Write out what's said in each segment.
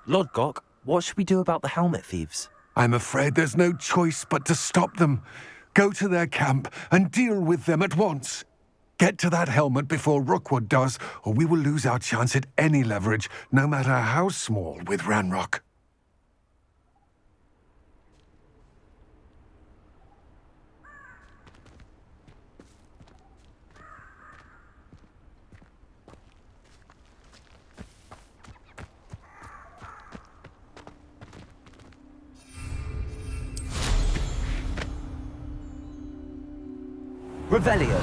Lodgok, what should we do about the helmet thieves? I'm afraid there's no choice but to stop them. Go to their camp and deal with them at once. Get to that helmet before Rookwood does, or we will lose our chance at any leverage, no matter how small, with Ranrock. Revelio.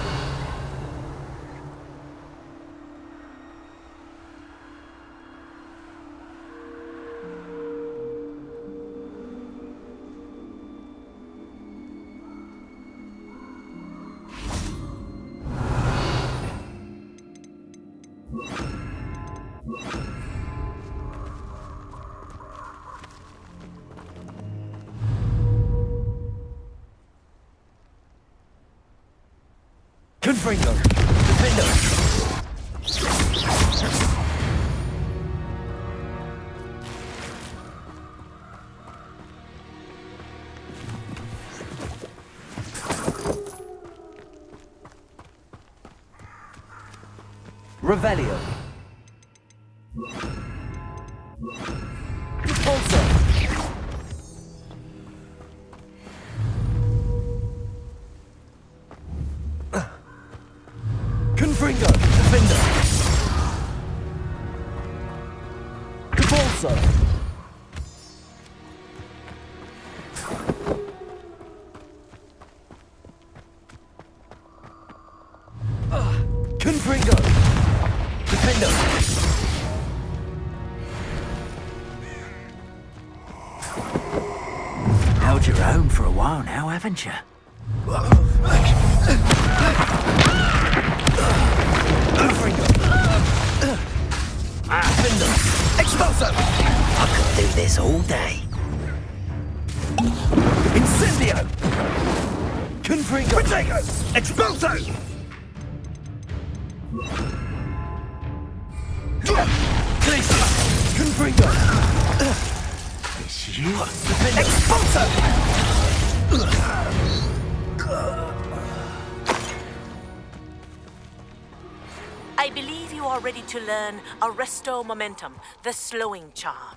Confringo. Defender. Revelio. Repulsor. Confringo. Defender. Repulsor. Confringo. Defender. Held your own for a while now, haven't you? Defender. Expulso. I could do this all day. Incendio. Confringo. Protego! Expulso! Glacius. Confringo. It's you. Defender. Expulso! I believe you are ready to learn Arresto Momentum, the slowing charm.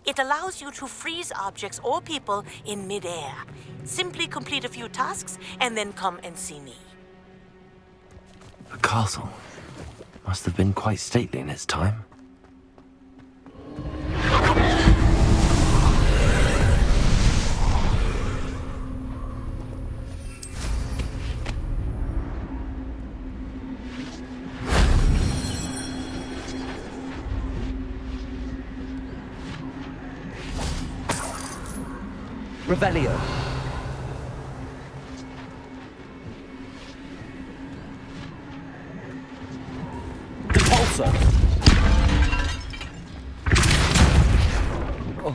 It allows you to freeze objects or people in midair. Simply complete a few tasks and then come and see me. The castle must have been quite stately in its time. Revelio. Repulsor. Oh.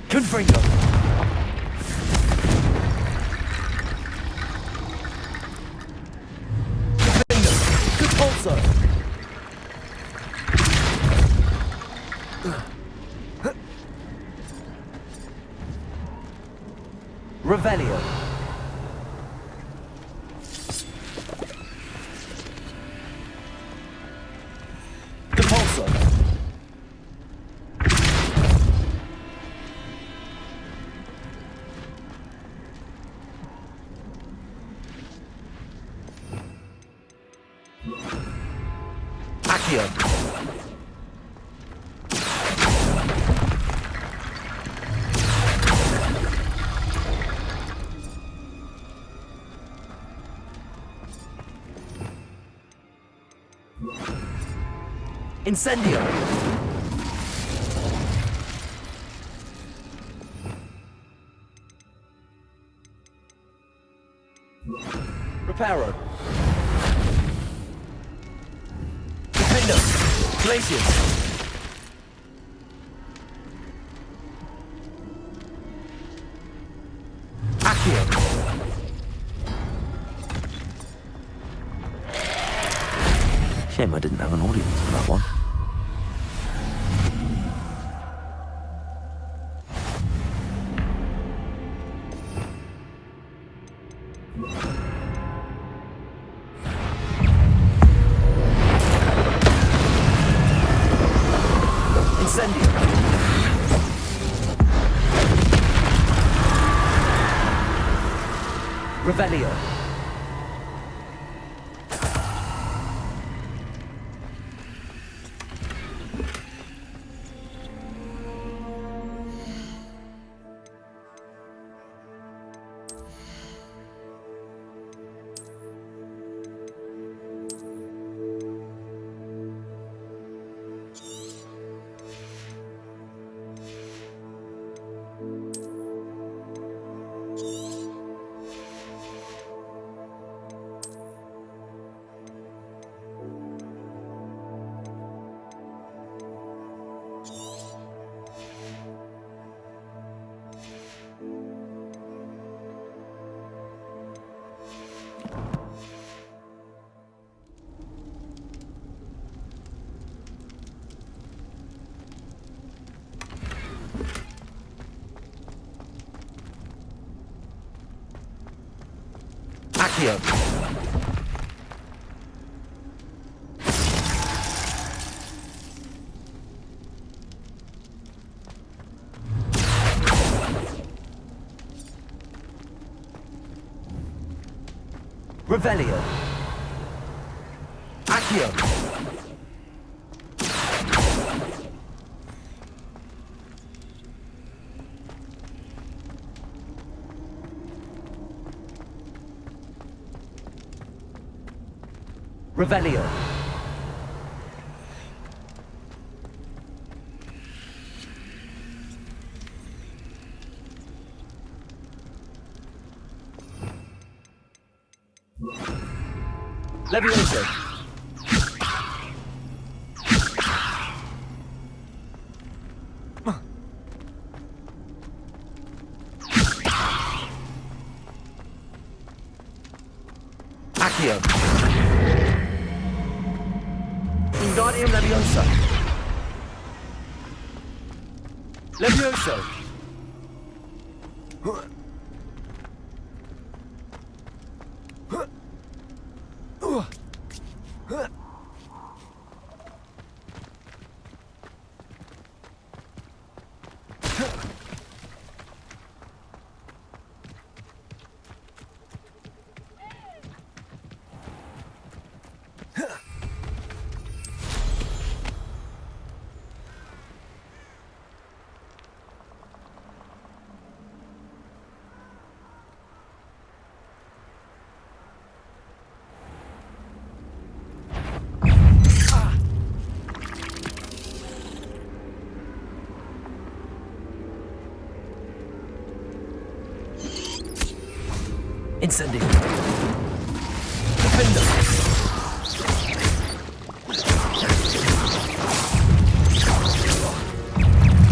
Confringo. Revelio. Repulsor. Accio. Incendio. Reparo. Defender. Glacius. Shame I didn't have an audience for that one. Revelio. Accio. Revelio. Accio. Revelio. Levioso. Accio. Wingardium Leviosa. Levioso. Incendio. Defender.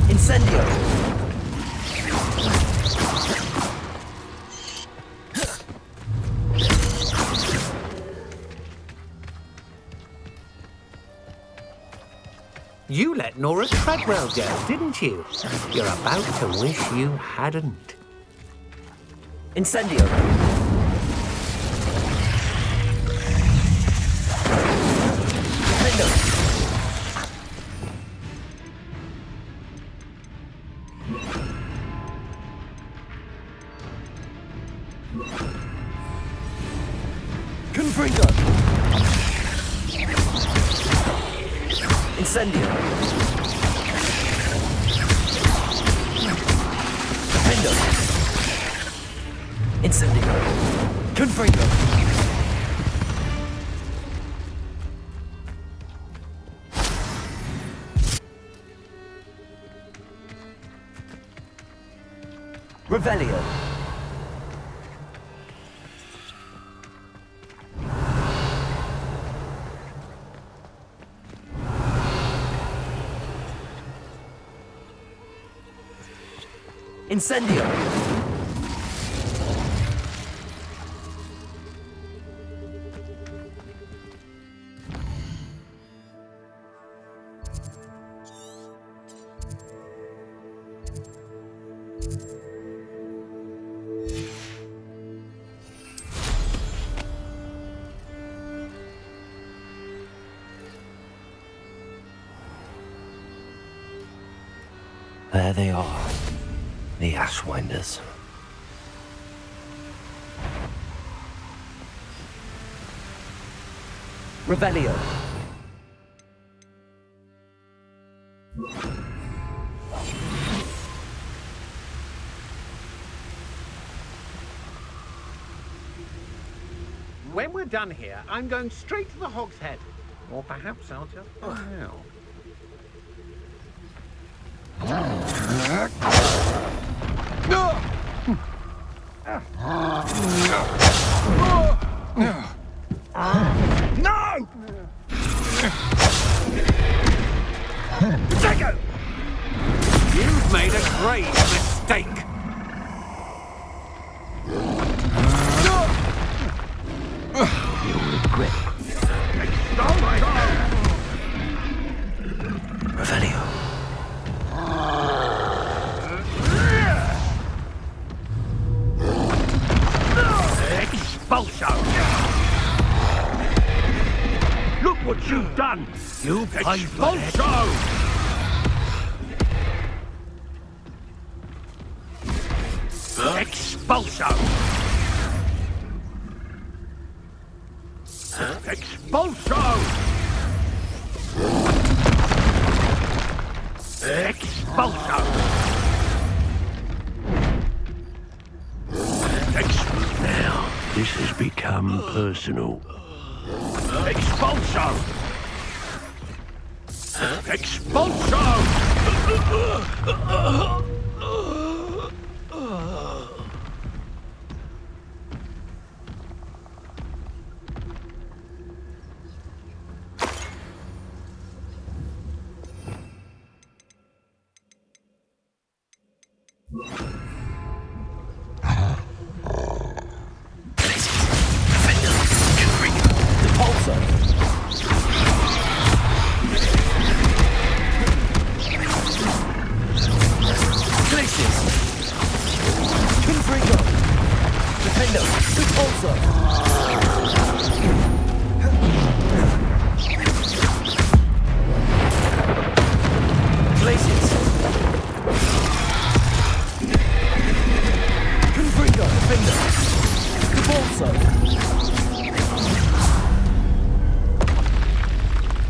Incendio. You let Nora Treadwell go, didn't you? You're about to wish you hadn't. Incendio. Confringo! Incendio. Incendio. Confringo! Revelio. Incendio. There they are. The Ashwinders. Revelio. When we're done here, I'm going straight to the Hog's Head. Or perhaps I'll just go now. No! Drago! You've made a grave mistake. You'll regret it. Revelio. Expulso! Look what you've done! You paid for it. Expulso! Expulso! Expulso! Now, this has become personal. Expulso! Expulso!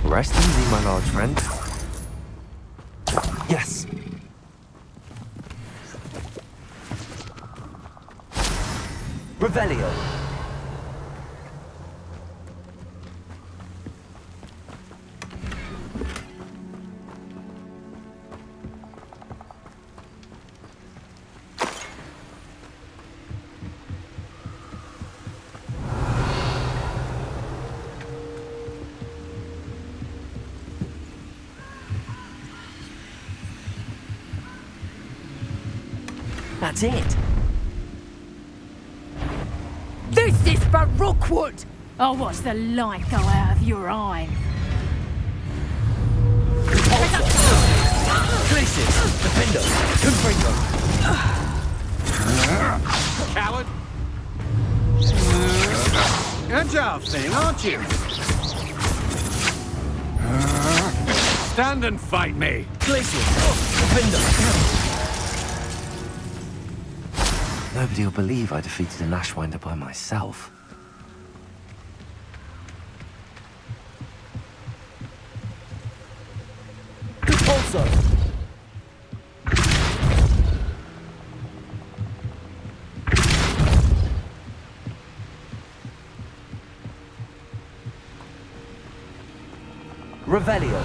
Rest easy, my large friend. Yes. Revelio. That's it. This is for Rookwood! Oh, what's the light go out of your eye? Places. Defender. Confringo. Coward. Agile thing, aren't you? Stand and fight me. Places. Defender. Nobody will believe I defeated an Ashwinder by myself. Also. Revelio.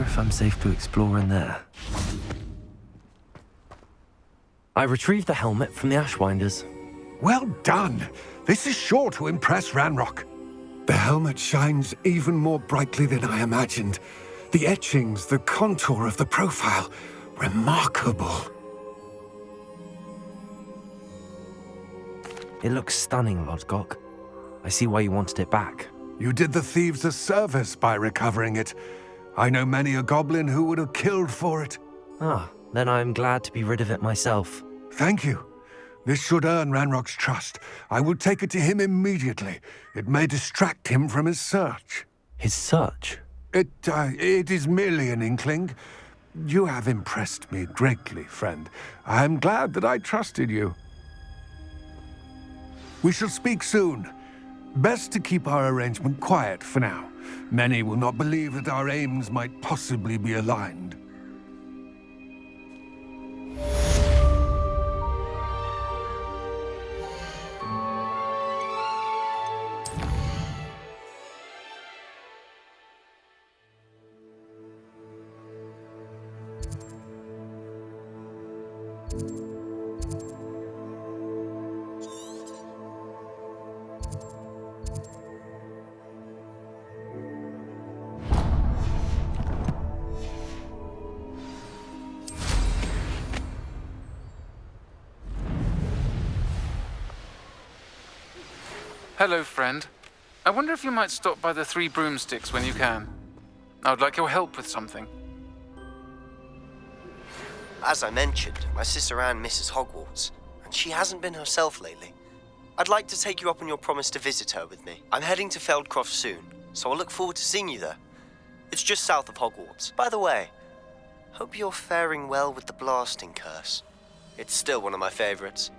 if I'm safe to explore in there. I retrieved the helmet from the Ashwinders. Well done. This is sure to impress Ranrock. The helmet shines even more brightly than I imagined. The etchings, the contour of the profile, remarkable. It looks stunning, Lodgok. I see why you wanted it back. You did the thieves a service by recovering it. I know many a goblin who would have killed for it. Ah, then I'm glad to be rid of it myself. Thank you. This should earn Ranrock's trust. I will take it to him immediately. It may distract him from his search. His search? It is merely an inkling. You have impressed me greatly, friend. I am glad that I trusted you. We shall speak soon. Best to keep our arrangement quiet for now. Many will not believe that our aims might possibly be aligned. Hello, friend. I wonder if you might stop by the Three Broomsticks when you can. I would like your help with something. As I mentioned, my sister Anne misses Hogwarts, and she hasn't been herself lately. I'd like to take you up on your promise to visit her with me. I'm heading to Feldcroft soon, so I'll look forward to seeing you there. It's just south of Hogwarts. By the way, hope you're faring well with the blasting curse. It's still one of my favorites.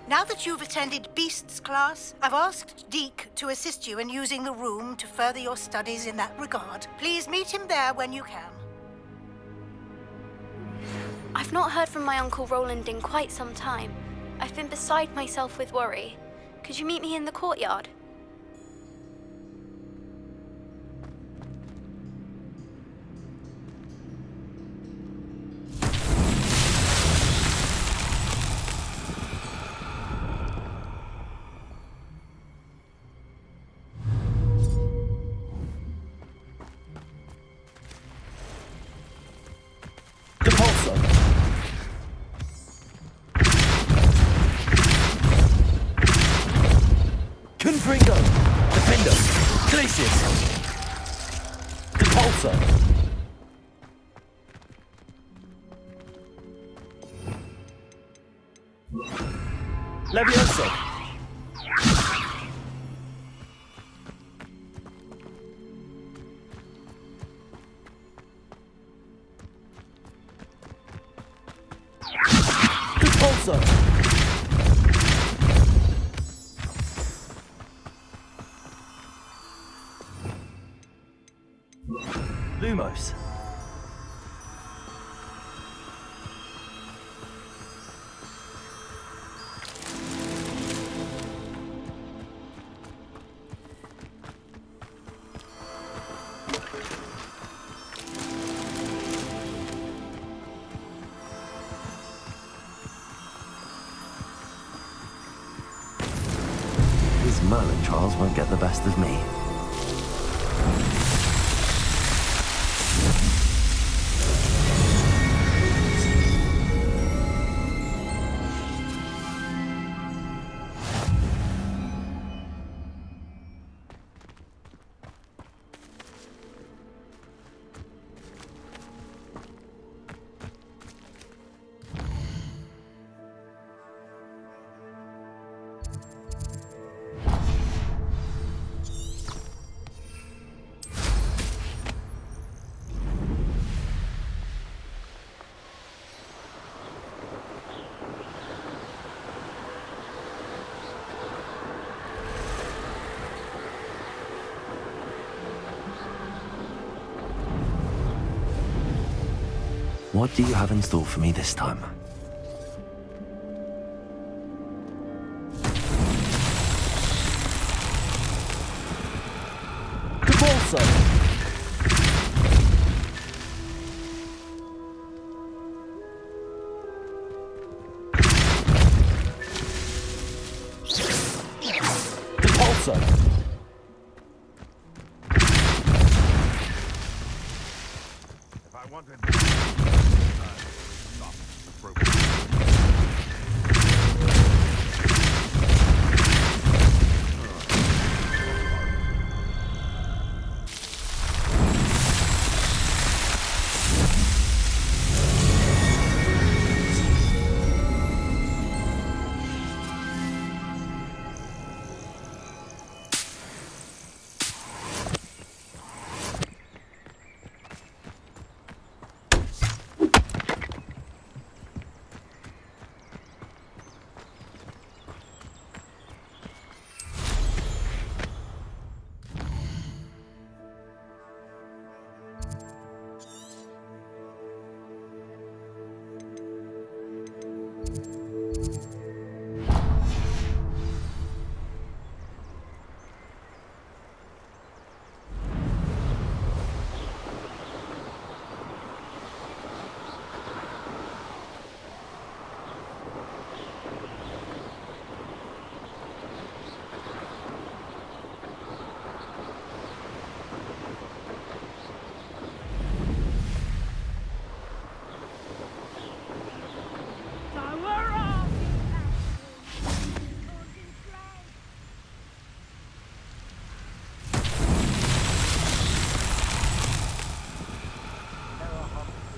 Now that you've attended Beasts class, I've asked Deke to assist you in using the room to further your studies in that regard. Please meet him there when you can. I've not heard from my Uncle Roland in quite some time. I've been beside myself with worry. Could you meet me in the courtyard? Confringo! Defender! Glacius! Repulsor! Levioso! Repulsor! Lumos. These Merlin trials won't get the best of me. What do you have in store for me this time? Repulsor! Repulsor! If I wanted...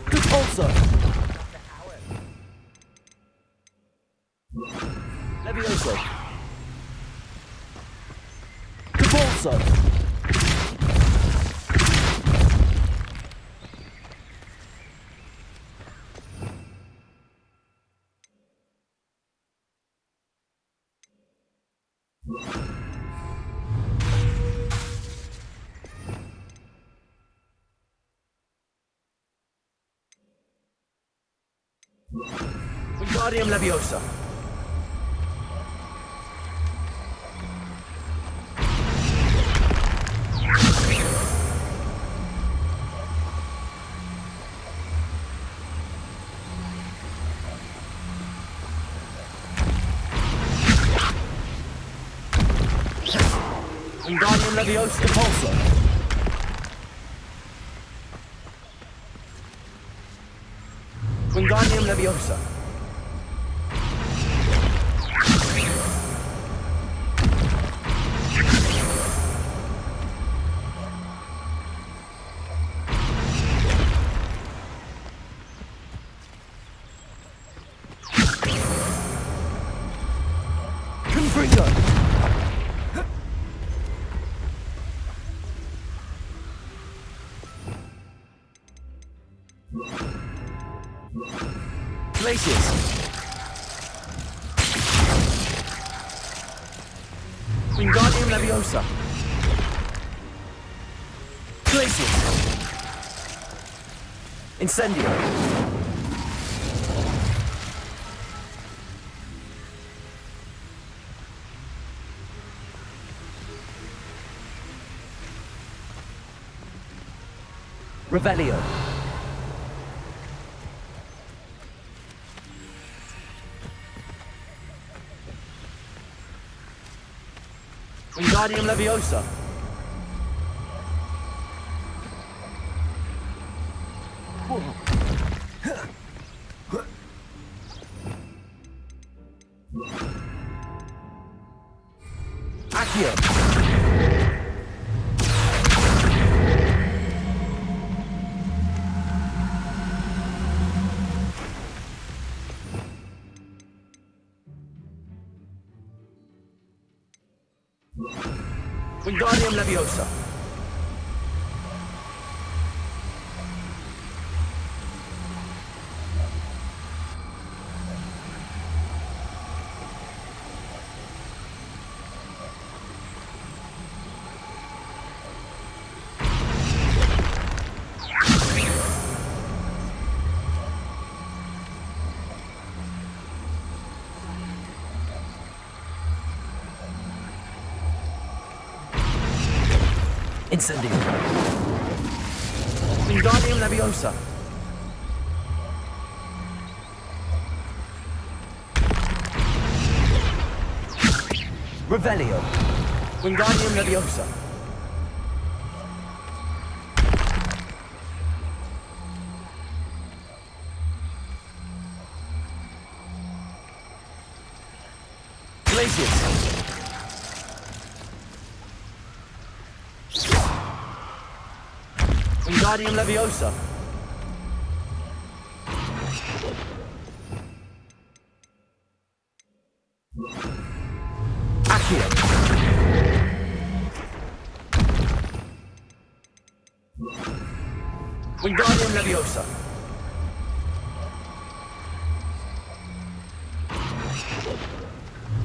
Repulsor! Levioso! Repulsor! Wingardium Leviosa! Wingardium Leviosa Repulsor! Wingardium Leviosa! Confringo! Glacius! Wingardium Leviosa! Glacius! Incendio! Revelio! Wingardium Leviosa! Accio! Wingardium Leviosa! Incendio! Wingardium Leviosa! Revelio! Wingardium Leviosa. Glacius. Wingardium Leviosa. Accio. Wingardium Leviosa.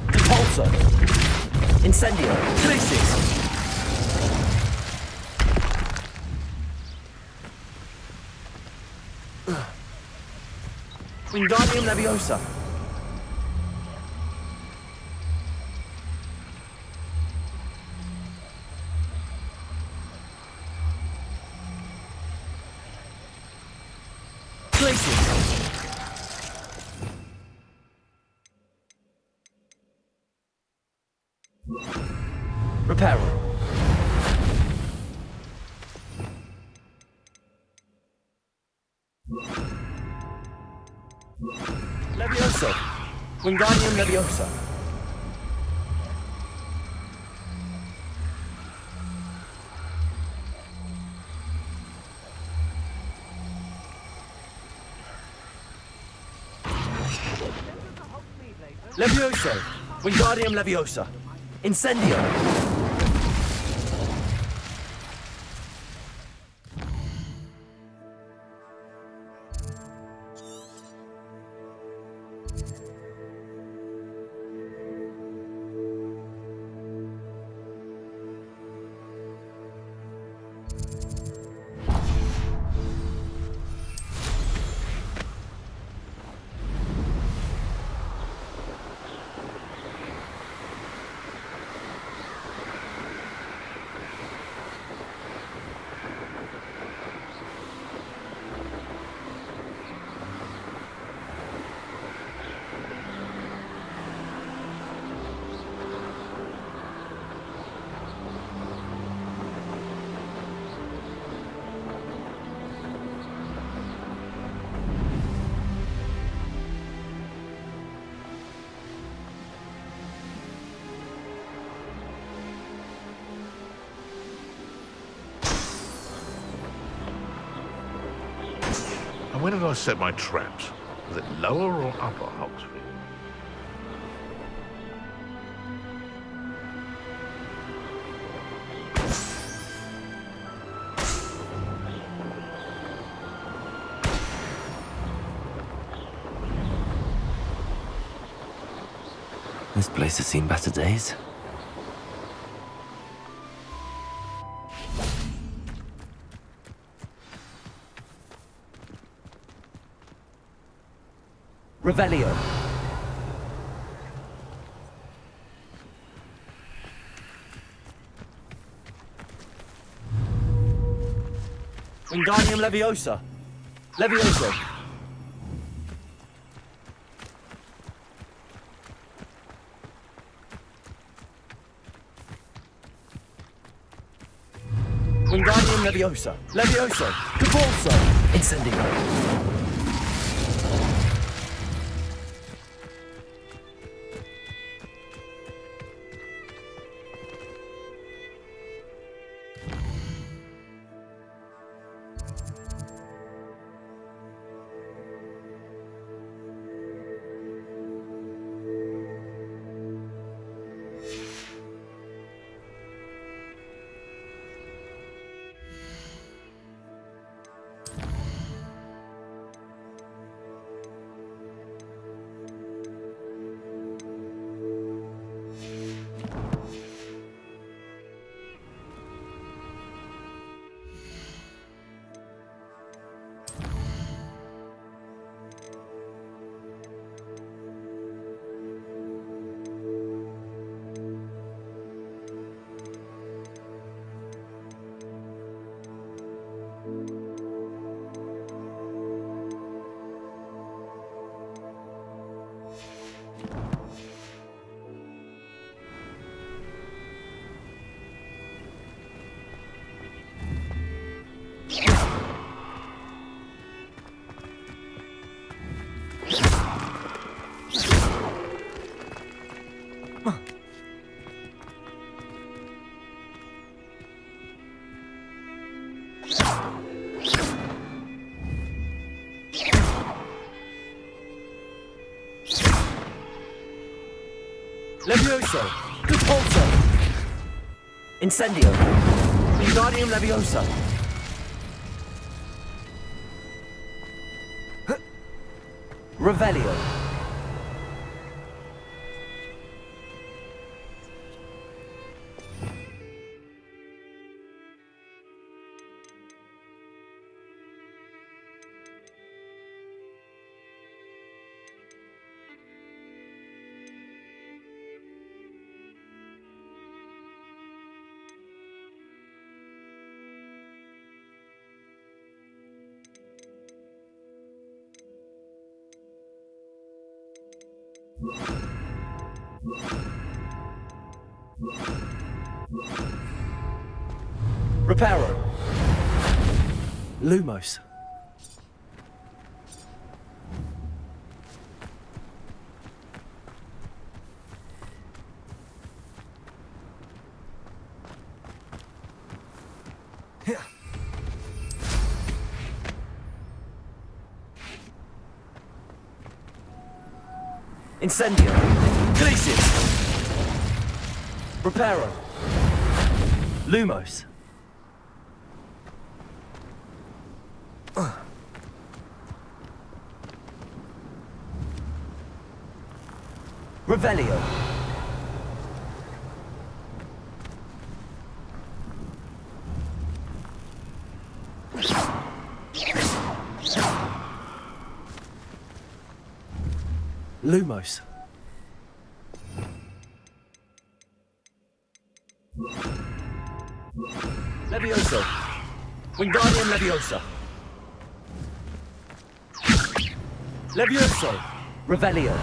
Repulsor. Incendio. Glacius. Wingardium Leviosa. Glacius. Reparo. Leviosa. Wingardium Leviosa. Levioso. Wingardium Leviosa. Incendio. And where did I set my traps? Was it lower or upper Hogsfield? This place has seen better days. Revelio. Wingardium Leviosa. Levioso. Wingardium Leviosa. Levioso. Repulsor. Incendio. Levioso! Repulso! Incendio! Wingardium Leviosa! Revelio! Reparo! Lumos! Incendio! Glacius! Reparo! Lumos! Revelio! Lumos! Levioso! Wingardium Leviosa! Levioso! Revelio!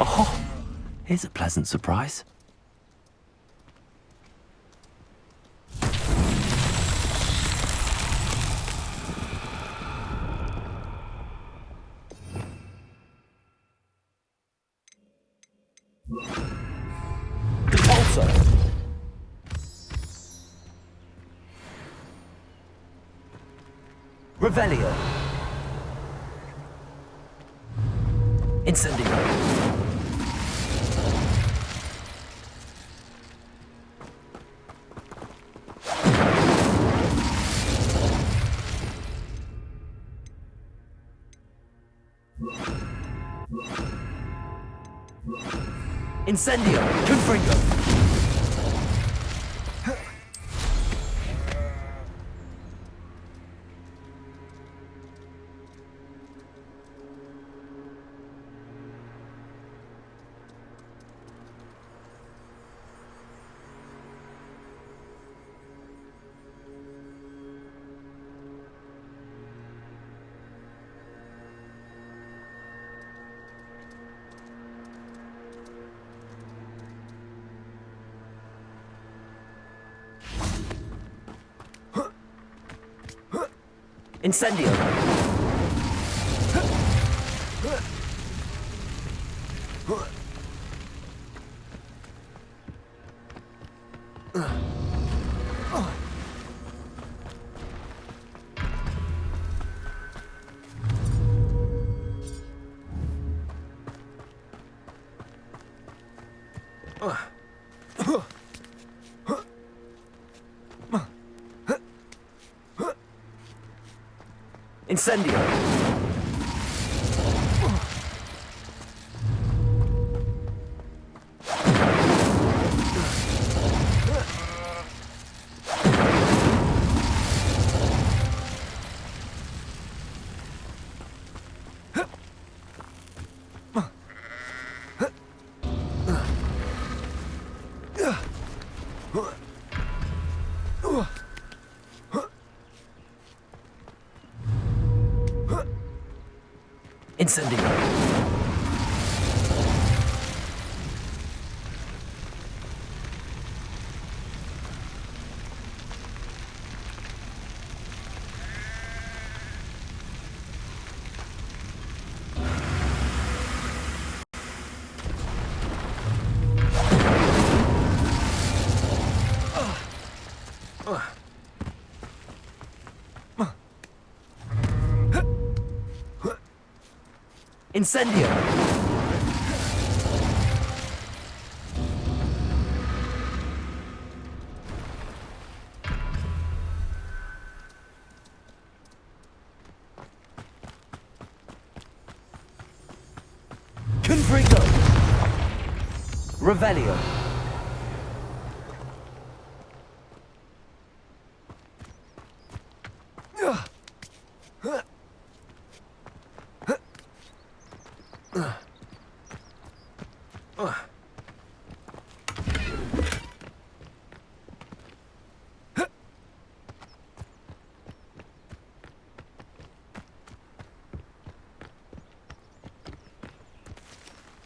Oh, here's a pleasant surprise. Repulso! Revelio! Incendio! Incendio! Confringo! Incendio! Incendio. Incendio. Incendio. Confringo. Revelio.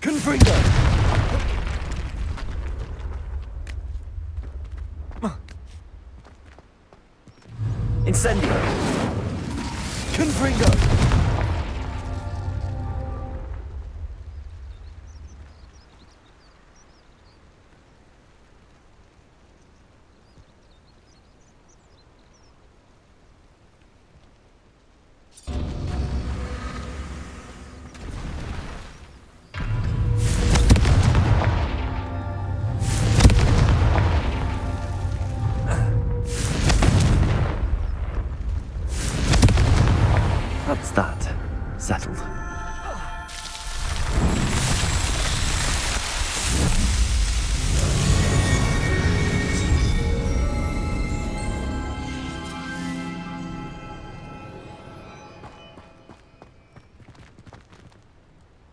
Confringo. Incendio. Confringo. That's that. Settled.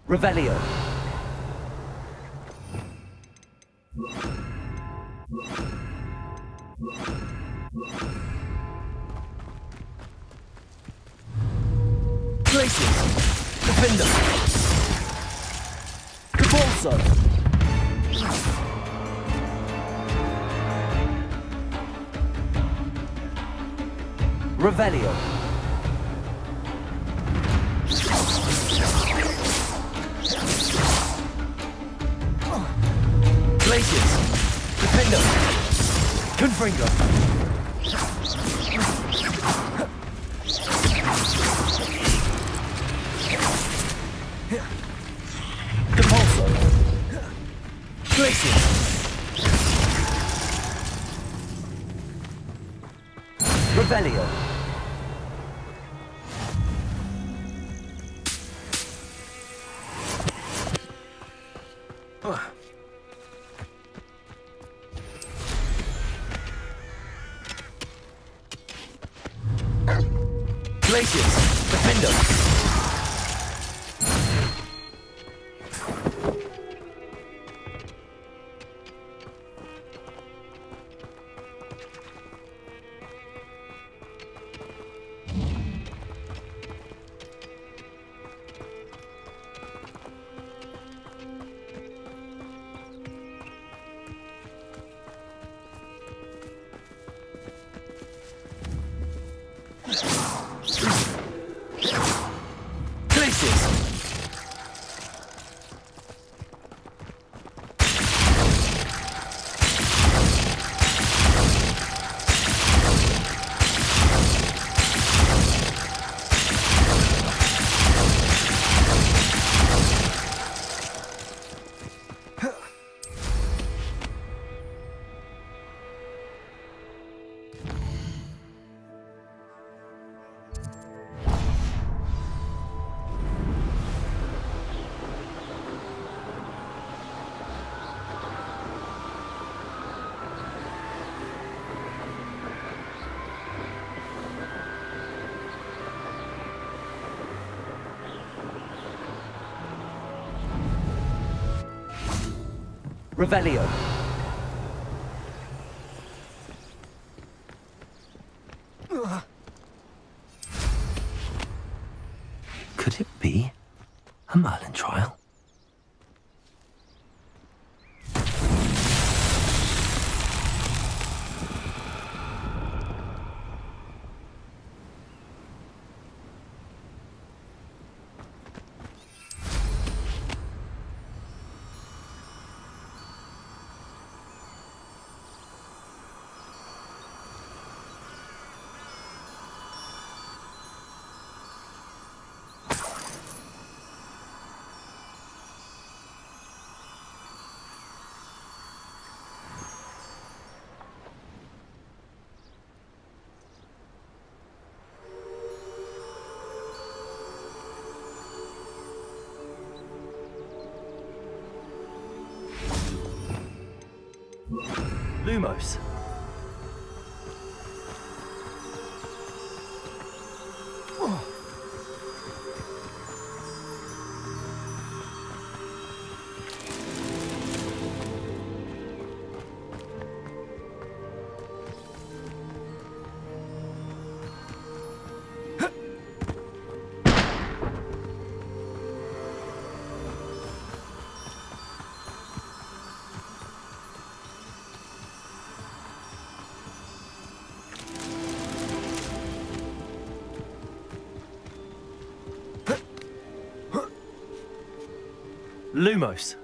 Revelio. Glacius. Defender. Cabalso. Revelio. Glacius. Defender. Confringo. Cabalso. Glacius. Revelio. Glacius. Defender. Revelio. Could it be a Merlin trial? Lumos. Lumos.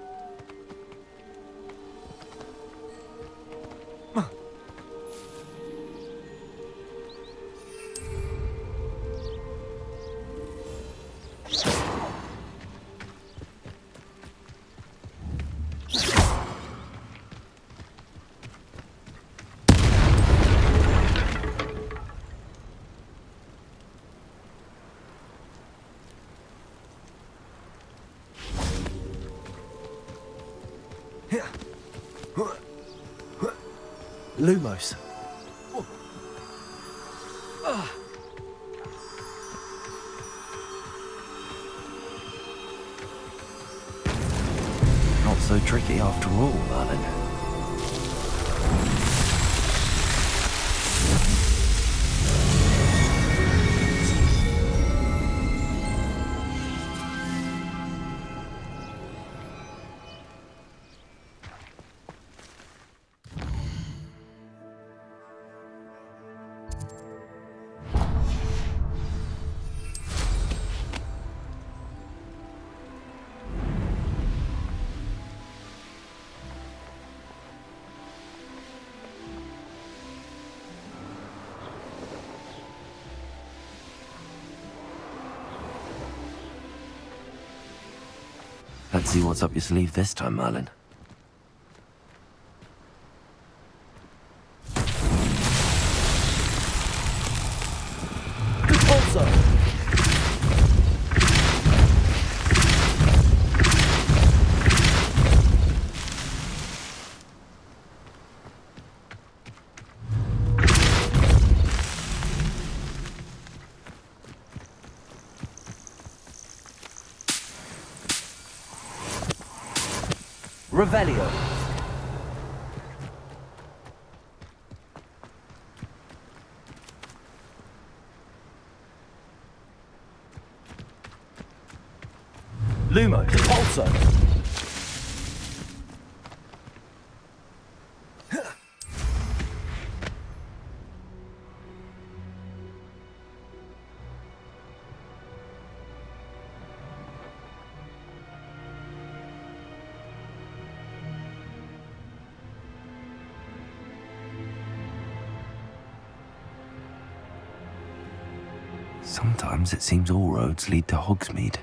Lumos. Not so tricky after all, Merlin. Let's see what's up your sleeve this time, Merlin. Also. Revelio. Lumo. Also. Sometimes it seems all roads lead to Hogsmeade.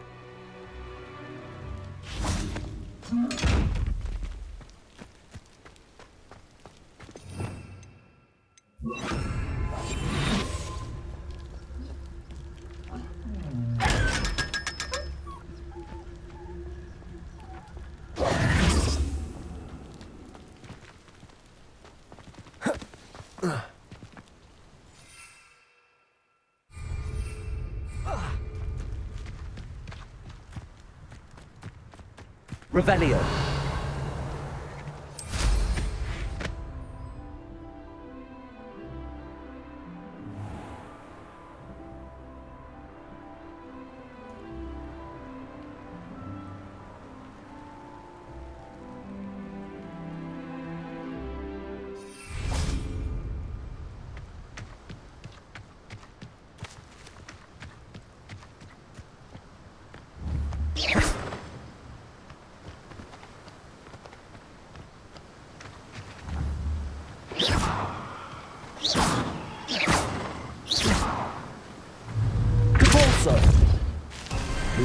Revelio.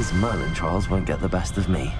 His Merlin trials won't get the best of me.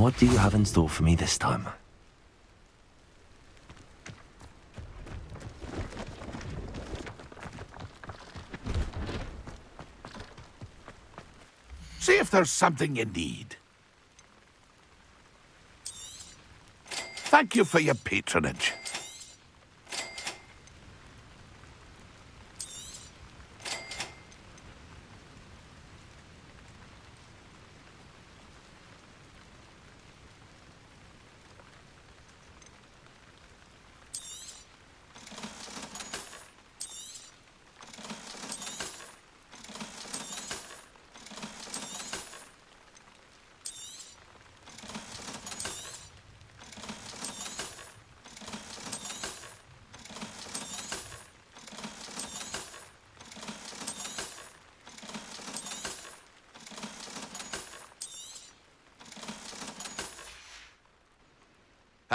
What do you have in store for me this time? See if there's something you need. Thank you for your patronage.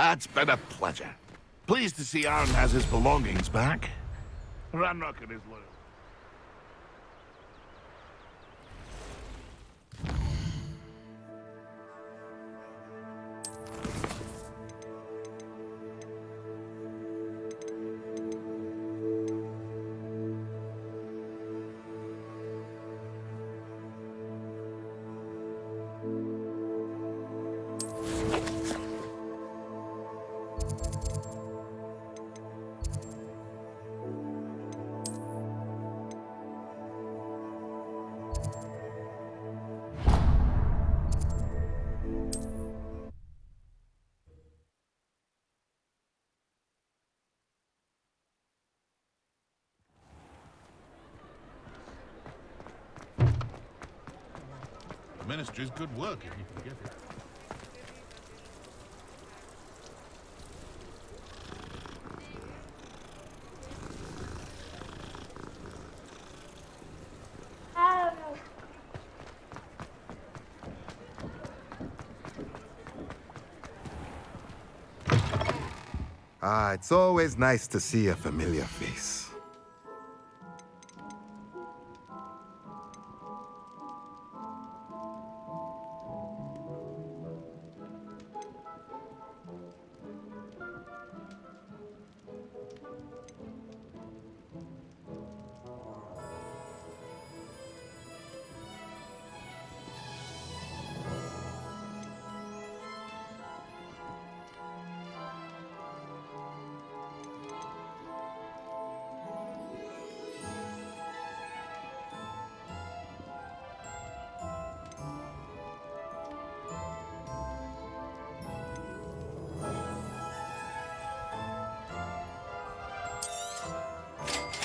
It's been a pleasure. Pleased to see Aaron has his belongings back. Ranrock and his loyal. Ministry's good work if you can get it. It's always nice to see a familiar face.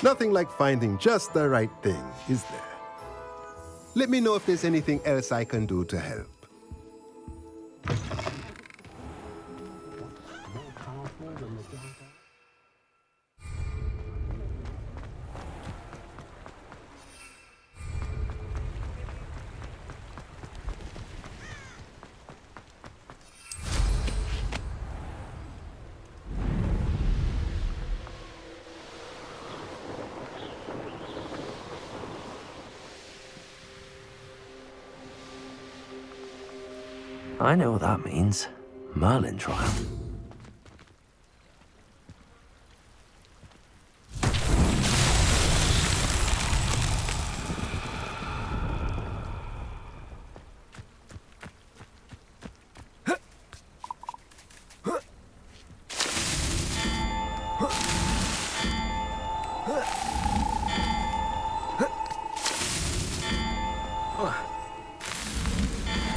Nothing like finding just the right thing, is there? Let me know if there's anything else I can do to help. I know what that means. Merlin trial.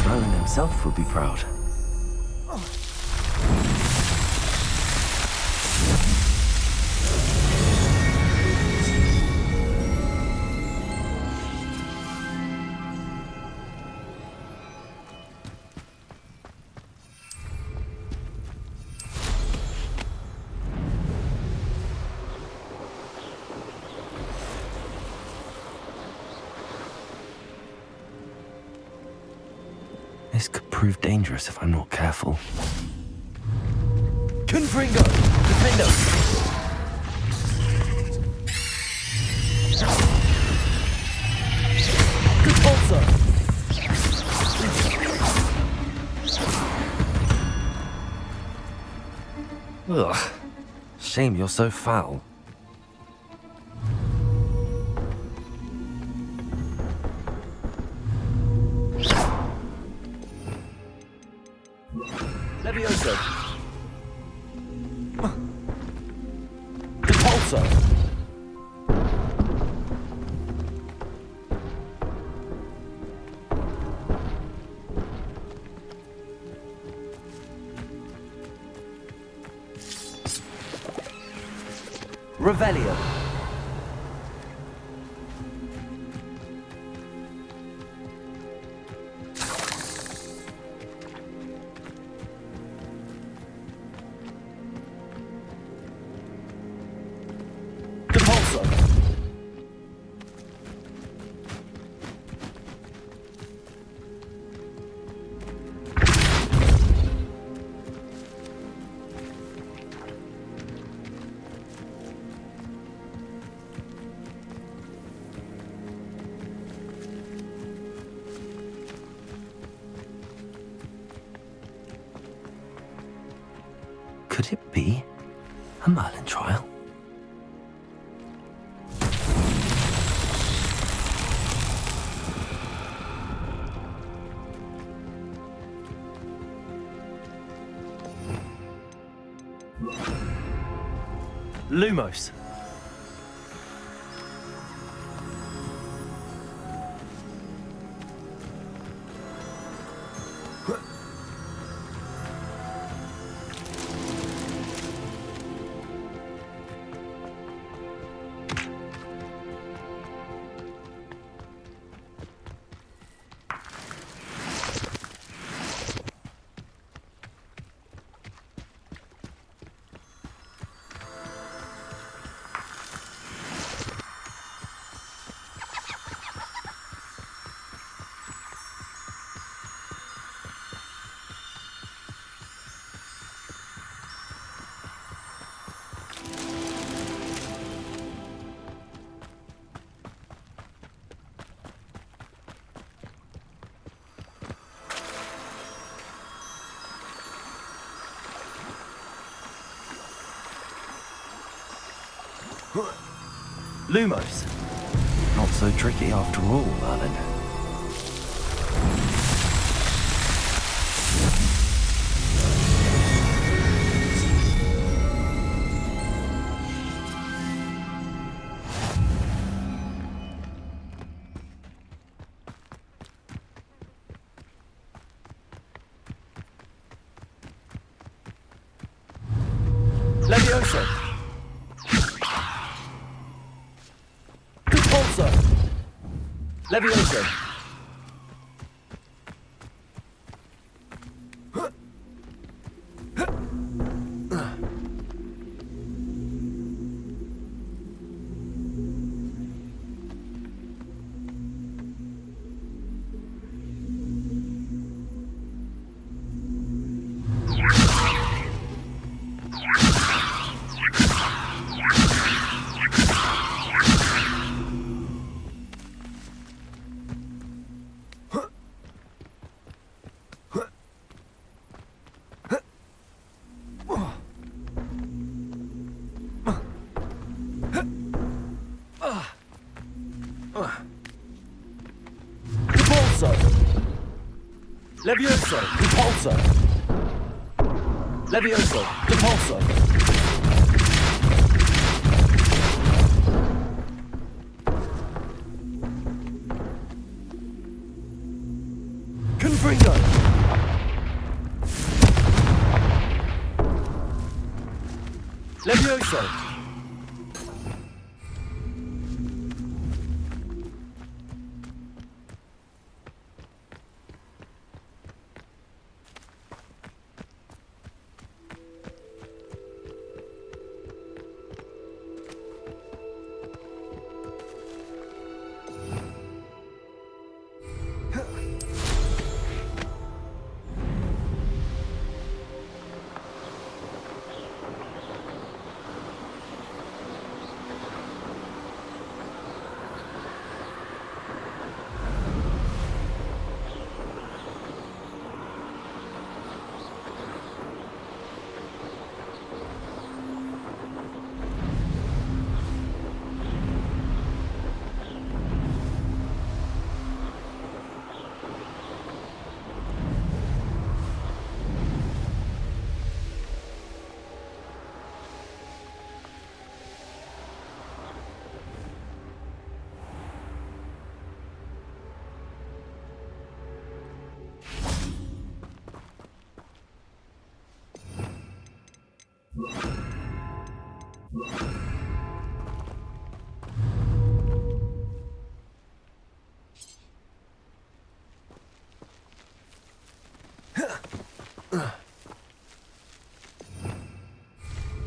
Merlin himself would be proud. This could prove dangerous if I'm not careful. Confringo! Defendo! Good also! Ugh. Shame you're so foul. Levioso. Repulso. Revelio. be a Merlin trial. Lumos. Lumos. Not so tricky after all, Merlin. Levioso. Repulsor. Levioso. Levioso, Repulsor. Levioso, Repulsor. Confringo. Levioso.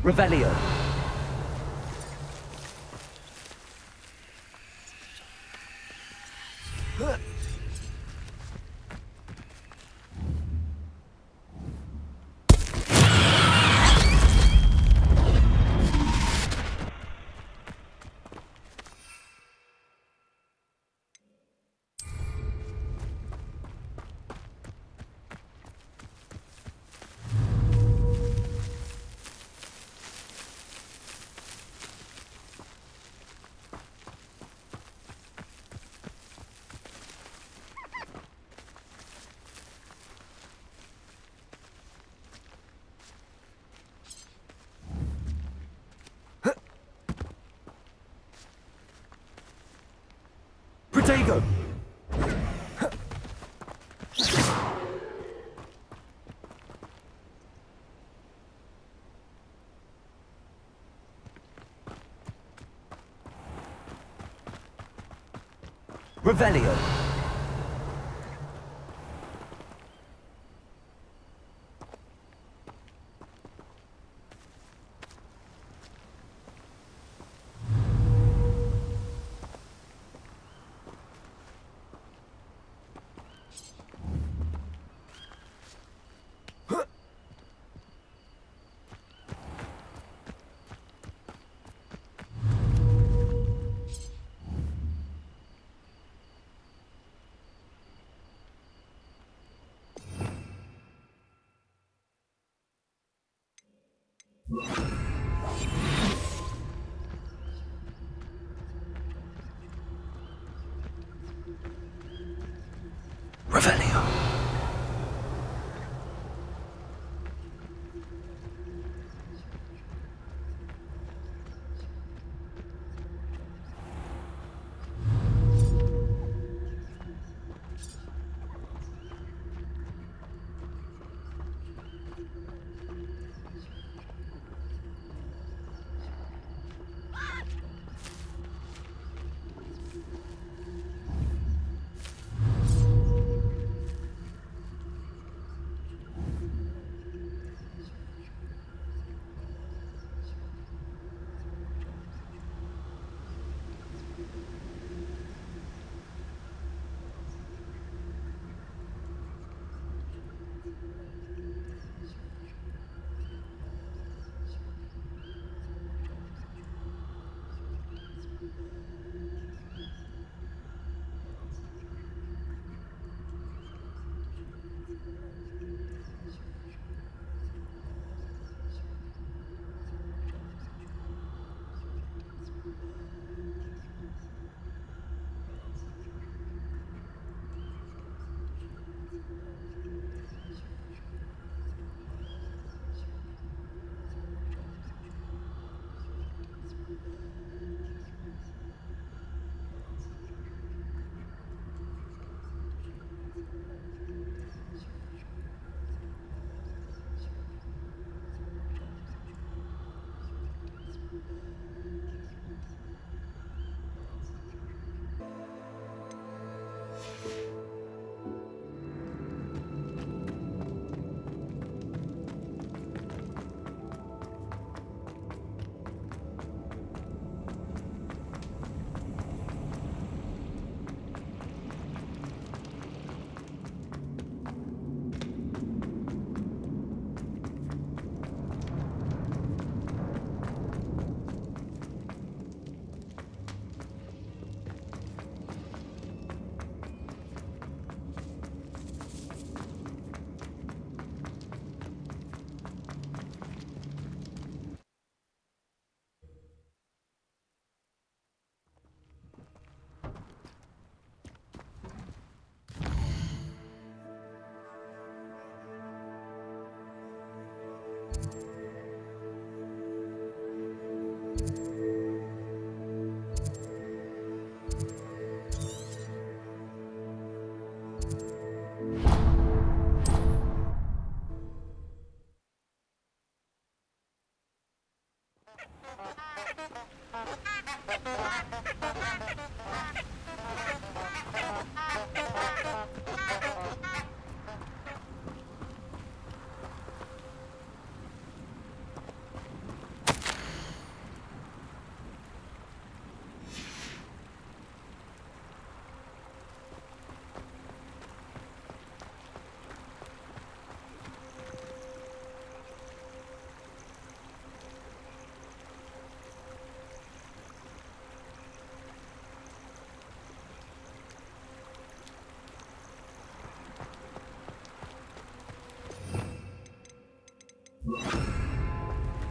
Revelio. Frigo! Revelio. Revelio.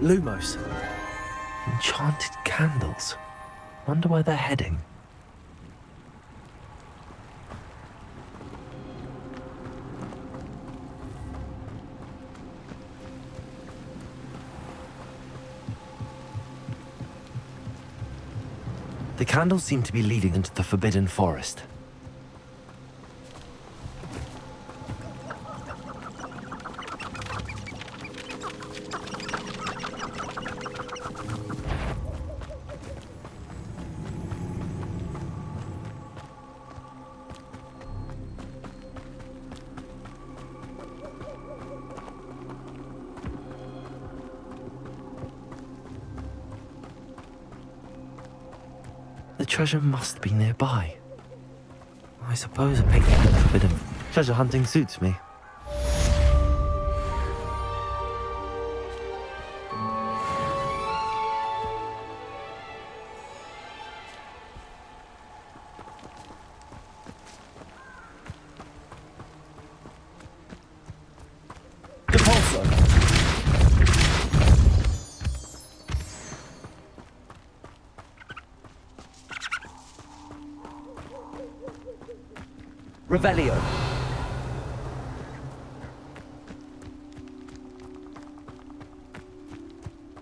Lumos. Enchanted candles. Wonder where they're heading. The candles seem to be leading into the Forbidden Forest. treasure must be nearby. I suppose a picnic with a bit of treasure hunting suits me. Revelio.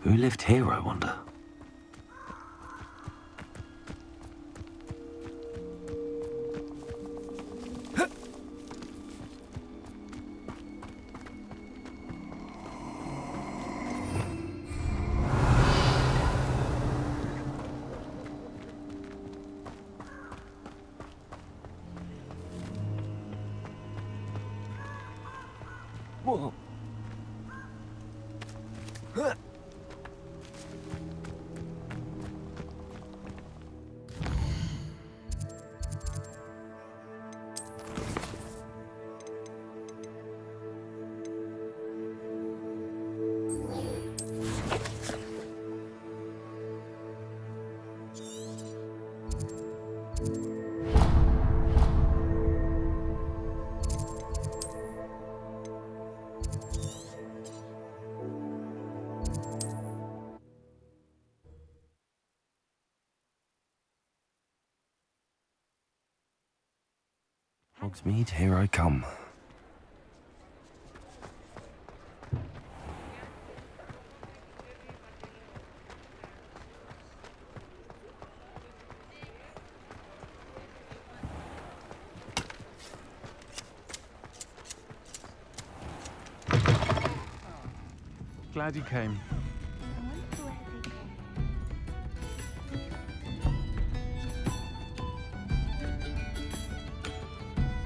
Who lived here, I wonder? Whoa. Hogsmeade, here I come. Glad you came.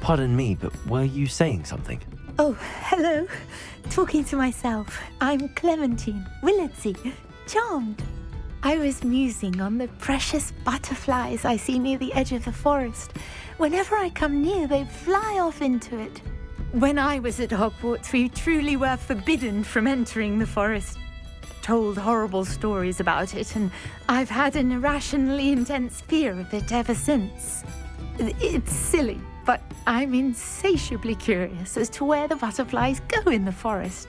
Pardon me, but were you saying something? Oh, hello. Talking to myself. I'm Clementine, Wizardry, charmed. I was musing on the precious butterflies I see near the edge of the forest. Whenever I come near, they fly off into it. When I was at Hogwarts, we truly were forbidden from entering the forest. Told horrible stories about it, and I've had an irrationally intense fear of it ever since. It's silly, but I'm insatiably curious as to where the butterflies go in the forest.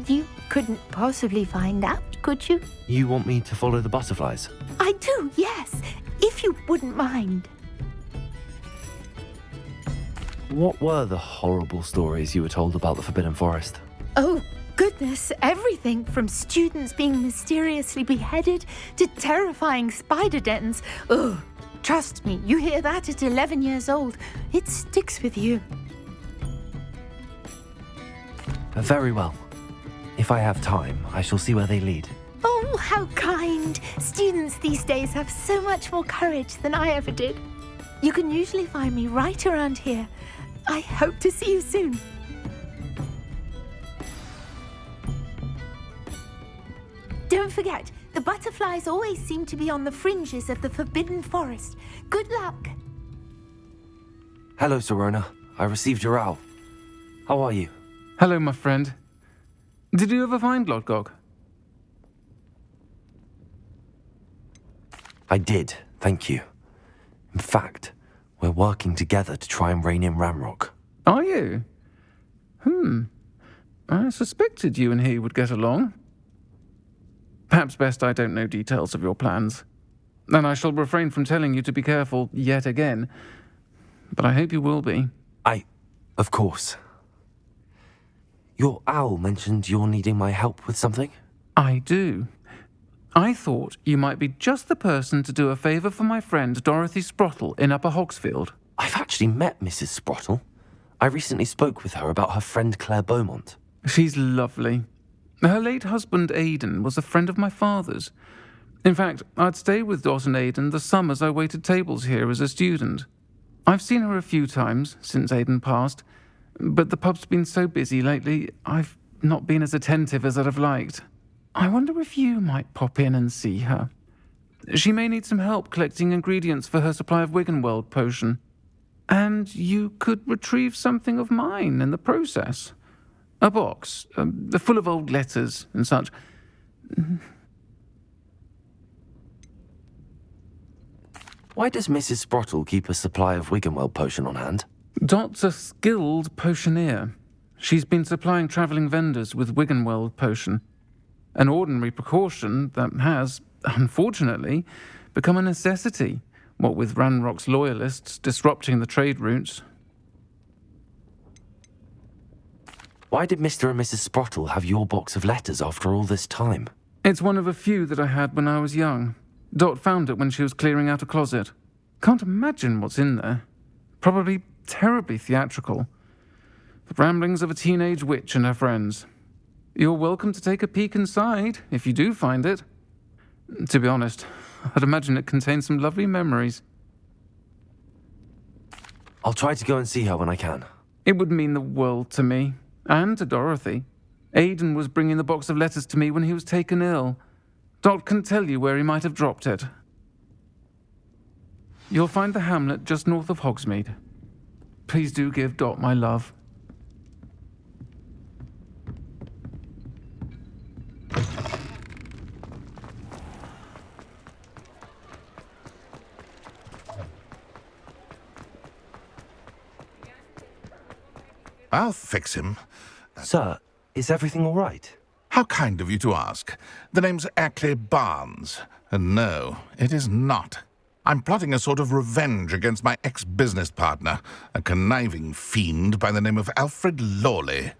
You couldn't possibly find out, could you? You want me to follow the butterflies? I do, yes, if you wouldn't mind. What were the horrible stories you were told about the Forbidden Forest? Oh, goodness, everything from students being mysteriously beheaded to terrifying spider dens. Ugh. Trust me, you hear that at 11 years old. It sticks with you. Very well. If I have time, I shall see where they lead. Oh, how kind. Students these days have so much more courage than I ever did. You can usually find me right around here. I hope to see you soon. Don't forget, the butterflies always seem to be on the fringes of the Forbidden Forest. Good luck. Hello, Serona. I received your owl. How are you? Hello, my friend. Did you ever find Lodgog? I did, thank you. In fact, we're working together to try and rein in Ramrock. Are you? I suspected you and he would get along. Perhaps best I don't know details of your plans. Then I shall refrain from telling you to be careful yet again. But I hope you will be. Of course. Your owl mentioned you're needing my help with something? I do. I thought you might be just the person to do a favour for my friend Dorothy Sprottle in Upper Hogsfield. I've actually met Mrs. Sprottle. I recently spoke with her about her friend Claire Beaumont. She's lovely. Her late husband Aidan was a friend of my father's. In fact, I'd stay with Dot and Aidan the summers I waited tables here as a student. I've seen her a few times since Aidan passed, but the pub's been so busy lately, I've not been as attentive as I'd have liked. I wonder if you might pop in and see her. She may need some help collecting ingredients for her supply of Wiggenweld potion. And you could retrieve something of mine in the process. A box, full of old letters and such. Why does Mrs. Sprottle keep a supply of Wiggenweld potion on hand? Dot's a skilled potioneer. She's been supplying travelling vendors with Wiggenweld potion. An ordinary precaution that has, unfortunately, become a necessity, what with Ranrock's loyalists disrupting the trade routes. Why did Mr. and Mrs. Sprottle have your box of letters after all this time? It's one of a few that I had when I was young. Dot found it when she was clearing out a closet. Can't imagine what's in there. Probably terribly theatrical. The ramblings of a teenage witch and her friends. You're welcome to take a peek inside, if you do find it. To be honest, I'd imagine it contains some lovely memories. I'll try to go and see her when I can. It would mean the world to me, and to Dorothy. Aidan was bringing the box of letters to me when he was taken ill. Dot can tell you where he might have dropped it. You'll find the hamlet just north of Hogsmeade. Please do give Dot my love. I'll fix him. Sir, is everything all right? How kind of you to ask. The name's Ackley Barnes. And no, it is not. I'm plotting a sort of revenge against my ex-business partner, a conniving fiend by the name of Alfred Lawley.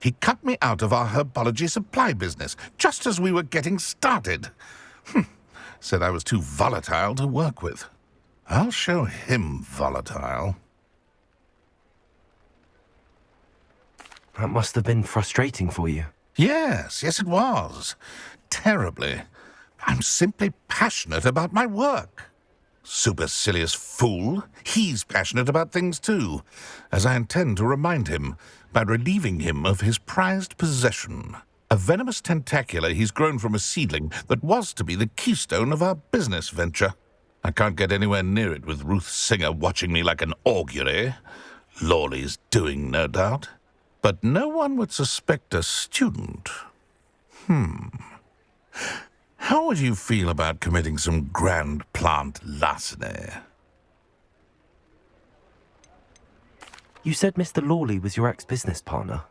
He cut me out of our herbology supply business, just as we were getting started. Said I was too volatile to work with. I'll show him volatile. That must have been frustrating for you. Yes, it was. Terribly. I'm simply passionate about my work. Supercilious fool. He's passionate about things too, as I intend to remind him by relieving him of his prized possession. A venomous tentacula he's grown from a seedling that was to be the keystone of our business venture. I can't get anywhere near it with Ruth Singer watching me like an augury. Lawley's doing, no doubt. But no one would suspect a student. How would you feel about committing some grand plant larceny? You said Mr. Lawley was your ex-business partner.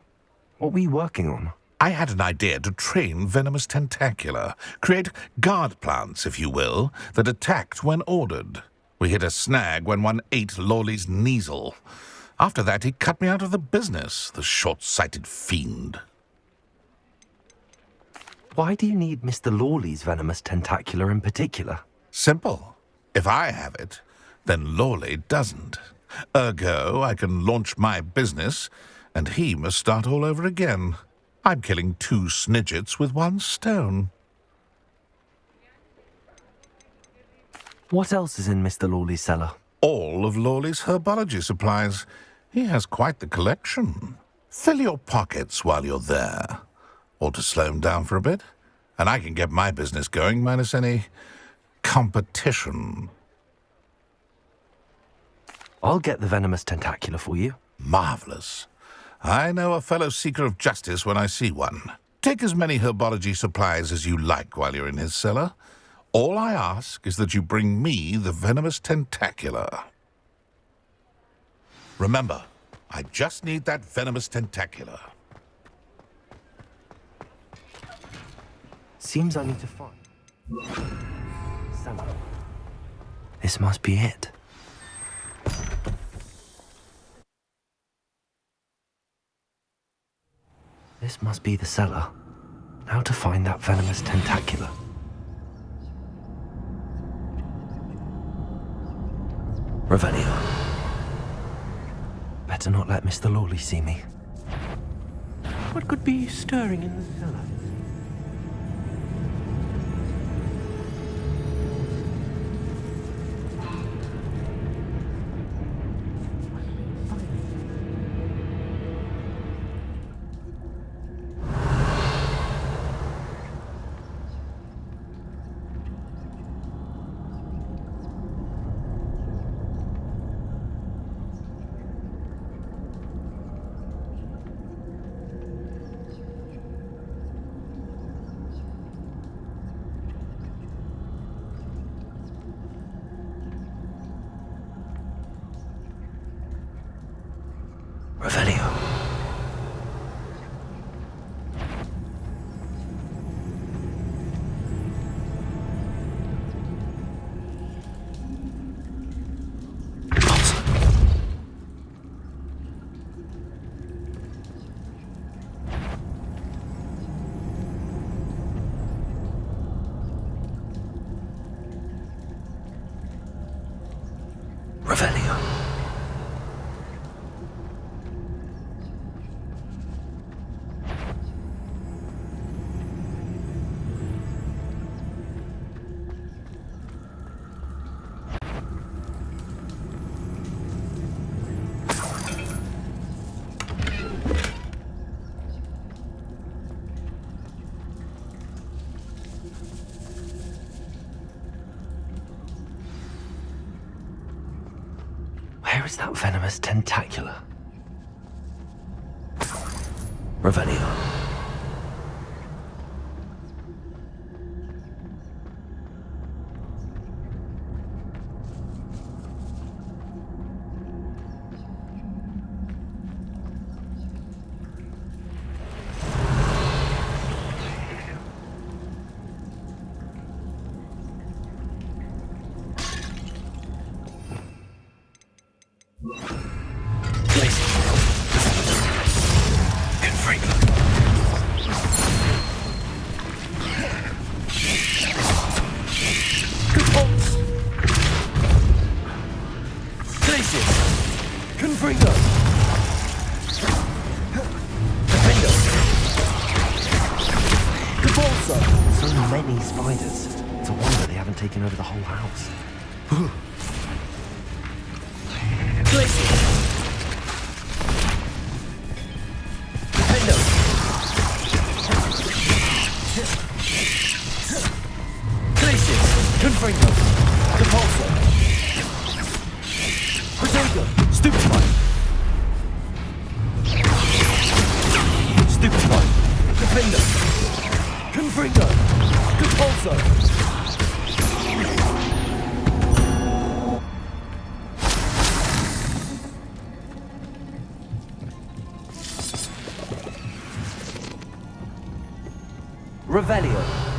What were you working on? I had an idea to train venomous tentacula, create guard plants, if you will, that attacked when ordered. We hit a snag when one ate Lawley's Kneasel. After that, he cut me out of the business, the short-sighted fiend. Why do you need Mr. Lawley's venomous tentacula in particular? Simple. If I have it, then Lawley doesn't. Ergo, I can launch my business, and he must start all over again. I'm killing 2 snidgets with 1 stone. What else is in Mr. Lawley's cellar? All of Lawley's herbology supplies. He has quite the collection. Fill your pockets while you're there. Or to slow him down for a bit, and I can get my business going minus any competition. I'll get the venomous tentacula for you. Marvelous. I know a fellow seeker of justice when I see one. Take as many herbology supplies as you like while you're in his cellar. All I ask is that you bring me the venomous tentacula. Remember, I just need that venomous tentacula. Seems I need to find... cellar. This must be it. This must be the cellar. Now to find that venomous tentacula. Revelio. Better not let Mr. Lawley see me. What could be stirring in the cellar? Where is that venomous tentacula? Revelio. Taking over the whole house. Revelio.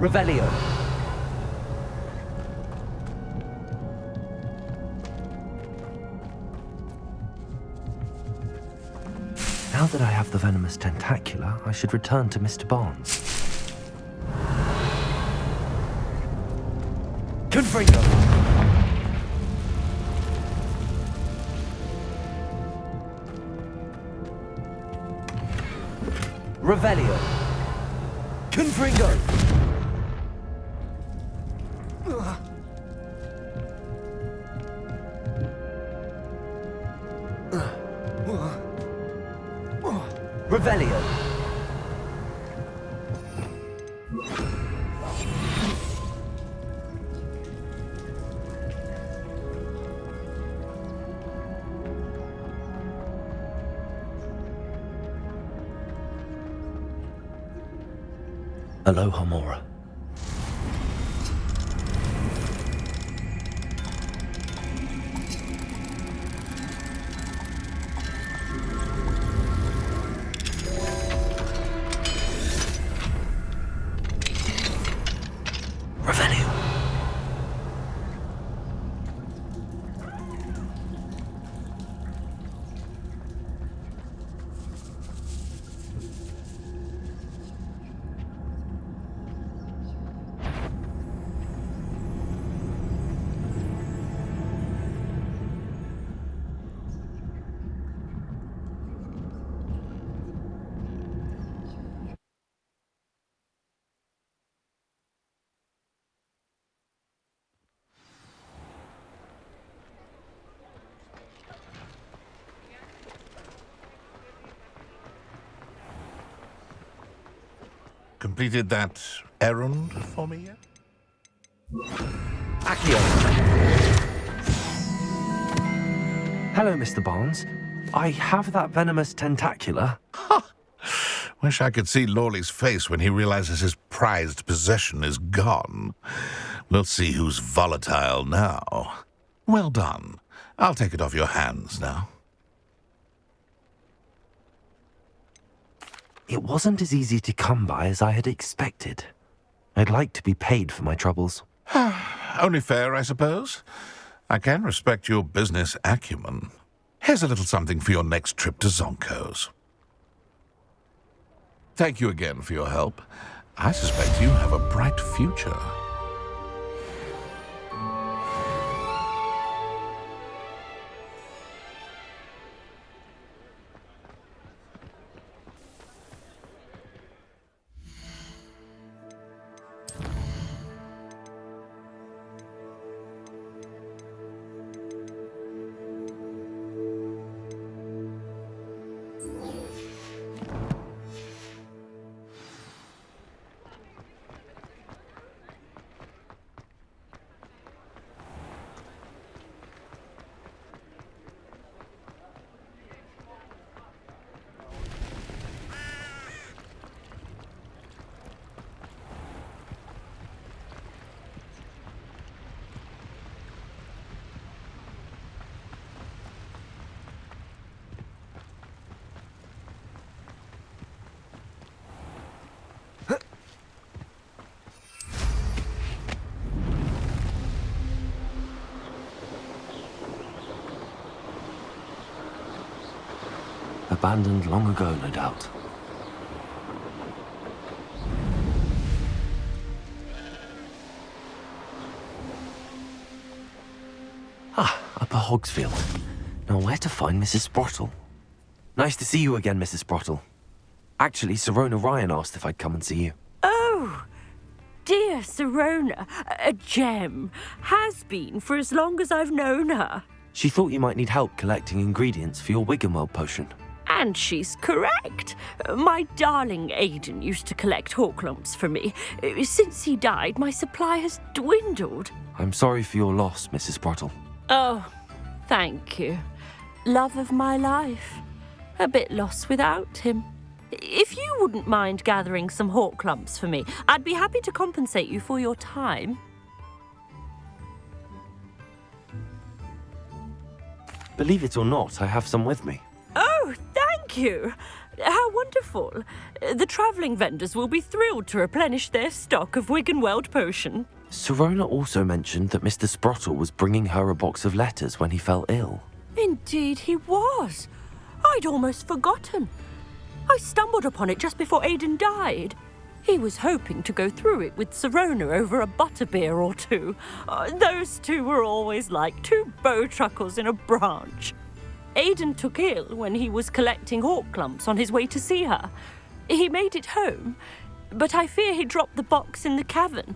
Revelio. Now that I have the venomous tentacula, I should return to Mr. Barnes. Confringo. Revelio. Confringo. Revelio. Aloha Mora. completed that errand for me yet? Accio. Hello, Mr. Barnes. I have that venomous tentacula. Wish I could see Lawley's face when he realizes his prized possession is gone. We'll see who's volatile now. Well done. I'll take it off your hands now. It wasn't as easy to come by as I had expected. I'd like to be paid for my troubles. Only fair, I suppose. I can respect your business acumen. Here's a little something for your next trip to Zonko's. Thank you again for your help. I suspect you have a bright future. Abandoned long ago, no doubt. Upper Hogsfield. Now where to find Mrs. Sprottle? Nice to see you again, Mrs. Sprottle. Actually, Sirona Ryan asked if I'd come and see you. Oh, dear Sirona, a gem. Has been for as long as I've known her. She thought you might need help collecting ingredients for your Wiggenweld potion. And she's correct. My darling Aidan used to collect hawklumps for me. Since he died, my supply has dwindled. I'm sorry for your loss, Mrs. Sprottle. Oh, thank you. Love of my life. A bit lost without him. If you wouldn't mind gathering some hawklumps for me, I'd be happy to compensate you for your time. Believe it or not, I have some with me. Oh, thank you. How wonderful. The travelling vendors will be thrilled to replenish their stock of Wiggenweld potion. Sirona also mentioned that Mr. Sprottle was bringing her a box of letters when he fell ill. Indeed he was. I'd almost forgotten. I stumbled upon it just before Aidan died. He was hoping to go through it with Sirona over a butterbeer or two. Those two were always like two bowtruckles in a branch. Aidan took ill when he was collecting hawklumps on his way to see her. He made it home, but I fear he dropped the box in the cavern.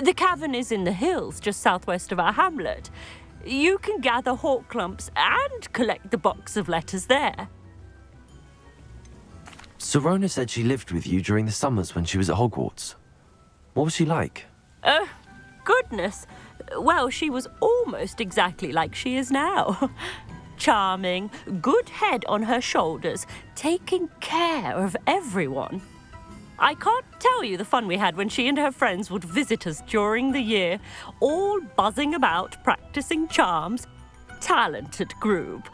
The cavern is in the hills just southwest of our hamlet. You can gather hawklumps and collect the box of letters there. Sirona said she lived with you during the summers when she was at Hogwarts. What was she like? Goodness. Well, she was almost exactly like she is now. Charming, good head on her shoulders, taking care of everyone. I can't tell you the fun we had when she and her friends would visit us during the year, all buzzing about, practicing charms. Talented group.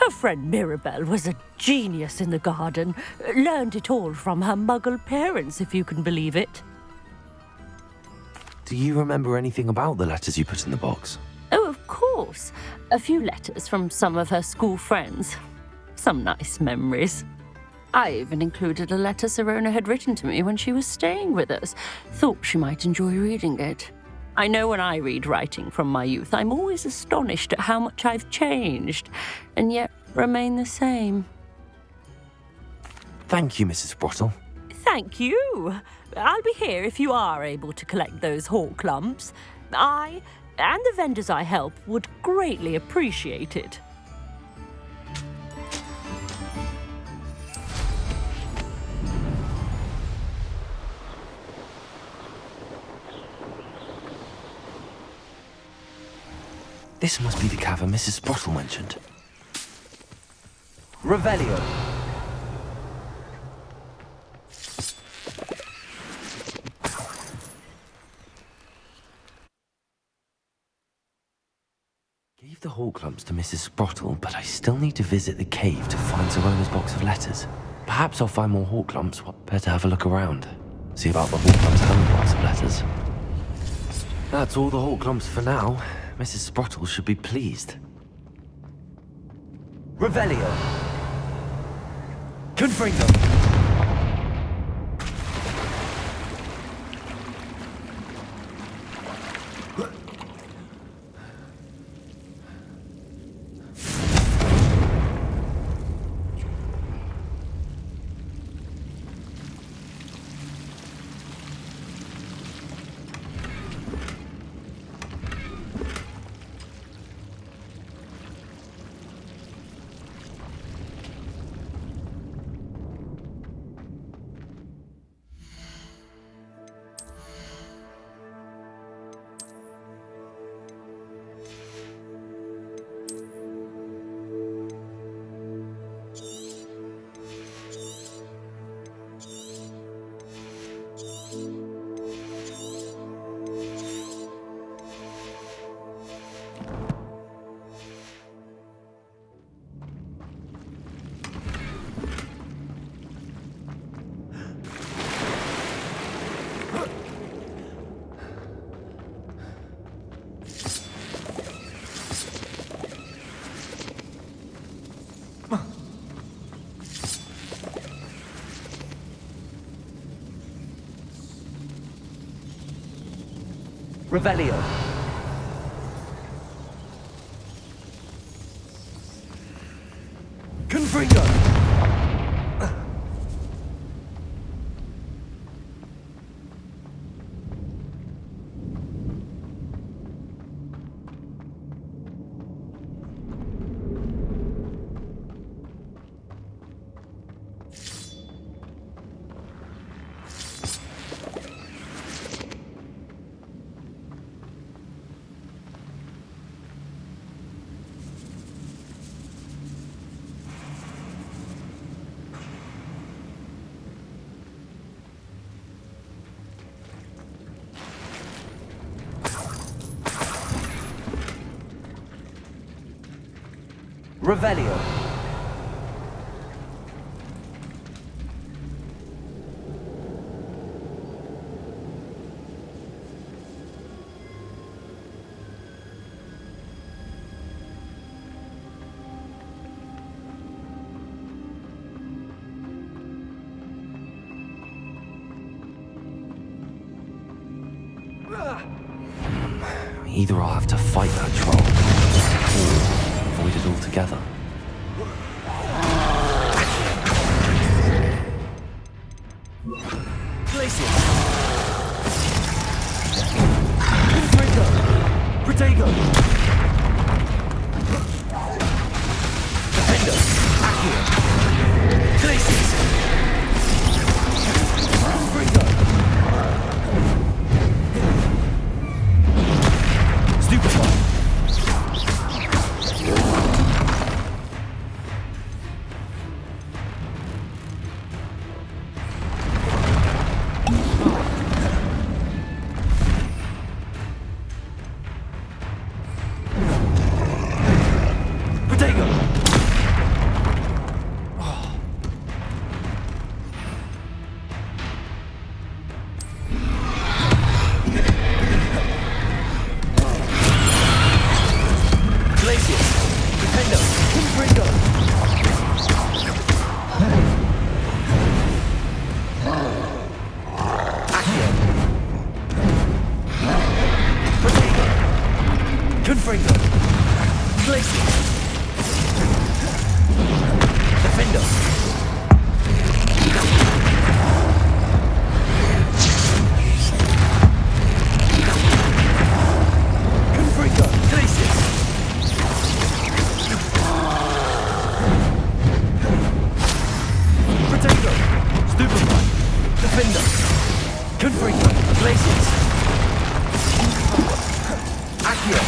Her friend Mirabelle was a genius in the garden. Learned it all from her muggle parents, if you can believe it. Do you remember anything about the letters you put in the box? Oh, of course. A few letters from some of her school friends. Some nice memories. I even included a letter Sirona had written to me when she was staying with us. Thought she might enjoy reading it. I know when I read writing from my youth, I'm always astonished at how much I've changed, and yet remain the same. Thank you, Mrs. Sprottle. Thank you. I'll be here if you are able to collect those hawklumps. I, and the vendors I help, would greatly appreciate it. This must be the cavern Mrs. Sprottle mentioned. Revelio. Gave the hawk lumps to Mrs. Sprottle, but I still need to visit the cave to find Zerona's box of letters. Perhaps I'll find more hawk lumps. Better have a look around. See about the hawk lumps and the box of letters. That's all the hawk lumps for now. Mrs. Sprottle should be pleased. Revelio. Confringo. Revelio. Confringo. Revelio. Either I'll have to fight that troll, or avoid it altogether. Glacier. Confringo. Protego. Defender. Accio. Glaciers. Confringo. Stupefy. Confringo. Glacier. Defender. Confringo. Glacier. Protego. Stupefy. Defender. Confringo. Glacier. Accio.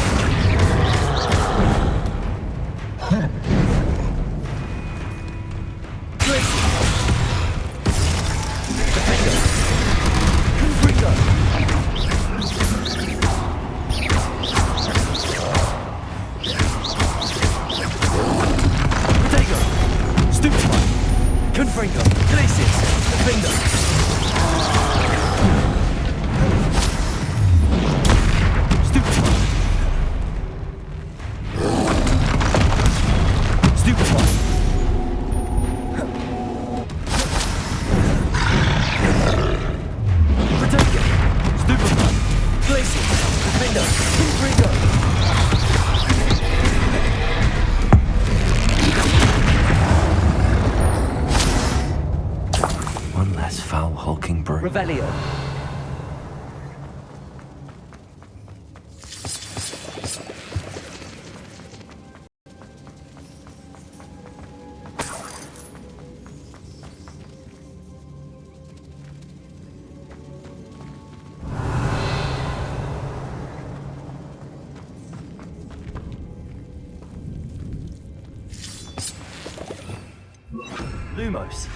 Revelio. Lumos.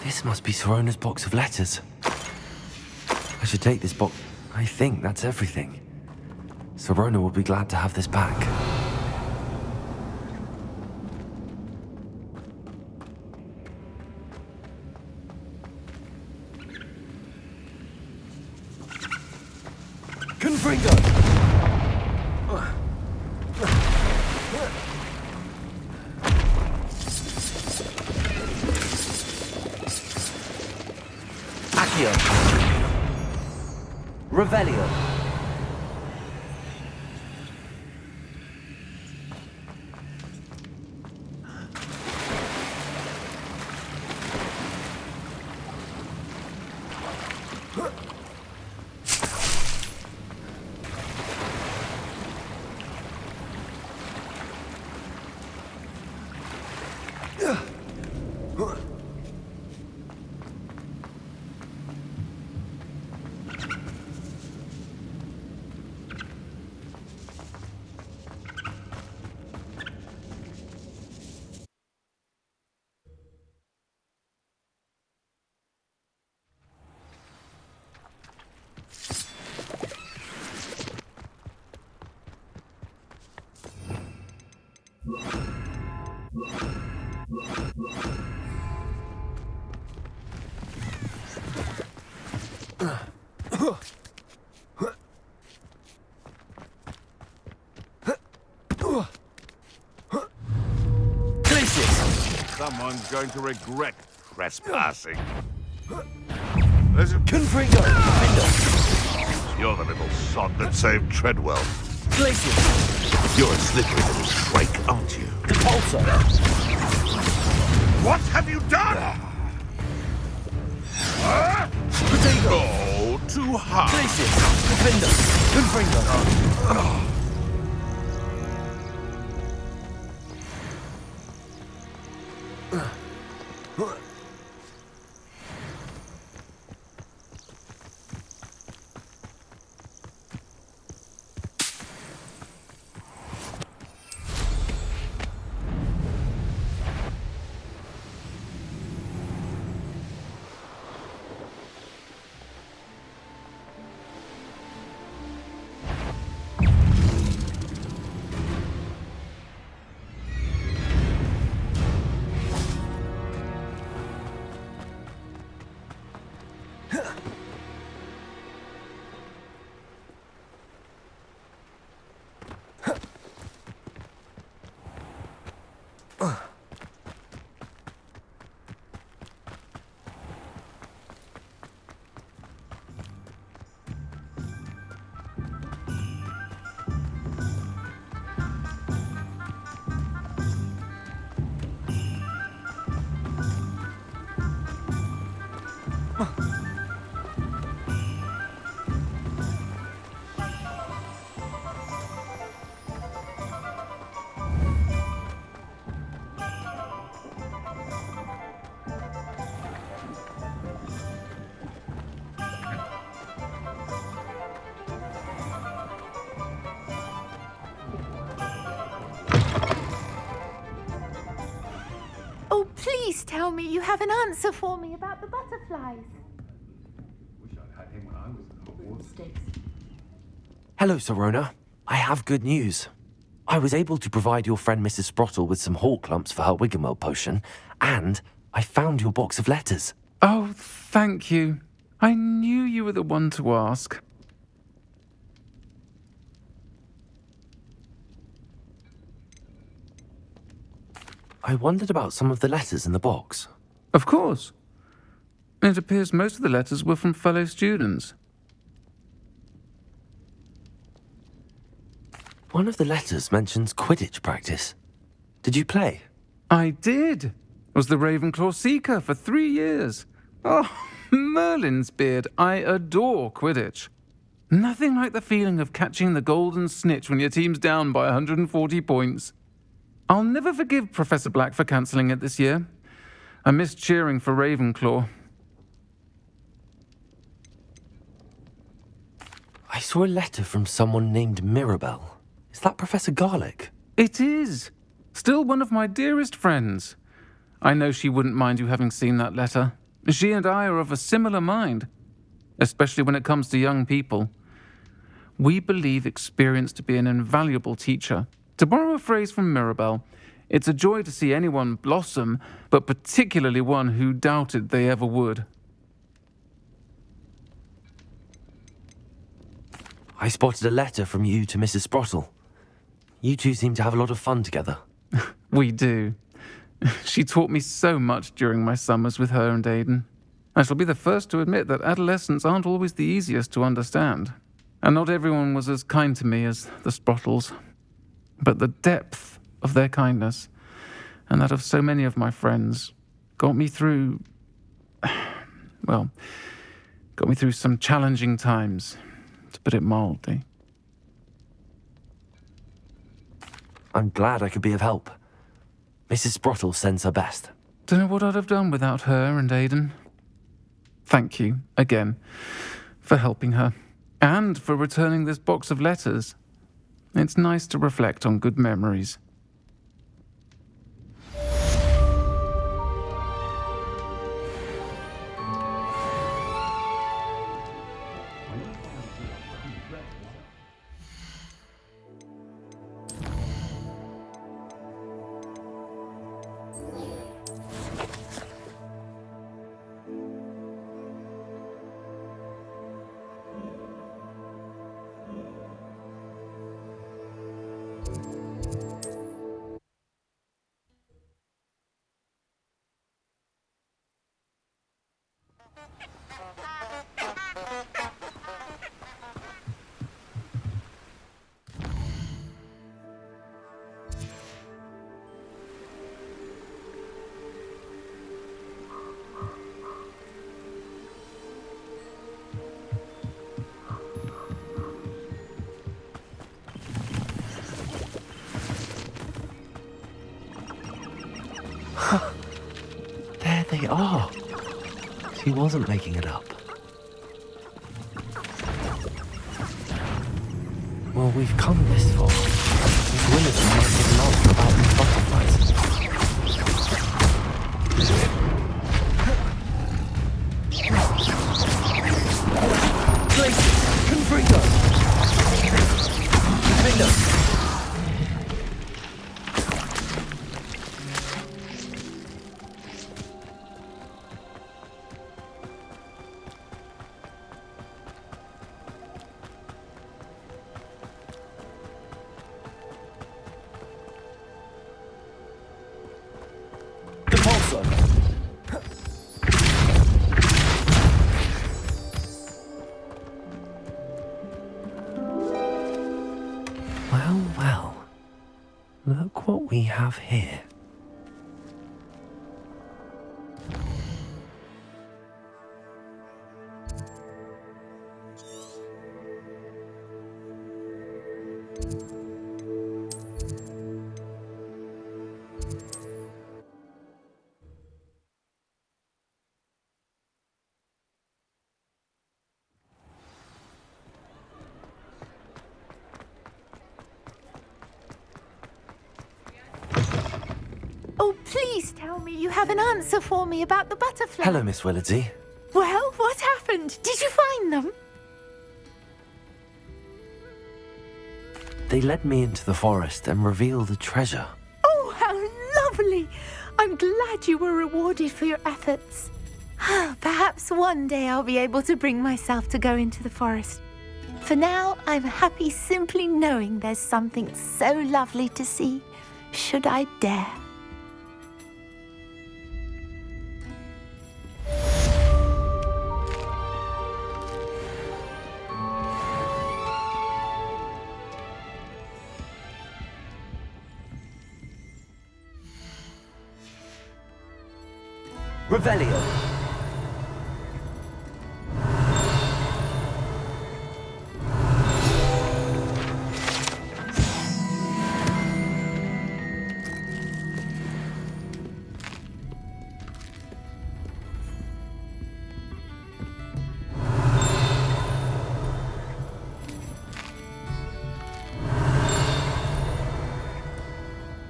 This must be Sorona's box of letters. I should take this box. I think that's everything. Sorona will be glad to have this back. Confringo. Accio. Revelio. Someone's going to regret trespassing. Confringo. You're the little sod that saved Treadwell. Glacius. You're a slippery little strike, aren't you? Repulsor. What have you done? Potato. Oh, too hard. Glacius. Defender. Confringo. Please tell me you have an answer for me about the butterflies. Hello, Serona. I have good news. I was able to provide your friend Mrs. Sprottle with some hawk lumps for her Wiggenweld potion, and I found your box of letters. Oh, thank you. I knew you were the one to ask. I wondered about some of the letters in the box. Of course. It appears most of the letters were from fellow students. One of the letters mentions Quidditch practice. Did you play? I did. Was the Ravenclaw Seeker for 3 years. Oh, Merlin's beard. I adore Quidditch. Nothing like the feeling of catching the golden snitch when your team's down by 140 points. I'll never forgive Professor Black for cancelling it this year. I missed cheering for Ravenclaw. I saw a letter from someone named Mirabelle. Is that Professor Garlick? It is. Still one of my dearest friends. I know she wouldn't mind you having seen that letter. She and I are of a similar mind, especially when it comes to young people. We believe experience to be an invaluable teacher. To borrow a phrase from Mirabelle, it's a joy to see anyone blossom, but particularly one who doubted they ever would. I spotted a letter from you to Mrs. Sprottle. You two seem to have a lot of fun together. We do. She taught me so much during my summers with her and Aidan. I shall be the first to admit that adolescents aren't always the easiest to understand. And not everyone was as kind to me as the Sprottles. But the depth of their kindness, and that of so many of my friends, got me through some challenging times, to put it mildly. I'm glad I could be of help. Mrs. Sprottle sends her best. Don't know what I'd have done without her and Aidan. Thank you, again, for helping her, and for returning this box of letters. It's nice to reflect on good memories. There they are. She wasn't making it up. Well, we've come this far. Miss Willard might get an answer about these butterflies. Glacius, Confringo. Defender. Well, well. Look what we have here. tell me you have an answer for me about the butterfly. Hello, Miss Wizardry. Well, what happened? Did you find them? They led me into the forest and revealed a treasure. Oh, how lovely! I'm glad you were rewarded for your efforts. Perhaps one day I'll be able to bring myself to go into the forest. For now, I'm happy simply knowing there's something so lovely to see, should I dare. Revelio.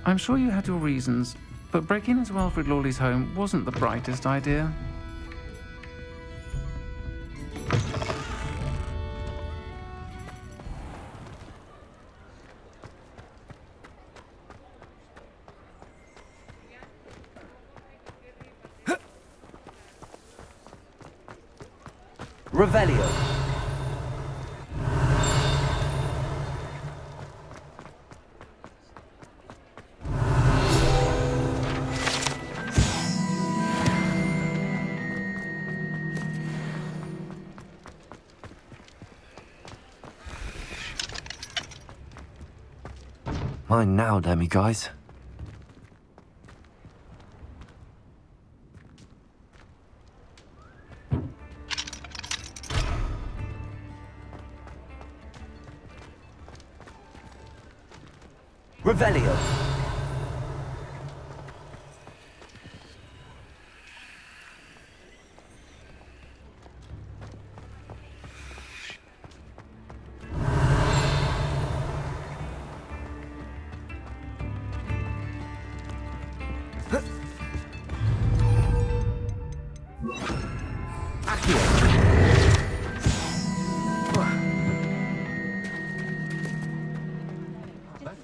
I'm sure you had your reasons, but breaking into Alfred Lawley's home wasn't the brightest idea. Revelio. Mine now, damn you guys. Revelio.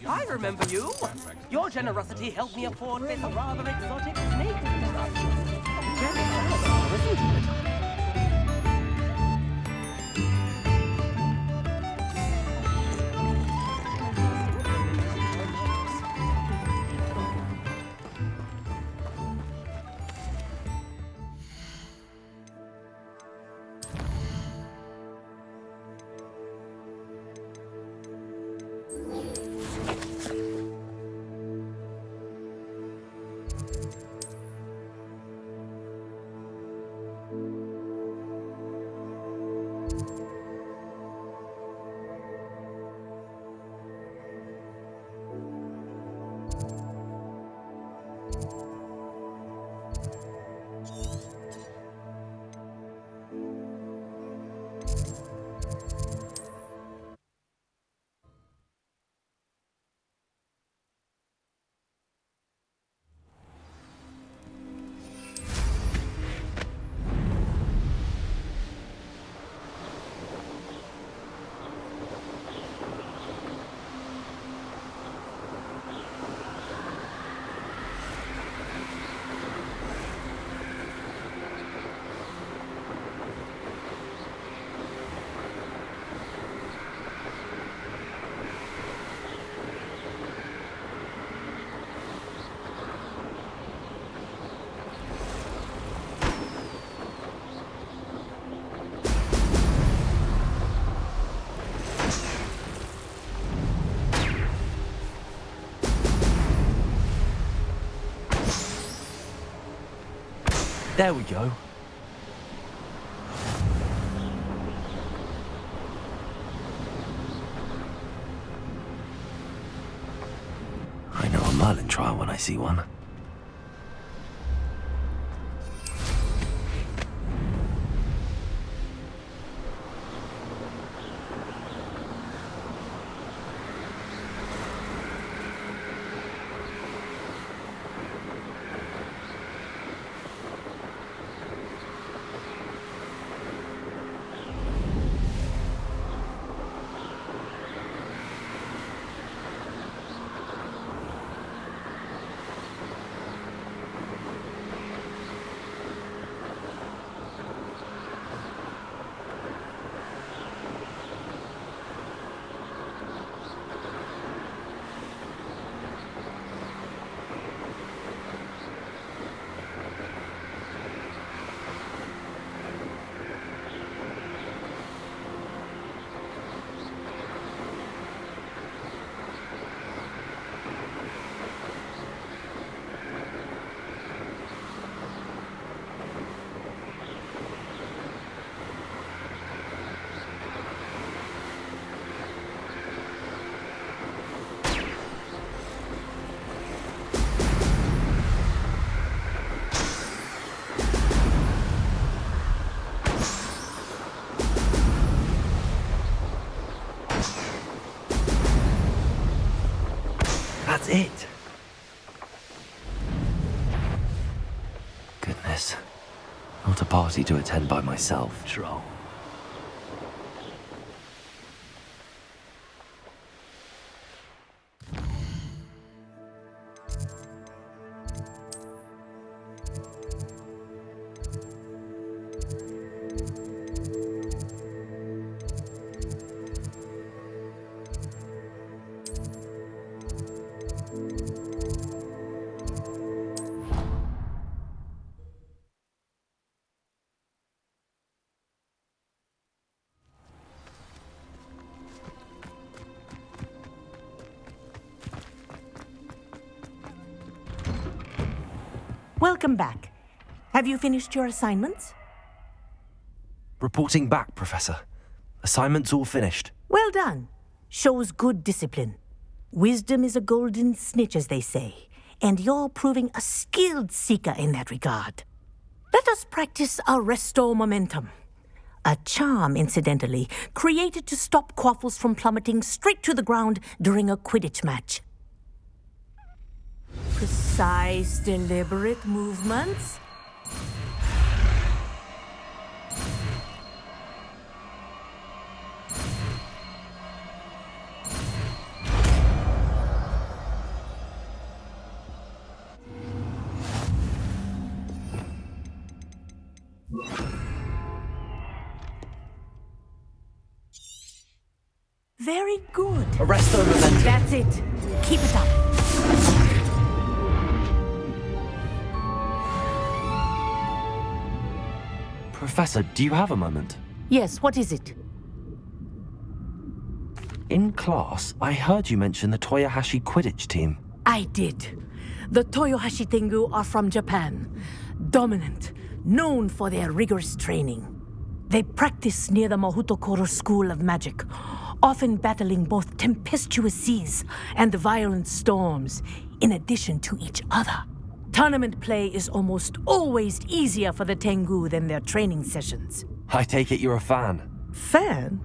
I remember you. Your generosity helped me afford this rather exotic snake. Very valuable, isn't it? There we go. I know a Merlin trial when I see one. That's it. Goodness. Not a party to attend by myself. Troll. Welcome back. Have you finished your assignments? Reporting back, Professor. Assignment's all finished. Well done. Shows good discipline. Wisdom is a golden snitch, as they say, and you're proving a skilled seeker in that regard. Let us practice Arresto Momentum. A charm, incidentally, created to stop quaffles from plummeting straight to the ground during a Quidditch match. Precise, deliberate movements. Very good. Arresto Momentum. That's it. Keep it up. Professor, do you have a moment? Yes, what is it? In class, I heard you mention the Toyohashi Quidditch team. I did. The Toyohashi Tengu are from Japan. Dominant, known for their rigorous training. They practice near the Mahutokoro School of Magic, often battling both tempestuous seas and violent storms, in addition to each other. Tournament play is almost always easier for the Tengu than their training sessions. I take it you're a fan. Fan?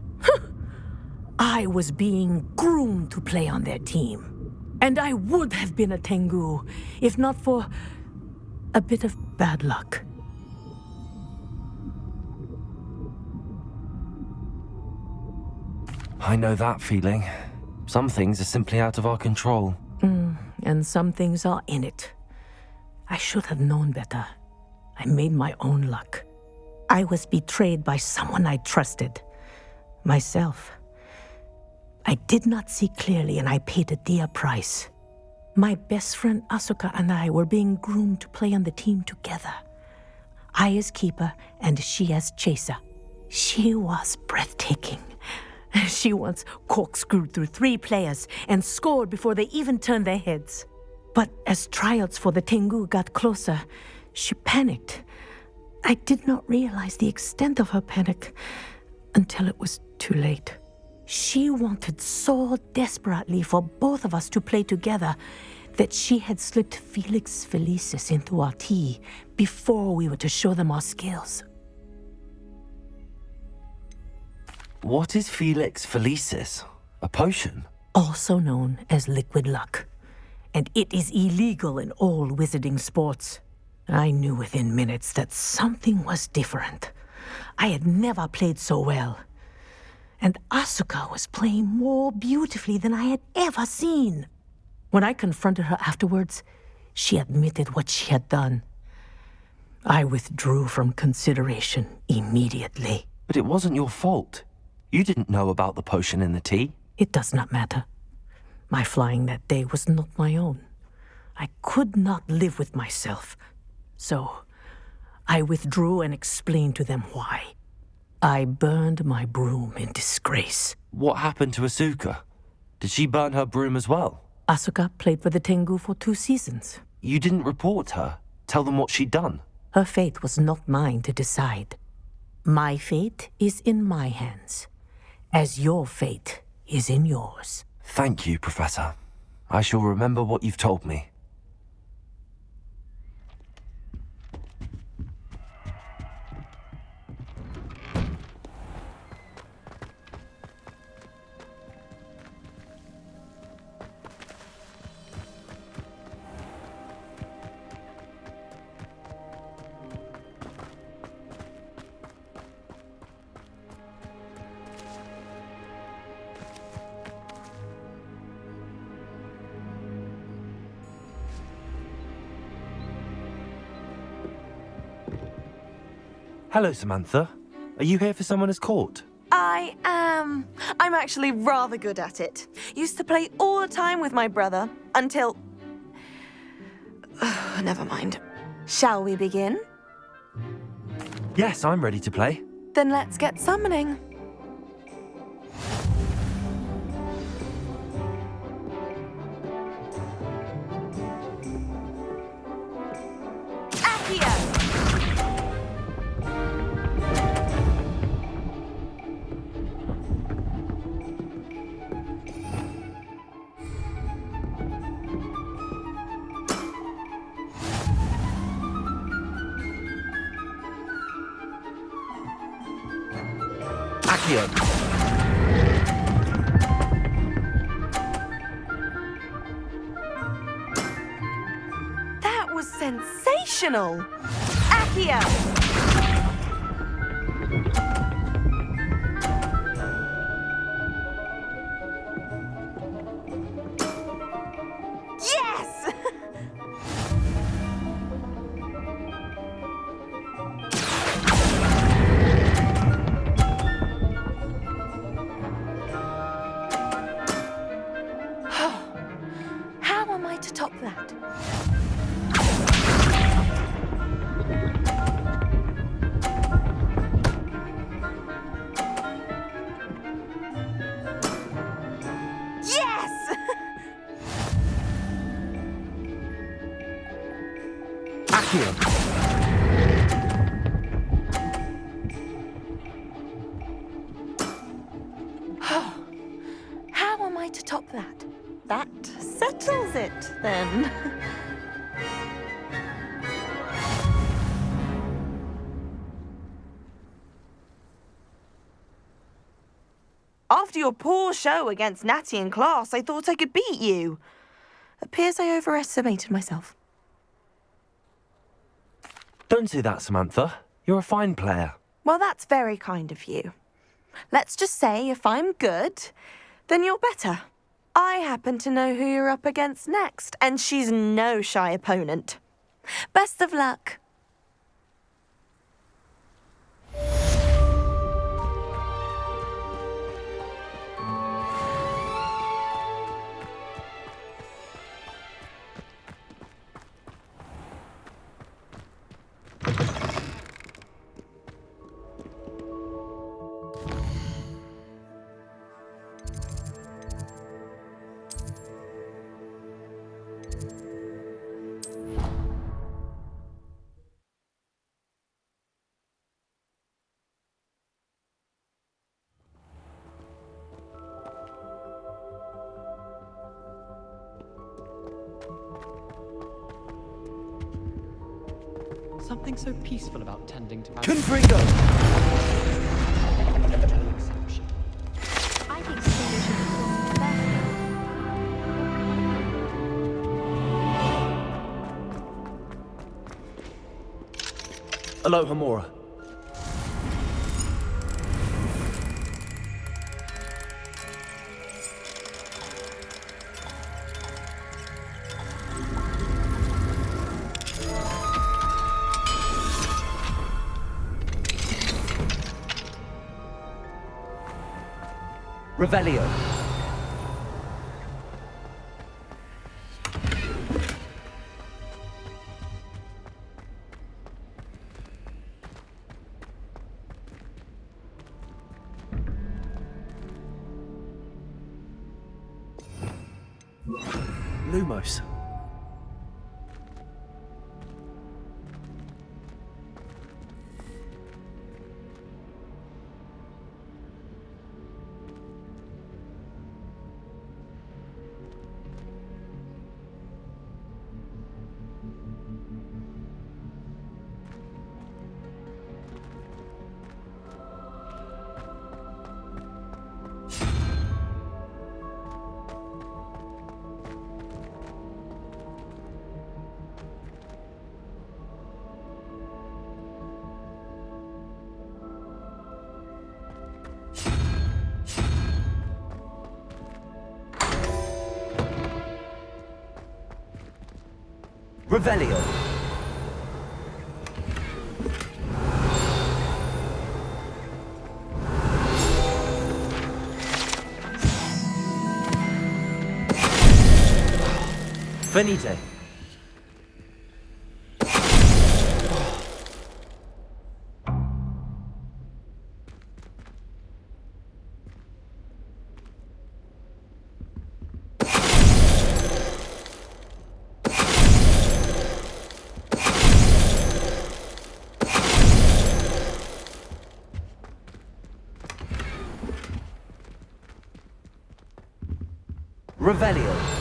I was being groomed to play on their team. And I would have been a Tengu, if not for a bit of bad luck. I know that feeling. Some things are simply out of our control. And some things are in it. I should have known better. I made my own luck. I was betrayed by someone I trusted. Myself. I did not see clearly, and I paid a dear price. My best friend Asuka and I were being groomed to play on the team together. I as keeper, and she as chaser. She was breathtaking. She once corkscrewed through 3 players and scored before they even turned their heads. But as tryouts for the Tengu got closer, she panicked. I did not realize the extent of her panic until it was too late. She wanted so desperately for both of us to play together that she had slipped Felix Felicis into our tea before we were to show them our skills. What is Felix Felicis? A potion? Also known as liquid luck. And it is illegal in all wizarding sports. I knew within minutes that something was different. I had never played so well. And Asuka was playing more beautifully than I had ever seen. When I confronted her afterwards, she admitted what she had done. I withdrew from consideration immediately. But it wasn't your fault. You didn't know about the potion in the tea. It does not matter. My flying that day was not my own. I could not live with myself. So, I withdrew and explained to them why. I burned my broom in disgrace. What happened to Asuka? Did she burn her broom as well? Asuka played for the Tengu for 2 seasons. You didn't report her? Tell them what she'd done? Her fate was not mine to decide. My fate is in my hands, as your fate is in yours. Thank you, Professor. I shall remember what you've told me. Hello, Samantha. Are you here for Summoner's Court? I am. I'm actually rather good at it. Used to play all the time with my brother until... Never mind. Shall we begin? Yes, I'm ready to play. Then let's get summoning. Accio. That was sensational! Accio! Yes! How am I to top that? Yes! Accio. How am I to top that? That settles it, then. After your poor show against Natty in class, I thought I could beat you. Appears I overestimated myself. Don't say that, Samantha. You're a fine player. Well, that's very kind of you. Let's just say if I'm good, then you're better. I happen to know who you're up against next, and she's no shy opponent. Best of luck. Something so peaceful about tending to... Confringo! I think Sulu should be called the Aloha Mora. Revelio. Lumos. Revelio. Finite. Revelio.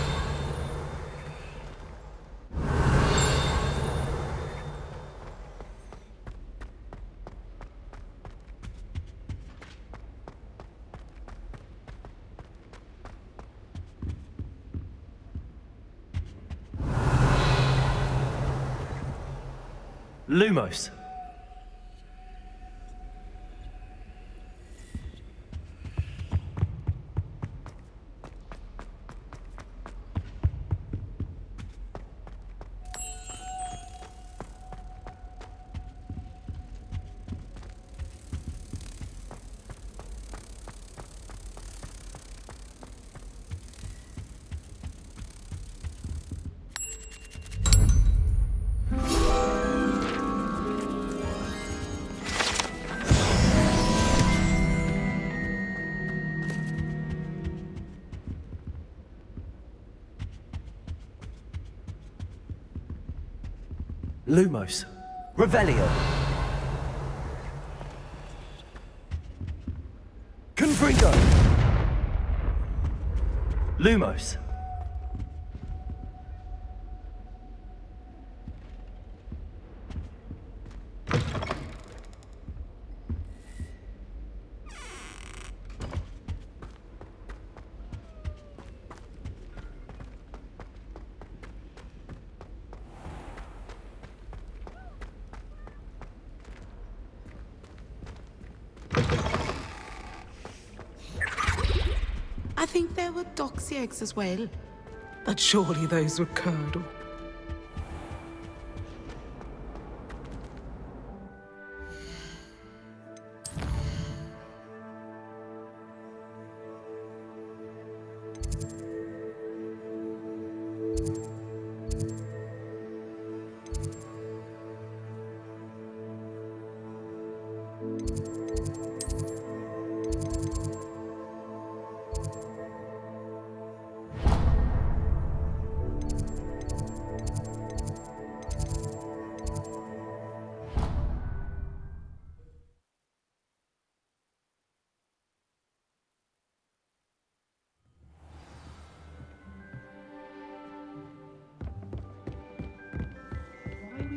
Lumos. Lumos. Revelio. Confringo. Lumos. I think there were doxy eggs as well. But surely those were curdle.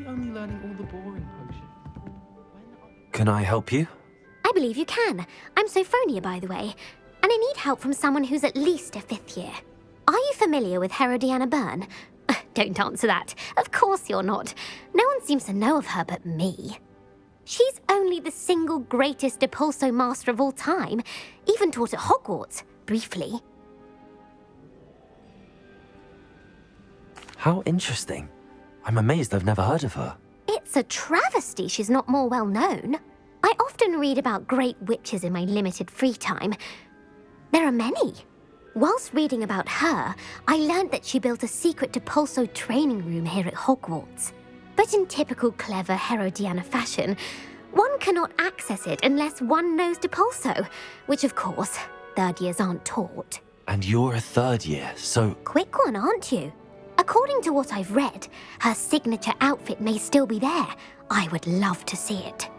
Only learning all the boring potions. Can I help you? I believe you can. I'm Sophronia, by the way, and I need help from someone who's at least a 5th year. Are you familiar with Herodiana Byrne? Don't answer that. Of course you're not. No one seems to know of her but me. She's only the single greatest Depulso master of all time, even taught at Hogwarts, briefly. How interesting. I'm amazed I've never heard of her. It's a travesty she's not more well known. I often read about great witches in my limited free time. There are many. Whilst reading about her, I learned that she built a secret Depulso training room here at Hogwarts. But in typical clever Herodiana fashion, one cannot access it unless one knows Depulso, which of course, 3rd years aren't taught. And you're a 3rd year, so... Quick one, aren't you? According to what I've read, her signature outfit may still be there. I would love to see it.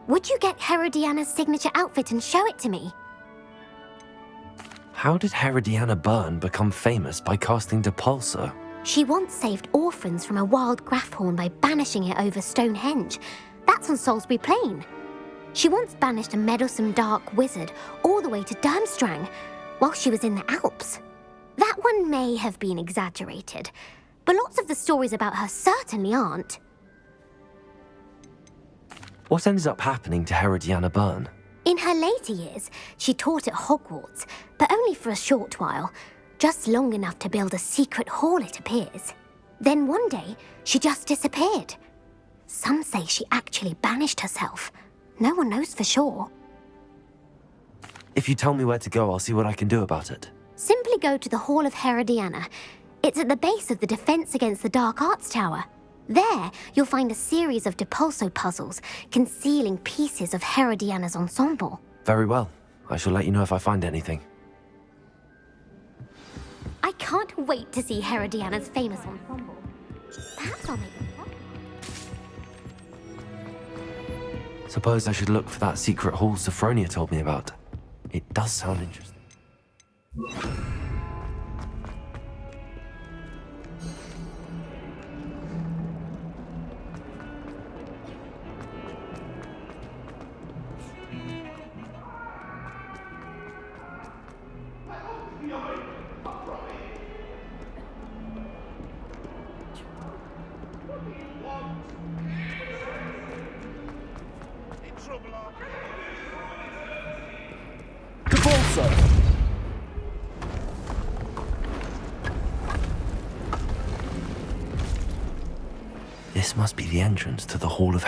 Would you get Herodiana's signature outfit and show it to me? How did Herodiana Byrne become famous by casting Depulso? She once saved orphans from a wild Grafhorn by banishing it over Stonehenge. That's on Salisbury Plain. She once banished a meddlesome dark wizard all the way to Durmstrang while she was in the Alps. That one may have been exaggerated, but lots of the stories about her certainly aren't. What ended up happening to Herodiana Byrne? In her later years, she taught at Hogwarts, but only for a short while, just long enough to build a secret hall, it appears. Then one day, she just disappeared. Some say she actually banished herself. No one knows for sure. If you tell me where to go, I'll see what I can do about it. Simply go to the Hall of Herodiana. It's at the base of the Defense Against the Dark Arts Tower. There, you'll find a series of Depulso puzzles concealing pieces of Herodiana's ensemble. Very well. I shall let you know if I find anything. I can't wait to see Herodiana's famous ensemble. Perhaps I'll make a Suppose I should look for that secret hall Sophronia told me about. It does sound interesting. This must be the entrance to the Hall of...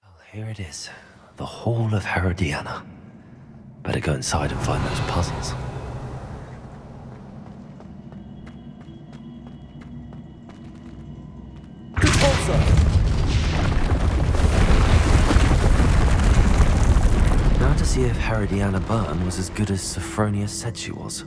Well, here it is. The Hall of Herodiana. Better go inside and find those puzzles. Now to see if Herodiana Byrne was as good as Sophronia said she was.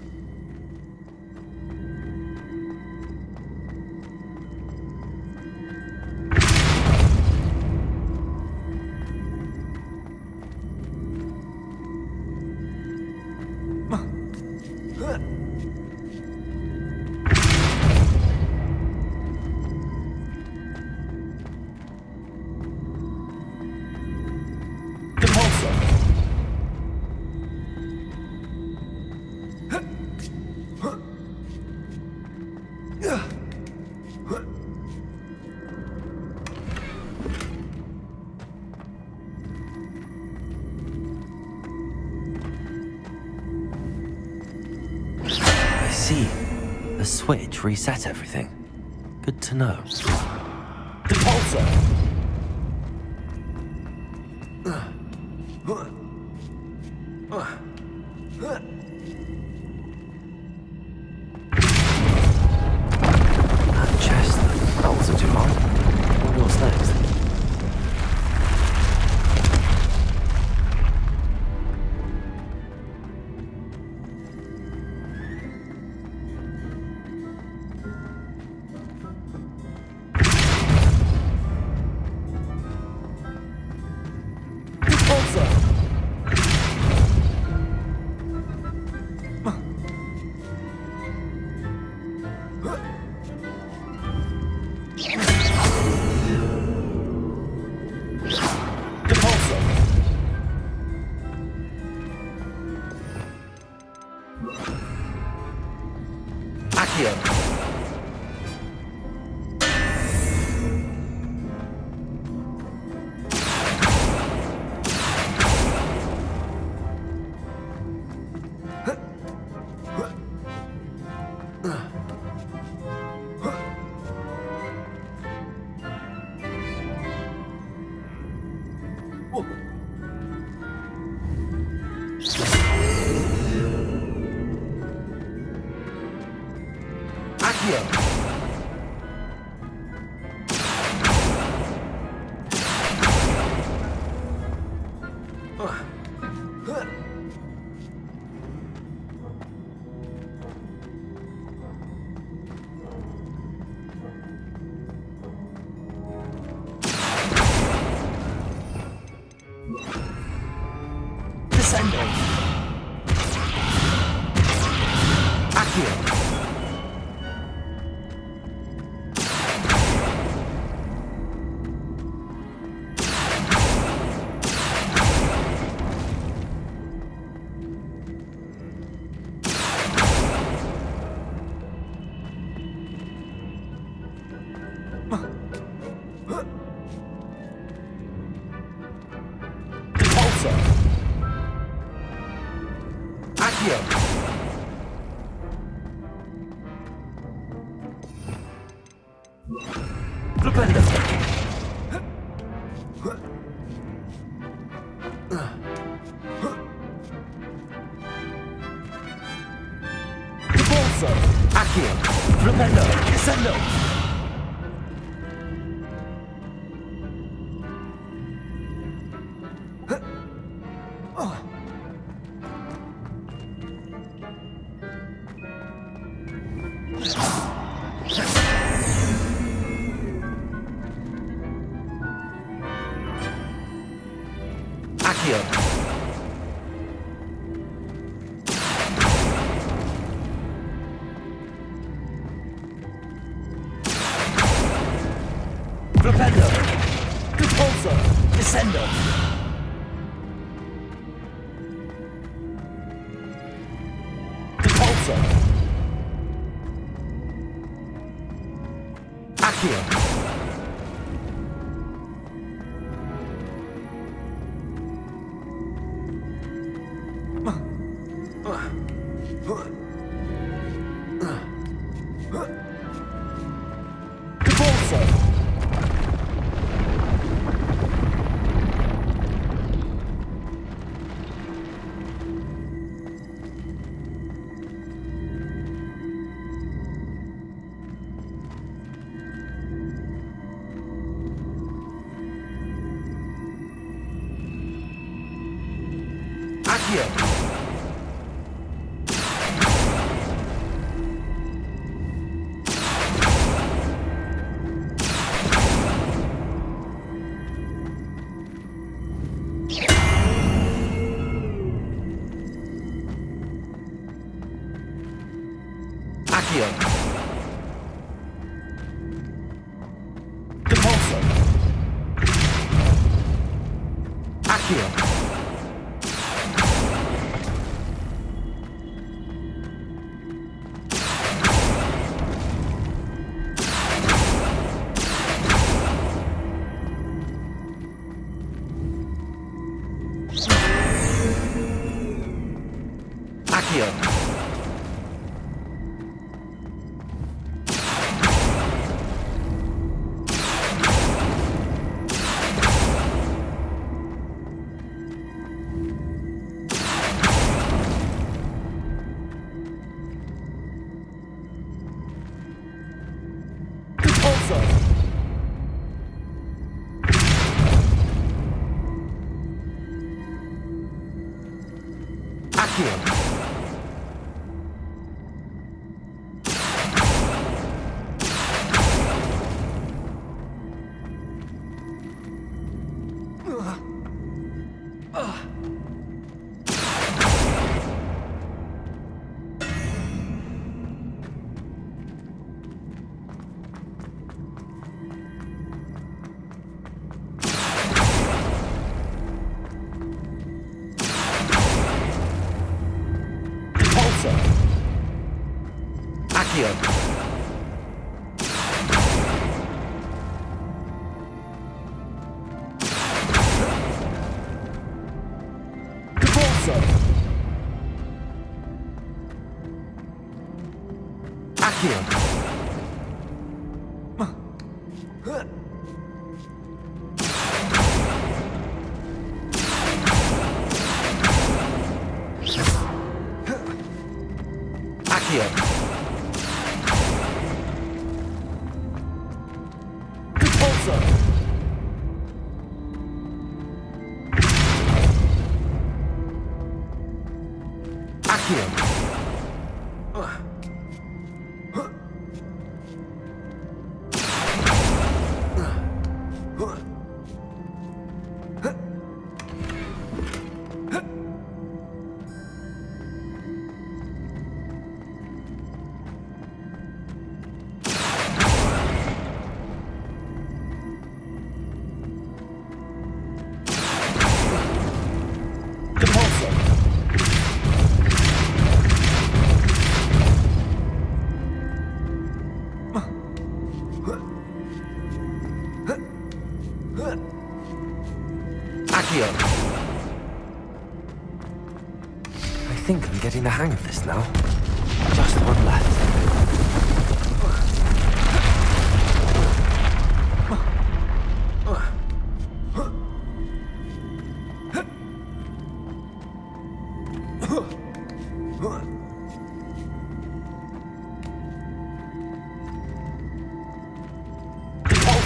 See, the switch reset everything. Good to know. Depulso! That chest, that wasn't too hard. What's next? Depulso! Descendo! Accio! Flipendo! Repulso! Descendo! Repulso! Accio! I think I'm getting the hang of this now. Just one left.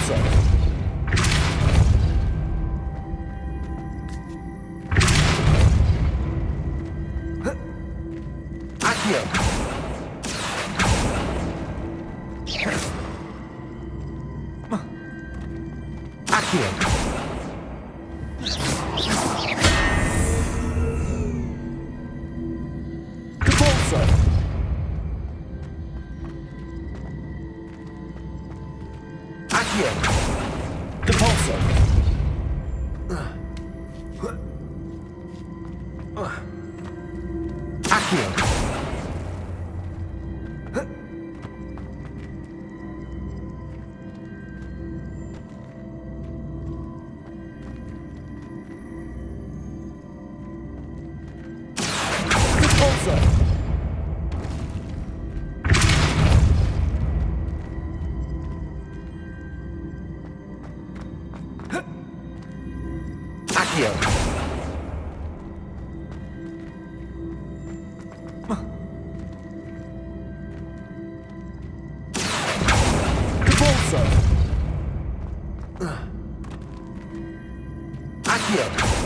Repulsor. Accio. Accio. Repulsor. Accio. Repulsor. Accio. Repulsor. Accio.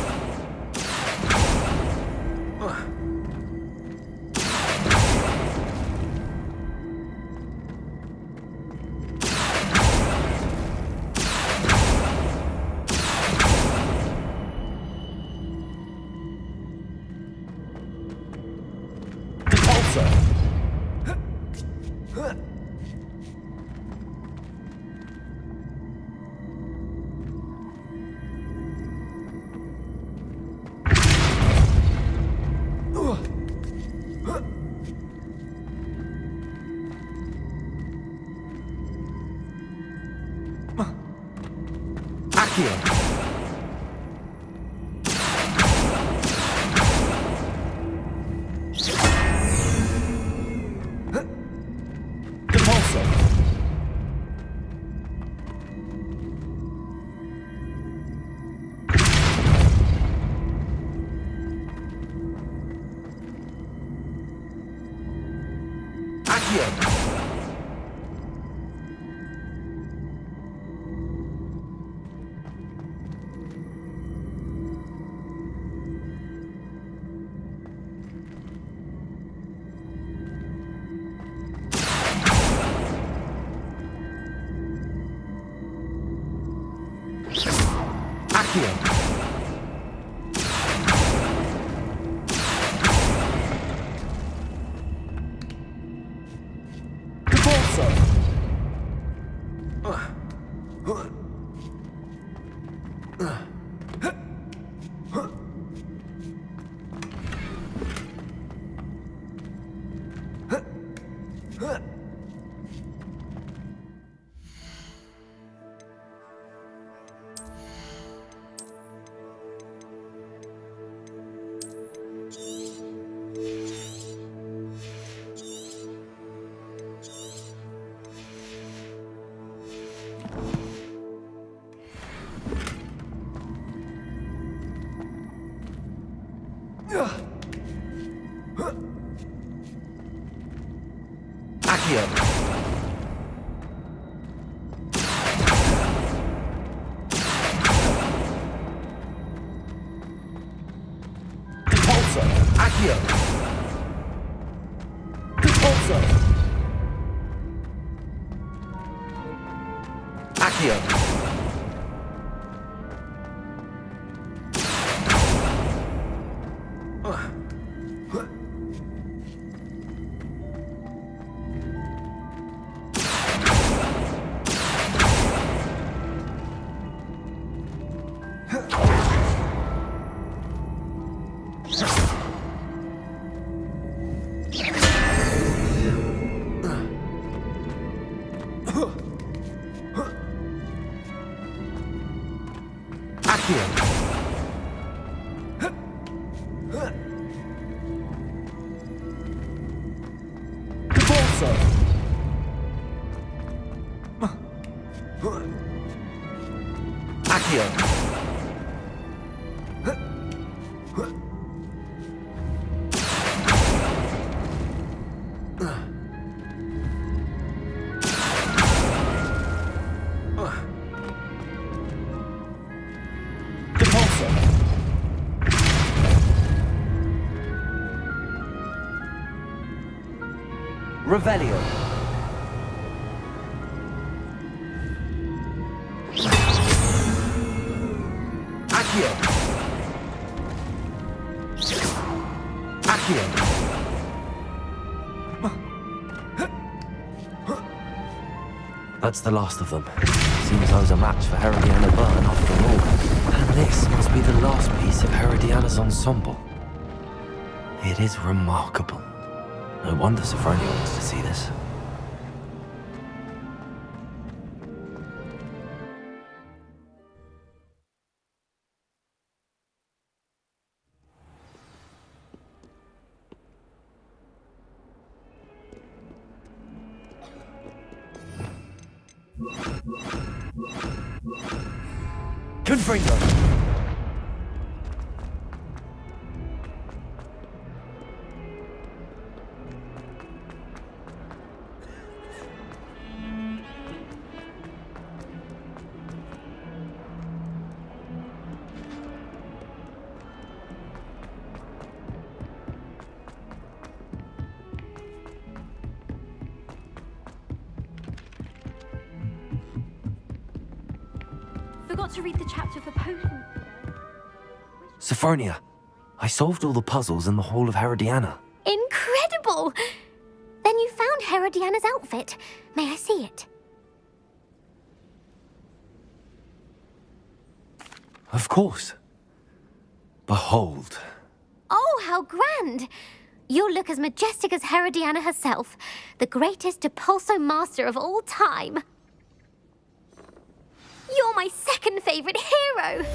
Repulsor. Accio. Repulsor. Accio. Repulsor. Accio. Accio. Repulsor. Accio. Repulsor. Accio. Repulsor. Accio. Revelio. Accio. Accio. That's the last of them. Seems I was a match for Herodiana Byrne after all. And this must be the last piece of Herodiana's ensemble. It is remarkable. No wonder Sophronia wants to see this. Confringo. Forgot to read the chapter for potion. Sophronia, I solved all the puzzles in the Hall of Herodiana. Incredible! Then you found Herodiana's outfit. May I see it? Of course. Behold. Oh, how grand! You'll look as majestic as Herodiana herself, the greatest Depulso master of all time. You're my second favorite hero!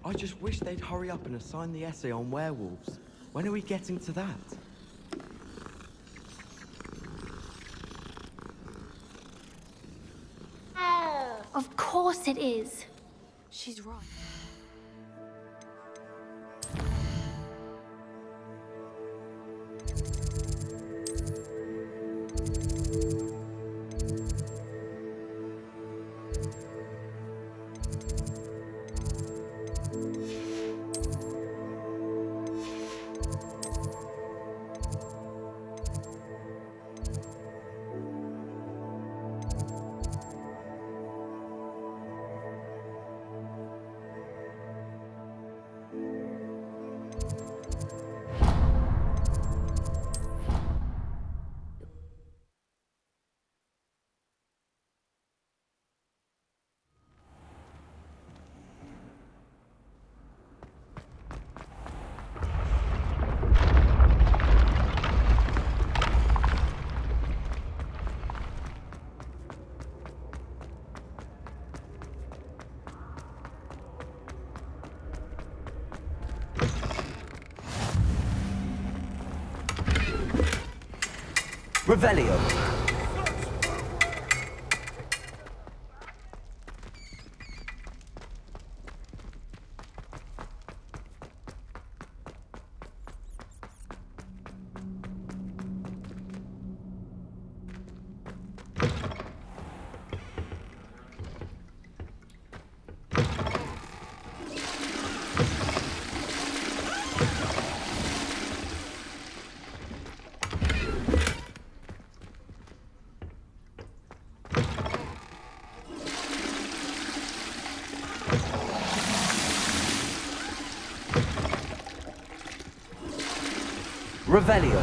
I just wish they'd hurry up and assign the essay on werewolves. When are we getting to that? Of course it is. She's right. Revelio. Revelio.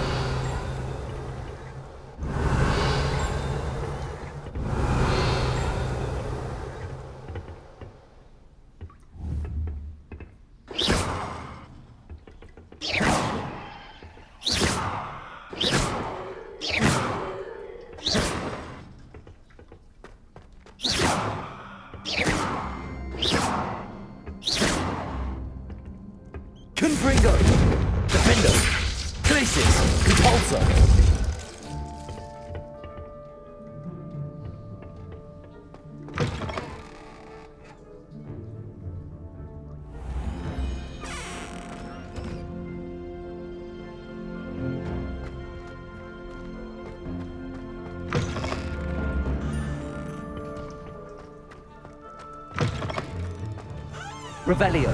Confringo. Defendo. Glacis. Compulsor. Revelio.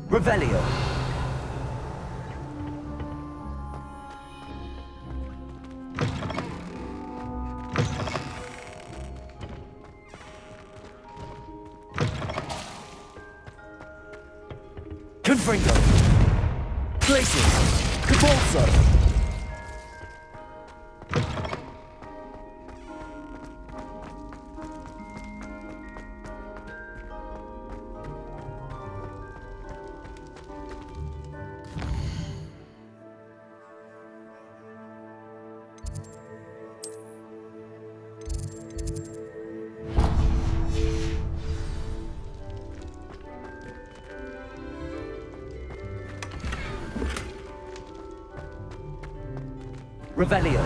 Revelio. Confringo. Glacis. Compulsor. Revelio.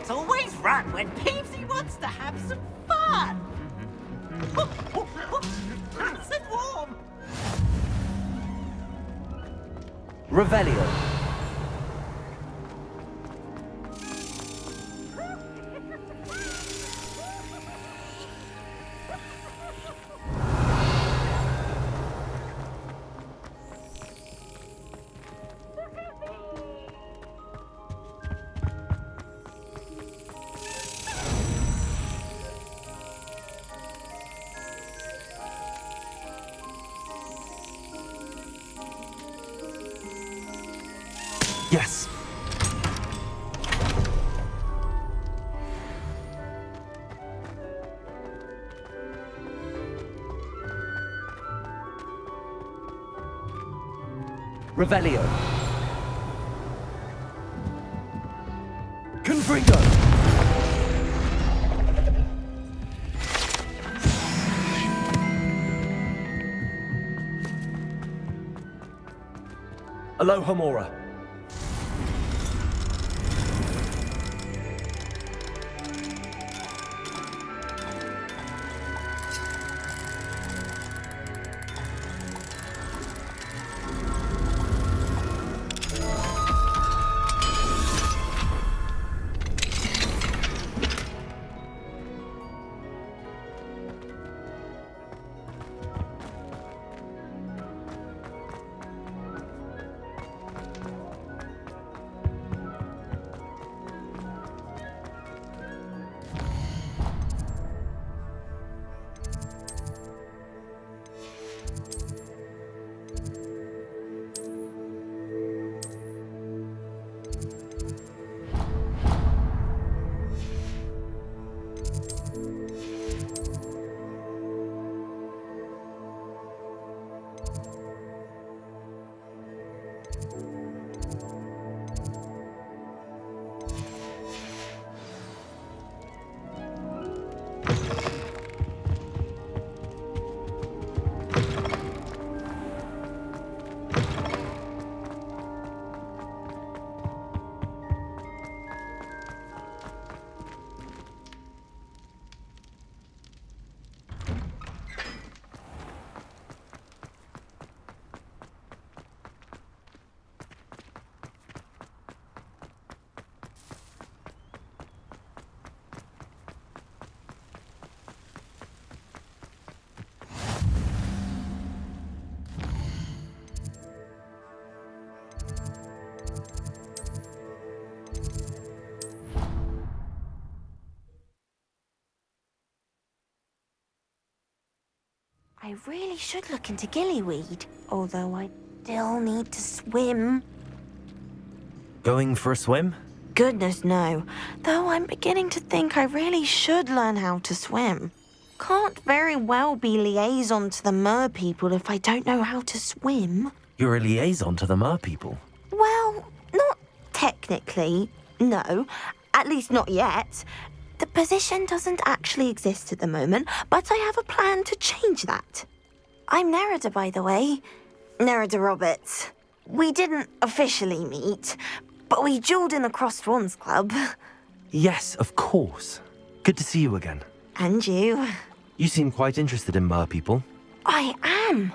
It's always run when Peevesy wants to have some fun. Nice and warm. Revelio. Yes. Revelio. Confringo. Alohomora. I really should look into gillyweed, although I still need to swim. Going for a swim? Goodness, no. Though I'm beginning to think I really should learn how to swim. Can't very well be liaison to the mer people if I don't know how to swim. You're a liaison to the mer people. Well, not technically, no. At least not yet. The position doesn't actually exist at the moment, but I have a plan to change that. I'm Nerida, by the way. Nerida Roberts. We didn't officially meet, but we duelled in the Crossed Swans Club. Yes, of course. Good to see you again. And you. You seem quite interested in mer people. I am.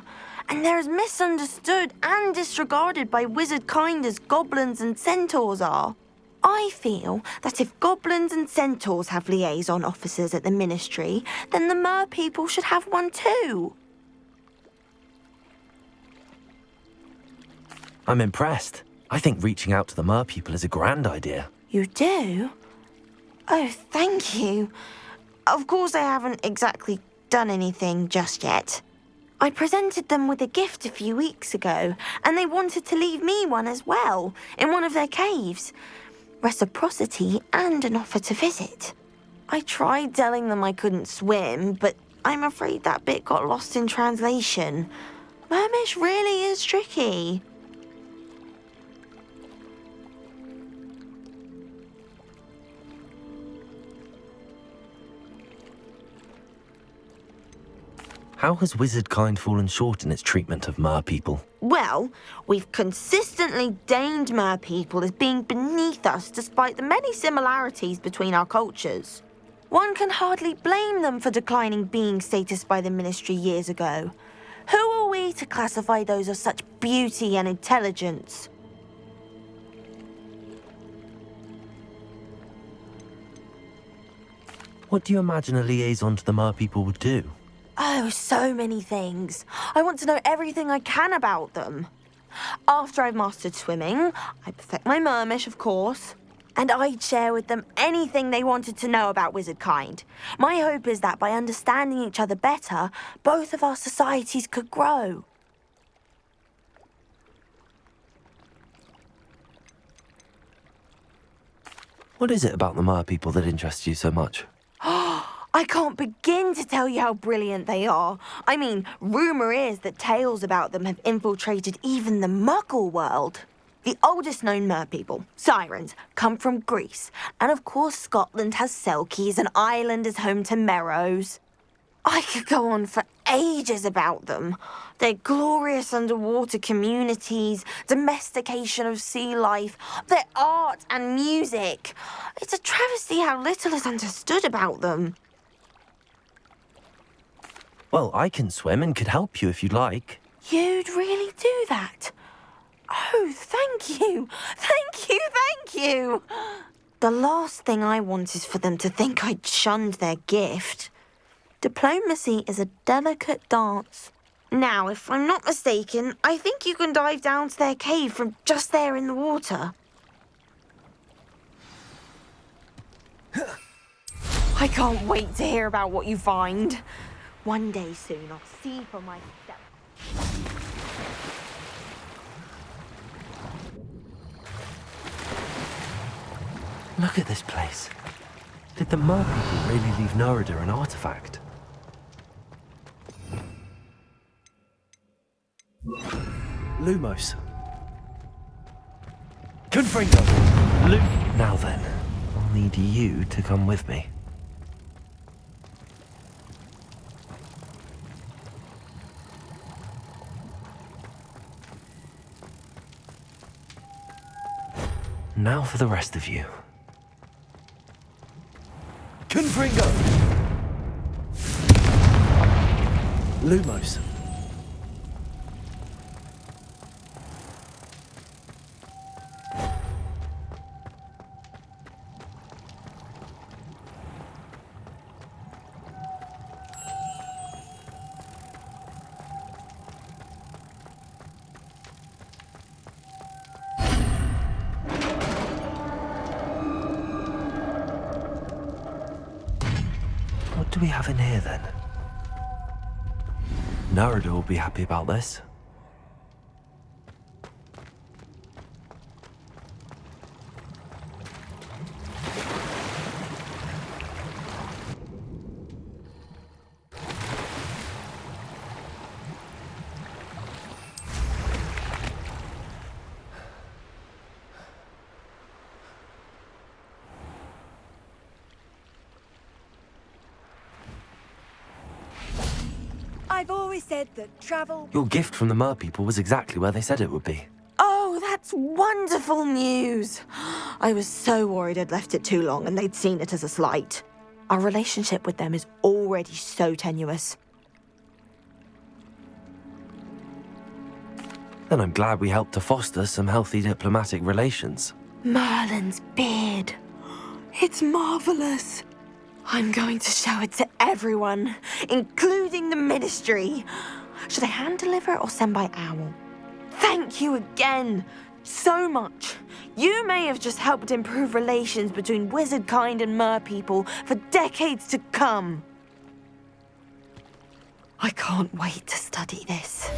And they're as misunderstood and disregarded by wizard kind as goblins and centaurs are. I feel that if goblins and centaurs have liaison officers at the ministry, then the mer people should have one too. I'm impressed. I think reaching out to the mer people is a grand idea. You do? Oh, thank you. Of course I haven't exactly done anything just yet. I presented them with a gift a few weeks ago, and they wanted to leave me one as well, in one of their caves. Reciprocity and an offer to visit. I tried telling them I couldn't swim, but I'm afraid that bit got lost in translation. Mermish really is tricky. How has wizardkind fallen short in its treatment of mer people? Well, we've consistently deigned mer people as being beneath us despite the many similarities between our cultures. One can hardly blame them for declining being status by the ministry years ago. Who are we to classify those of such beauty and intelligence? What do you imagine a liaison to the mer people would do? Oh, so many things. I want to know everything I can about them. After I've mastered swimming, I perfect my mermish, of course, and I'd share with them anything they wanted to know about wizardkind. My hope is that by understanding each other better, both of our societies could grow. What is it about the mer people that interests you so much? I can't begin to tell you how brilliant they are. I mean, rumour is that tales about them have infiltrated even the Muggle world. The oldest known mer people, sirens, come from Greece. And of course Scotland has Selkies and Ireland is home to Merrows. I could go on for ages about them. Their glorious underwater communities, domestication of sea life, their art and music. It's a travesty how little is understood about them. Well, I can swim and could help you if you'd like. You'd really do that? Oh, thank you. Thank you, thank you. The last thing I want is for them to think I'd shunned their gift. Diplomacy is a delicate dance. Now, if I'm not mistaken, I think you can dive down to their cave from just there in the water. I can't wait to hear about what you find. One day soon, I'll see for myself. Look at this place. Did the mer people really leave Nerida an artifact? Lumos. Confringo! Now then, I'll need you to come with me. Now for the rest of you. Confringo! Lumos. What do we have in here, then? Narada will be happy about this. I've always said that travel... Your gift from the Mer people was exactly where they said it would be. Oh, that's wonderful news. I was so worried I'd left it too long and they'd seen it as a slight. Our relationship with them is already so tenuous. Then I'm glad we helped to foster some healthy diplomatic relations. Merlin's beard. It's marvelous. I'm going to show it to everyone, including the Ministry. Should I hand deliver it or send by owl? Thank you again, so much. You may have just helped improve relations between wizard kind and mer people for decades to come. I can't wait to study this.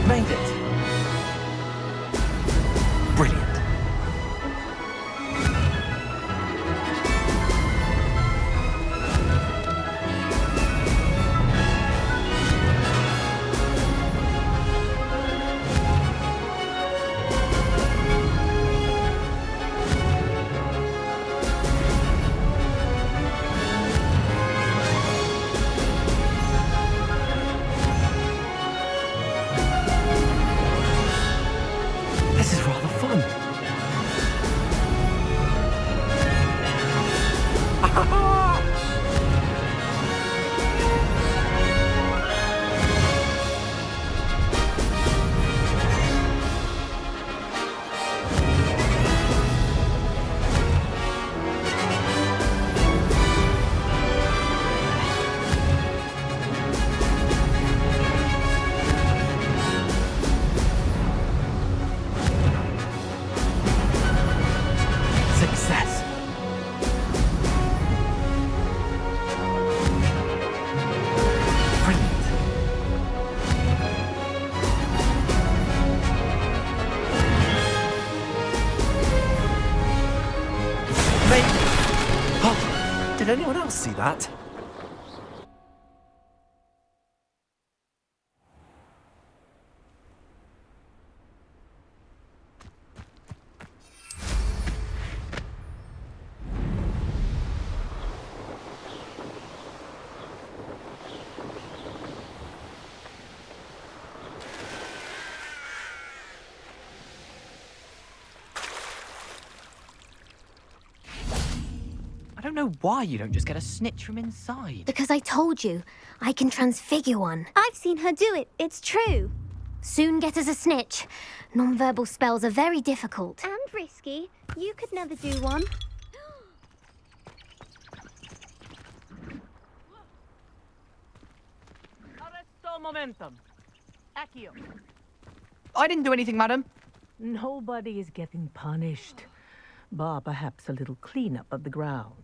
Made it. Brilliant. This is rather fun. Success. Brilliant. Made it. Oh, did anyone else see that? know why you don't just get a snitch from inside. Because I told you, I can transfigure one. I've seen her do it, it's true. Soon get us a snitch. Non-verbal spells are very difficult. And risky. You could never do one. Arresto momentum. Accio. I didn't do anything, madam. Nobody is getting punished. Bar perhaps a little cleanup of the ground.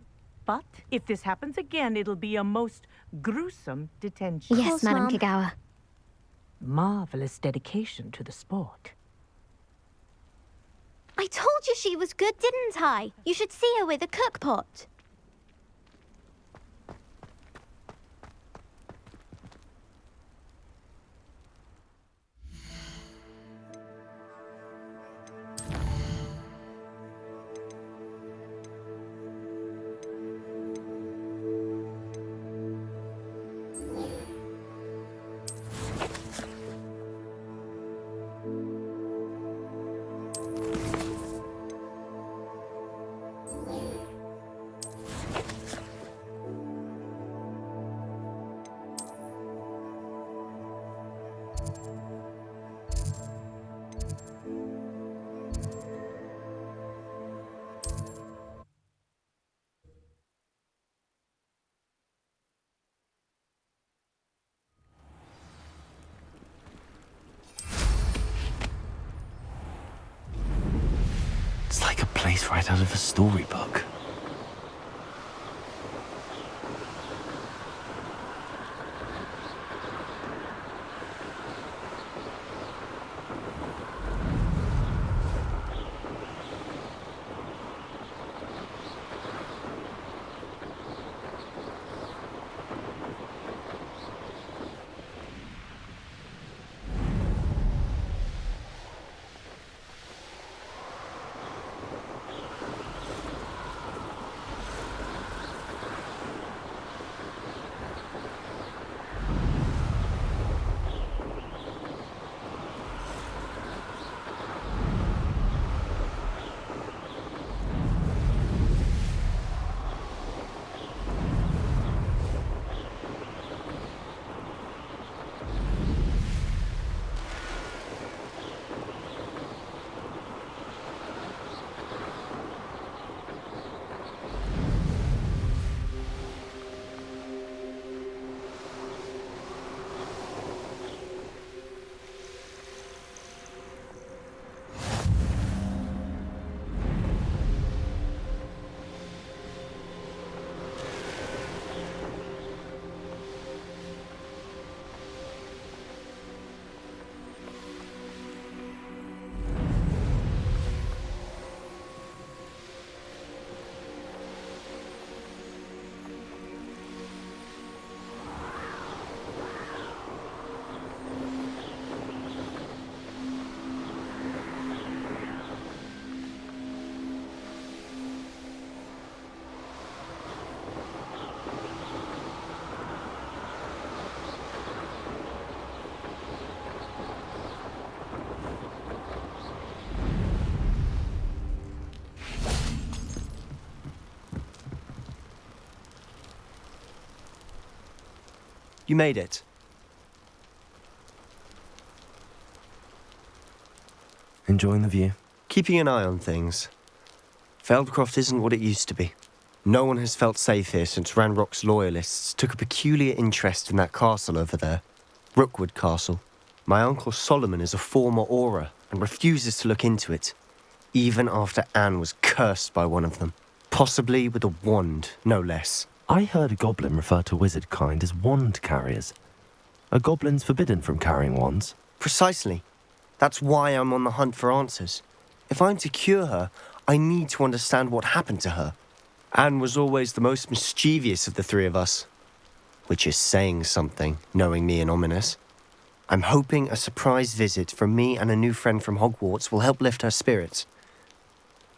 But if this happens again, it'll be a most gruesome detention. Yes, Madam Kagawa. Marvelous dedication to the sport. I told you she was good, didn't I? You should see her with a cookpot. It's like a place right out of a storybook. You made it. Enjoying the view? Keeping an eye on things. Feldcroft isn't what it used to be. No one has felt safe here since Ranrock's loyalists took a peculiar interest in that castle over there. Rookwood Castle. My uncle Solomon is a former Auror and refuses to look into it, even after Anne was cursed by one of them. Possibly with a wand, no less. I heard a goblin refer to wizard kind as wand carriers. Are goblins forbidden from carrying wands? Precisely. That's why I'm on the hunt for answers. If I'm to cure her, I need to understand what happened to her. Anne was always the most mischievous of the three of us. Which is saying something, knowing me and Ominous. I'm hoping a surprise visit from me and a new friend from Hogwarts will help lift her spirits.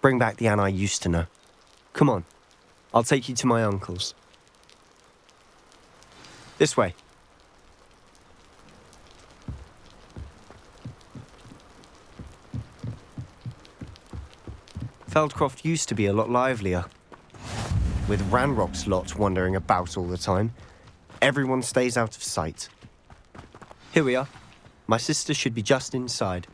Bring back the Anne I used to know. Come on. I'll take you to my uncle's. This way. Feldcroft used to be a lot livelier. With Ranrock's lot wandering about all the time, everyone stays out of sight. Here we are. My sister should be just inside.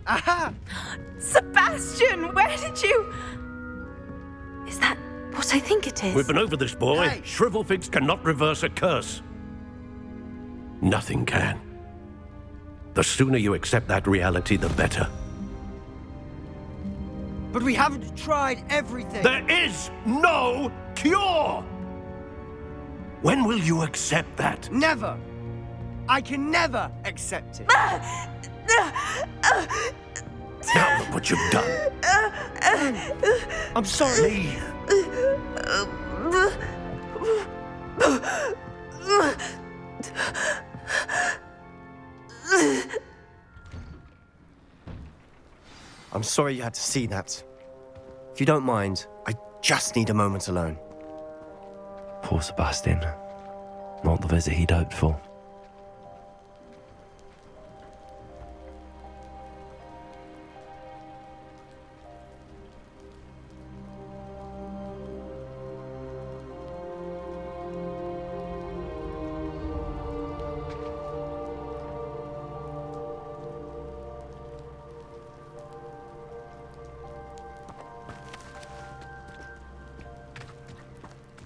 Aha! Sebastian, where did you... Is that what I think it is? We've been over this, boy. Hey. Shrivelfigs cannot reverse a curse. Nothing can. The sooner you accept that reality, the better. But we haven't tried everything. There is no cure! When will you accept that? Never. I can never accept it. Now look what you've done. I'm sorry. I'm sorry you had to see that. If you don't mind, I just need a moment alone. Poor Sebastian. Not the visit he'd hoped for.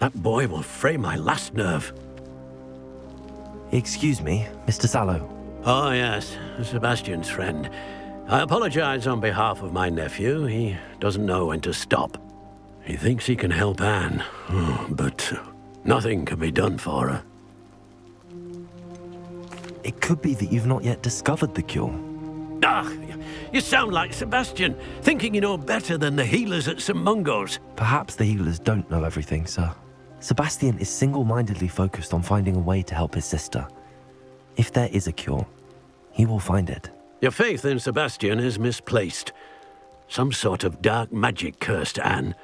That boy will fray my last nerve. Excuse me, Mr. Sallow. Oh, yes, Sebastian's friend. I apologize on behalf of my nephew. He doesn't know when to stop. He thinks he can help Anne, but nothing can be done for her. It could be that you've not yet discovered the cure. Ah, you sound like Sebastian, thinking you know better than the healers at St. Mungo's. Perhaps the healers don't know everything, sir. Sebastian is single-mindedly focused on finding a way to help his sister. If there is a cure, he will find it. Your faith in Sebastian is misplaced. Some sort of dark magic cursed Anne,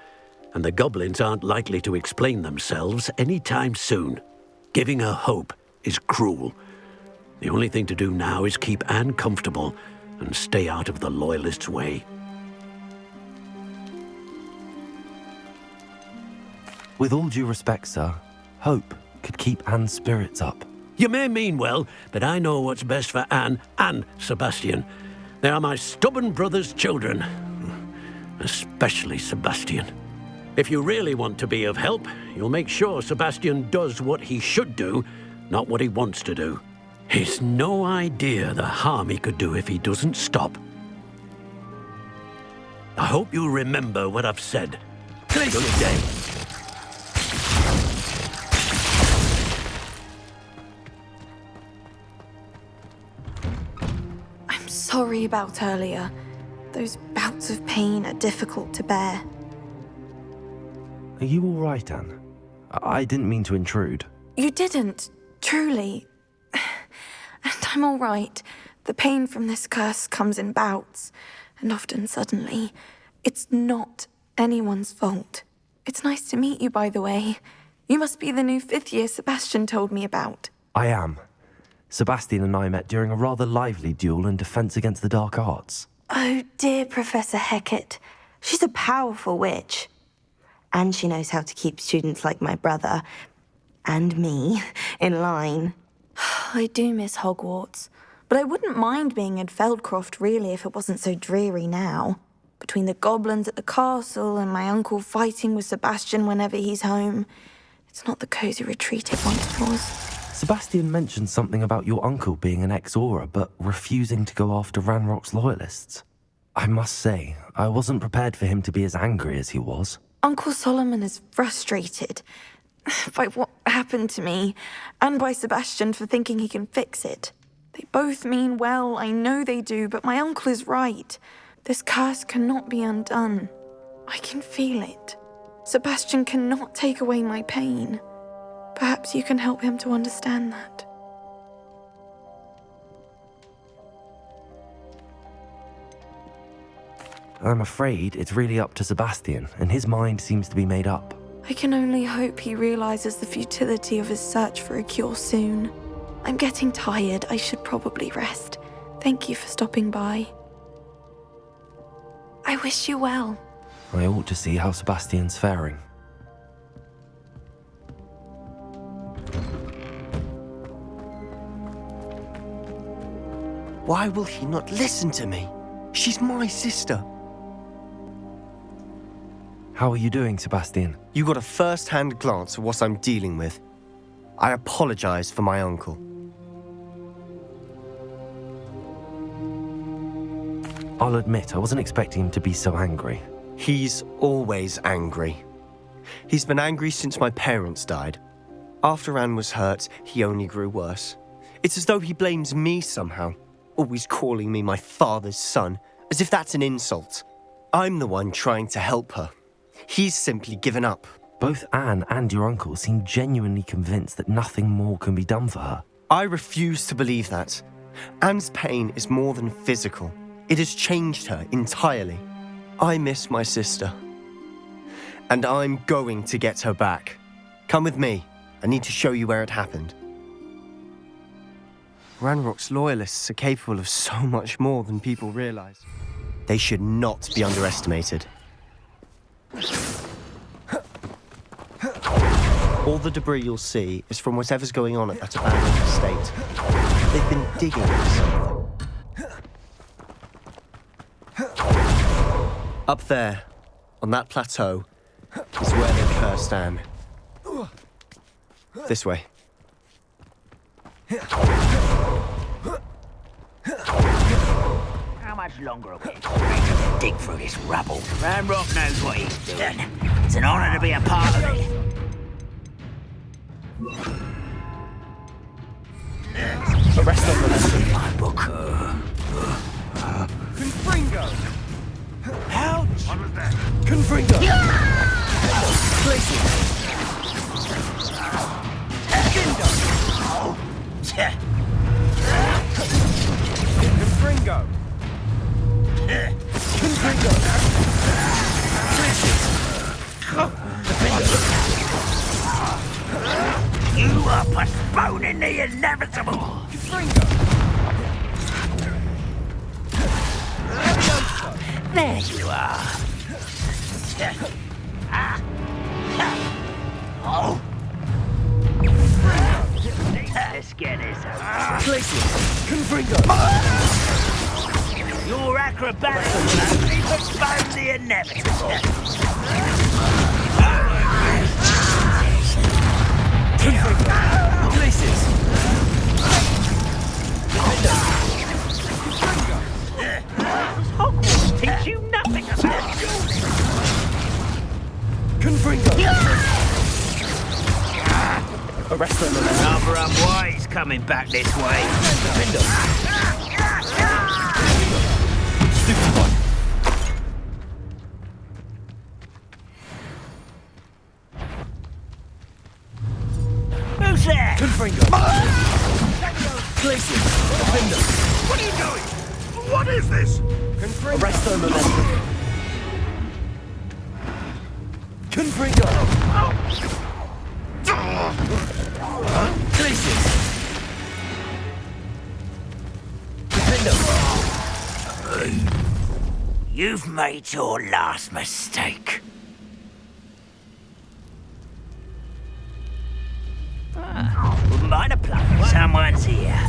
and the goblins aren't likely to explain themselves anytime soon. Giving her hope is cruel. The only thing to do now is keep Anne comfortable and stay out of the Loyalists' way. With all due respect, sir, hope could keep Anne's spirits up. You may mean well, but I know what's best for Anne and Sebastian. They are my stubborn brother's children. Especially Sebastian. If you really want to be of help, you'll make sure Sebastian does what he should do, not what he wants to do. He's no idea the harm he could do if he doesn't stop. I hope you'll remember what I've said. Good day. I'm sorry about earlier. Those bouts of pain are difficult to bear. Are you all right, Anne? I didn't mean to intrude. You didn't, truly. And I'm all right. The pain from this curse comes in bouts, and often suddenly. It's not anyone's fault. It's nice to meet you, by the way. You must be the new 5th year Sebastian told me about. I am. Sebastian and I met during a rather lively duel in defense against the dark arts. Oh, dear Professor Hecat. She's a powerful witch. And she knows how to keep students like my brother, and me, in line. I do miss Hogwarts, but I wouldn't mind being in Feldcroft, really, if it wasn't so dreary now. Between the goblins at the castle and my uncle fighting with Sebastian whenever he's home, it's not the cosy retreat it once was. Sebastian mentioned something about your uncle being an ex-Auror, but refusing to go after Ranrock's loyalists. I must say, I wasn't prepared for him to be as angry as he was. Uncle Solomon is frustrated by what happened to me, and by Sebastian for thinking he can fix it. They both mean well, I know they do, but my uncle is right. This curse cannot be undone. I can feel it. Sebastian cannot take away my pain. Perhaps you can help him to understand that. I'm afraid it's really up to Sebastian, and his mind seems to be made up. I can only hope he realizes the futility of his search for a cure soon. I'm getting tired. I should probably rest. Thank you for stopping by. I wish you well. I ought to see how Sebastian's faring. Why will he not listen to me? She's my sister. How are you doing, Sebastian? You got a first-hand glance at what I'm dealing with. I apologize for my uncle. I'll admit, I wasn't expecting him to be so angry. He's always angry. He's been angry since my parents died. After Anne was hurt, he only grew worse. It's as though he blames me somehow, always calling me my father's son, as if that's an insult. I'm the one trying to help her. He's simply given up. Both Anne and your uncle seem genuinely convinced that nothing more can be done for her. I refuse to believe that. Anne's pain is more than physical. It has changed her entirely. I miss my sister. And I'm going to get her back. Come with me. I need to show you where it happened. Ranrock's loyalists are capable of so much more than people realize. They should not be underestimated. All the debris you'll see is from whatever's going on at that abandoned estate. They've been digging for something. Up there, on that plateau, is where they cursed Anne. This way. How much longer are we expected to dig through this rubble? Ranrock knows what he's doing. It's an honor to be a part of it. Arrest on the left. My book. Confringo! Ouch! What was that? Confringo! Places! Skindo! Confringo! Confringo! Places! You are postponing the inevitable! Confringo! There you are. Oh. Let's get this over. Places! Confringo! Your acrobatics will only postpone the inevitable. Confringo! Places! Hogwarts teach you nothing about dueling. Confringo! Arrest on the left. Another unwise coming back this way. Window. Stupid one. Who's there? Confringo. Places. Window. What are you doing? What is this? Arrest on the left. Confringo. Places. Window. You've made your last mistake. Wouldn't mind a plug. Someone's here.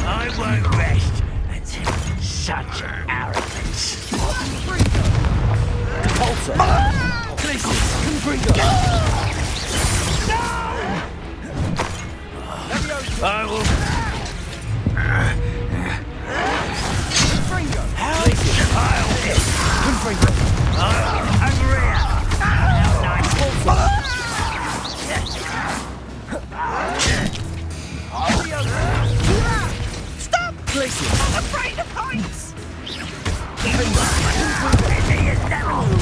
I won't rest until such arrogance. Repulsor. Places. Confringo. I will. Confringo. Places. Confringo. Over here. How nice. Stop! Places. I'm afraid of heights. Confringo.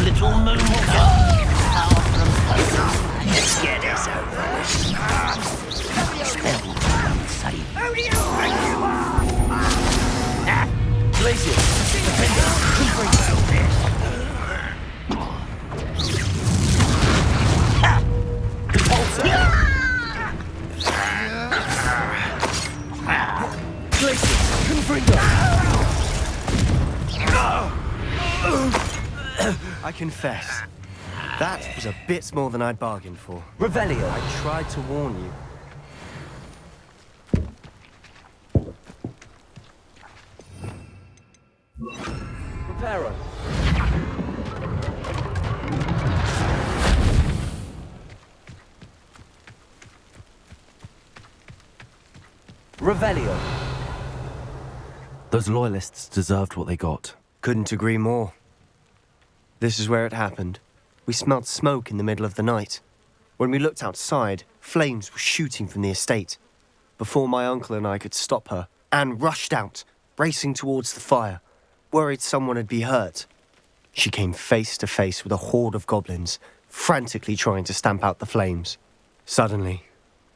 Little moon. Let's get this over with. Spell save I confess, that was a bit more than I'd bargained for. Revelio. I tried to warn you. Preparo. Revelio. Those loyalists deserved what they got. Couldn't agree more. This is where it happened. We smelled smoke in the middle of the night. When we looked outside, flames were shooting from the estate. Before my uncle and I could stop her, Anne rushed out, racing towards the fire, worried someone had been hurt. She came face to face with a horde of goblins, frantically trying to stamp out the flames. Suddenly,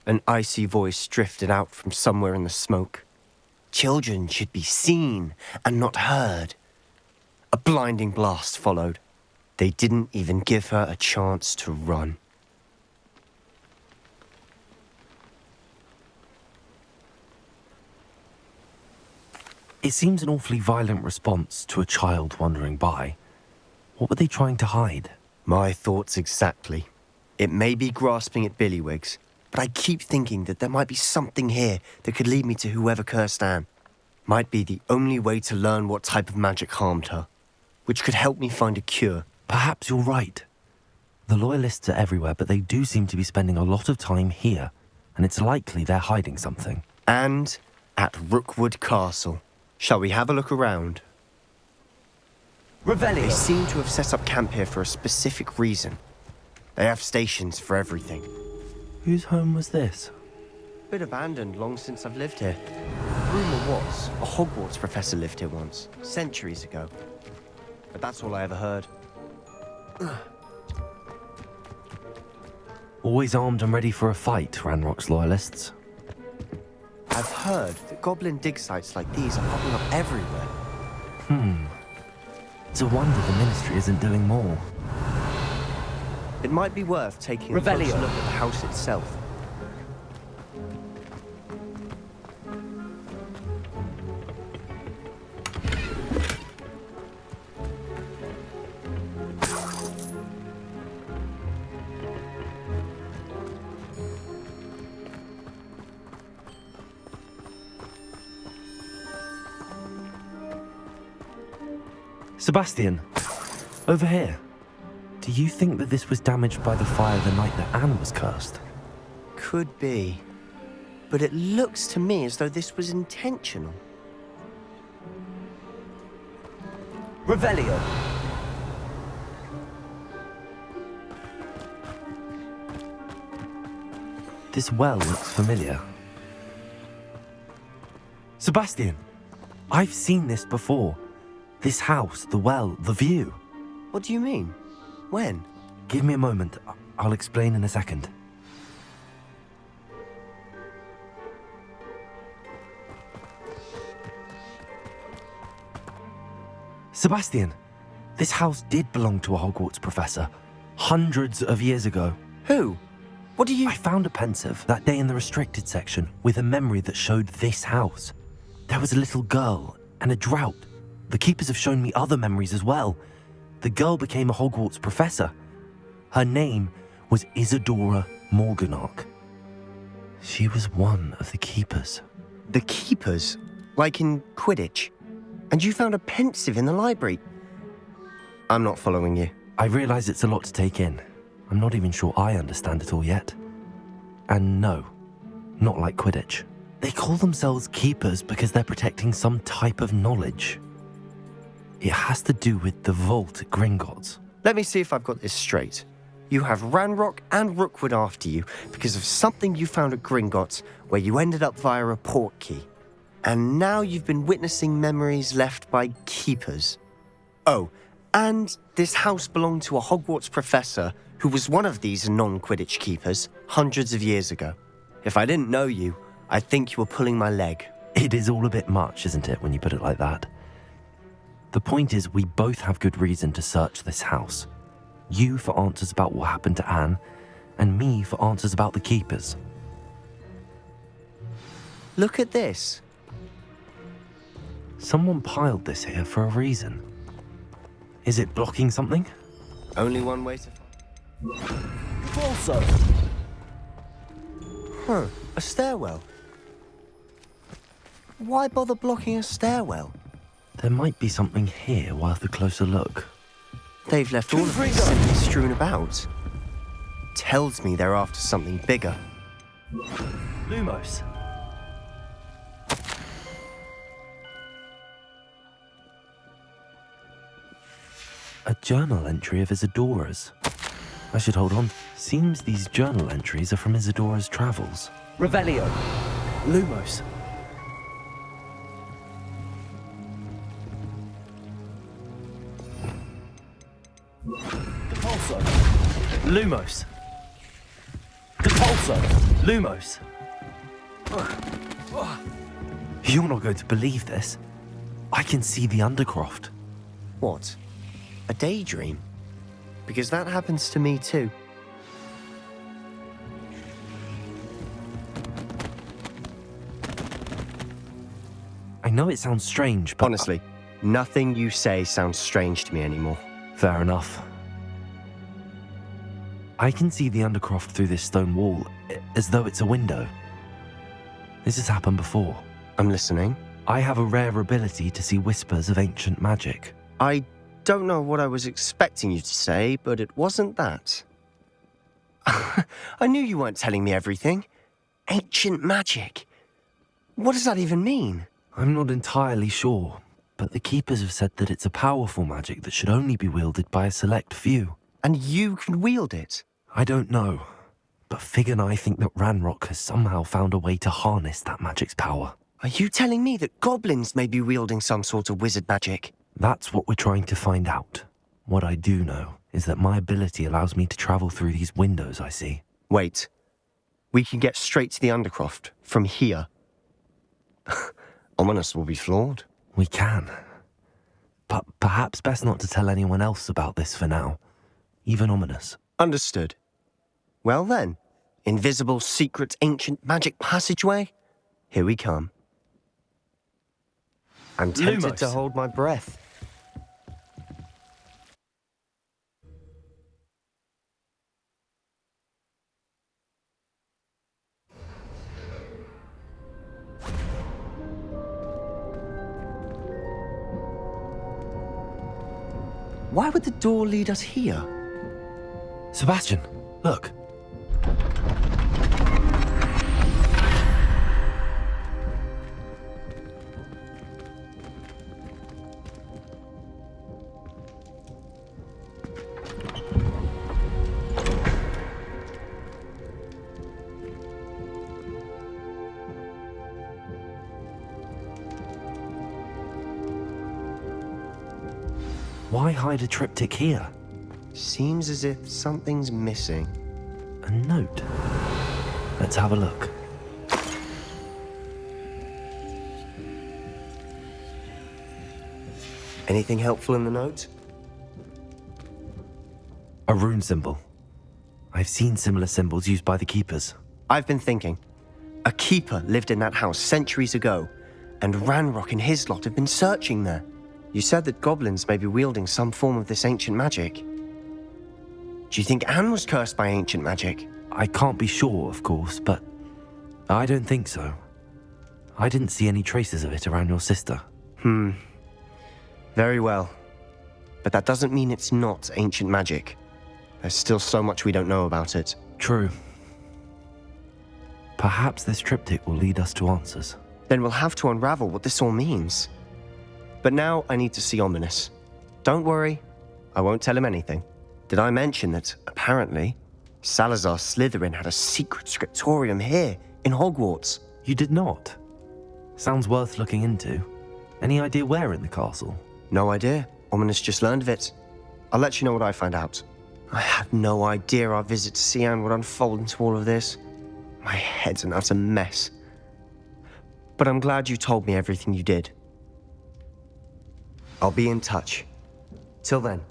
an icy voice drifted out from somewhere in the smoke. Children should be seen and not heard. A blinding blast followed. They didn't even give her a chance to run. It seems an awfully violent response to a child wandering by. What were they trying to hide? My thoughts exactly. It may be grasping at billywhigs, but I keep thinking that there might be something here that could lead me to whoever cursed Anne. Might be the only way to learn what type of magic harmed her, which could help me find a cure. Perhaps you're right. The loyalists are everywhere, but they do seem to be spending a lot of time here, and it's likely they're hiding something. And at Rookwood Castle. Shall we have a look around? Revelio. They seem to have set up camp here for a specific reason. They have stations for everything. Whose home was this? Been abandoned long since I've lived here. Rumour was, a Hogwarts professor lived here once, centuries ago. But that's all I ever heard. Always armed and ready for a fight, Ranrock's loyalists. I've heard that goblin dig sites like these are popping up everywhere. It's a wonder the Ministry isn't doing more. It might be worth taking a Revelio. closer look at the house itself. Sebastian, over here. Do you think that this was damaged by the fire the night that Anne was cursed? Could be. But it looks to me as though this was intentional. Revelio. This well looks familiar. Sebastian, I've seen this before. This house, the well, the view. What do you mean? When? Give me a moment. I'll explain in a second. Sebastian, this house did belong to a Hogwarts professor. Hundreds of years ago. Who? What do you... I found a pensive that day in the restricted section with a memory that showed this house. There was a little girl and a drought. The keepers have shown me other memories as well. The girl became a Hogwarts professor. Her name was Isadora Morganach. She was one of the keepers. The keepers? Like in Quidditch? And you found a pensive in the library? I'm not following you. I realise it's a lot to take in. I'm not even sure I understand it all yet. And no, not like Quidditch. They call themselves keepers because they're protecting some type of knowledge. It has to do with the vault at Gringotts. Let me see if I've got this straight. You have Ranrock and Rookwood after you because of something you found at Gringotts where you ended up via a port key. And now you've been witnessing memories left by keepers. Oh, and this house belonged to a Hogwarts professor who was one of these non-Quidditch keepers hundreds of years ago. If I didn't know you, I'd think you were pulling my leg. It is all a bit much, isn't it, when you put it like that? The point is, we both have good reason to search this house. You for answers about what happened to Anne, and me for answers about the keepers. Look at this. Someone piled this here for a reason. Is it blocking something? Only one way to Also, Huh, a stairwell. Why bother blocking a stairwell? There might be something here worth a closer look. They've left all of this simply strewn about. Tells me they're after something bigger. Lumos. A journal entry of Isadora's. I should hold on. Seems these journal entries are from Isadora's travels. Revelio. Lumos. Depulso. Lumos. Depulso. Lumos. You're not going to believe this. I can see the Undercroft. What? A daydream? Because that happens to me too. I know it sounds strange, but... Honestly, nothing you say sounds strange to me anymore. Fair enough. I can see the Undercroft through this stone wall, as though it's a window. This has happened before. I'm listening. I have a rare ability to see whispers of ancient magic. I don't know what I was expecting you to say, but it wasn't that. I knew you weren't telling me everything. Ancient magic. What does that even mean? I'm not entirely sure, but the Keepers have said that it's a powerful magic that should only be wielded by a select few. And you can wield it? I don't know, but Fig and I think that Ranrock has somehow found a way to harness that magic's power. Are you telling me that goblins may be wielding some sort of wizard magic? That's what we're trying to find out. What I do know is that my ability allows me to travel through these windows I see. Wait. We can get straight to the Undercroft from here. Ominous will be flawed. We can. But perhaps best not to tell anyone else about this for now. Even Ominous. Understood. Well then, invisible, secret, ancient magic passageway? Here we come. I'm tempted Lumos. to hold my breath. Why would the door lead us here? Sebastian, look. Why hide a triptych here? Seems as if something's missing. A note. Let's have a look. Anything helpful in the note? A rune symbol. I've seen similar symbols used by the Keepers. I've been thinking. A keeper lived in that house centuries ago, and Ranrock and his lot have been searching there. You said that goblins may be wielding some form of this ancient magic. Do you think Anne was cursed by ancient magic? I can't be sure, of course, but I don't think so. I didn't see any traces of it around your sister. Very well. But that doesn't mean it's not ancient magic. There's still so much we don't know about it. True. Perhaps this triptych will lead us to answers. Then we'll have to unravel what this all means. But now I need to see Ominous. Don't worry, I won't tell him anything. Did I mention that, apparently, Salazar Slytherin had a secret scriptorium here in Hogwarts? You did not? Sounds worth looking into. Any idea where in the castle? No idea. Ominous just learned of it. I'll let you know what I find out. I had no idea our visit to Sian would unfold into all of this. My head's an utter mess. But I'm glad you told me everything you did. I'll be in touch. Till then.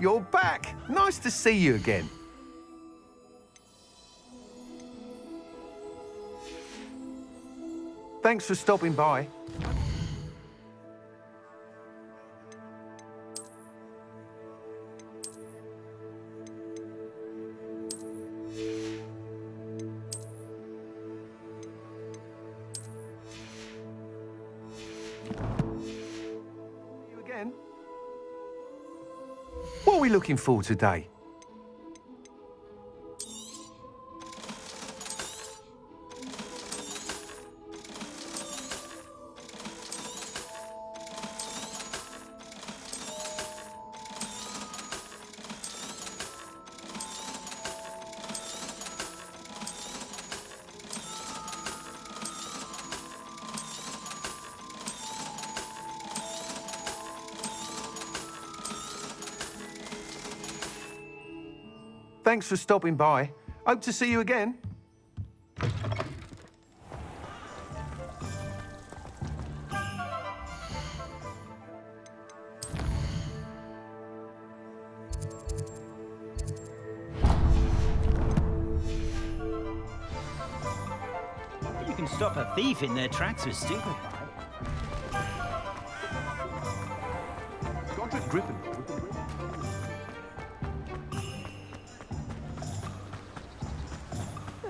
You're back. Nice to see you again. Thanks for stopping by. You again? What are we looking for today? Thanks for stopping by. Hope to see you again. You can stop a thief in their tracks with stupid. Godric Griffin.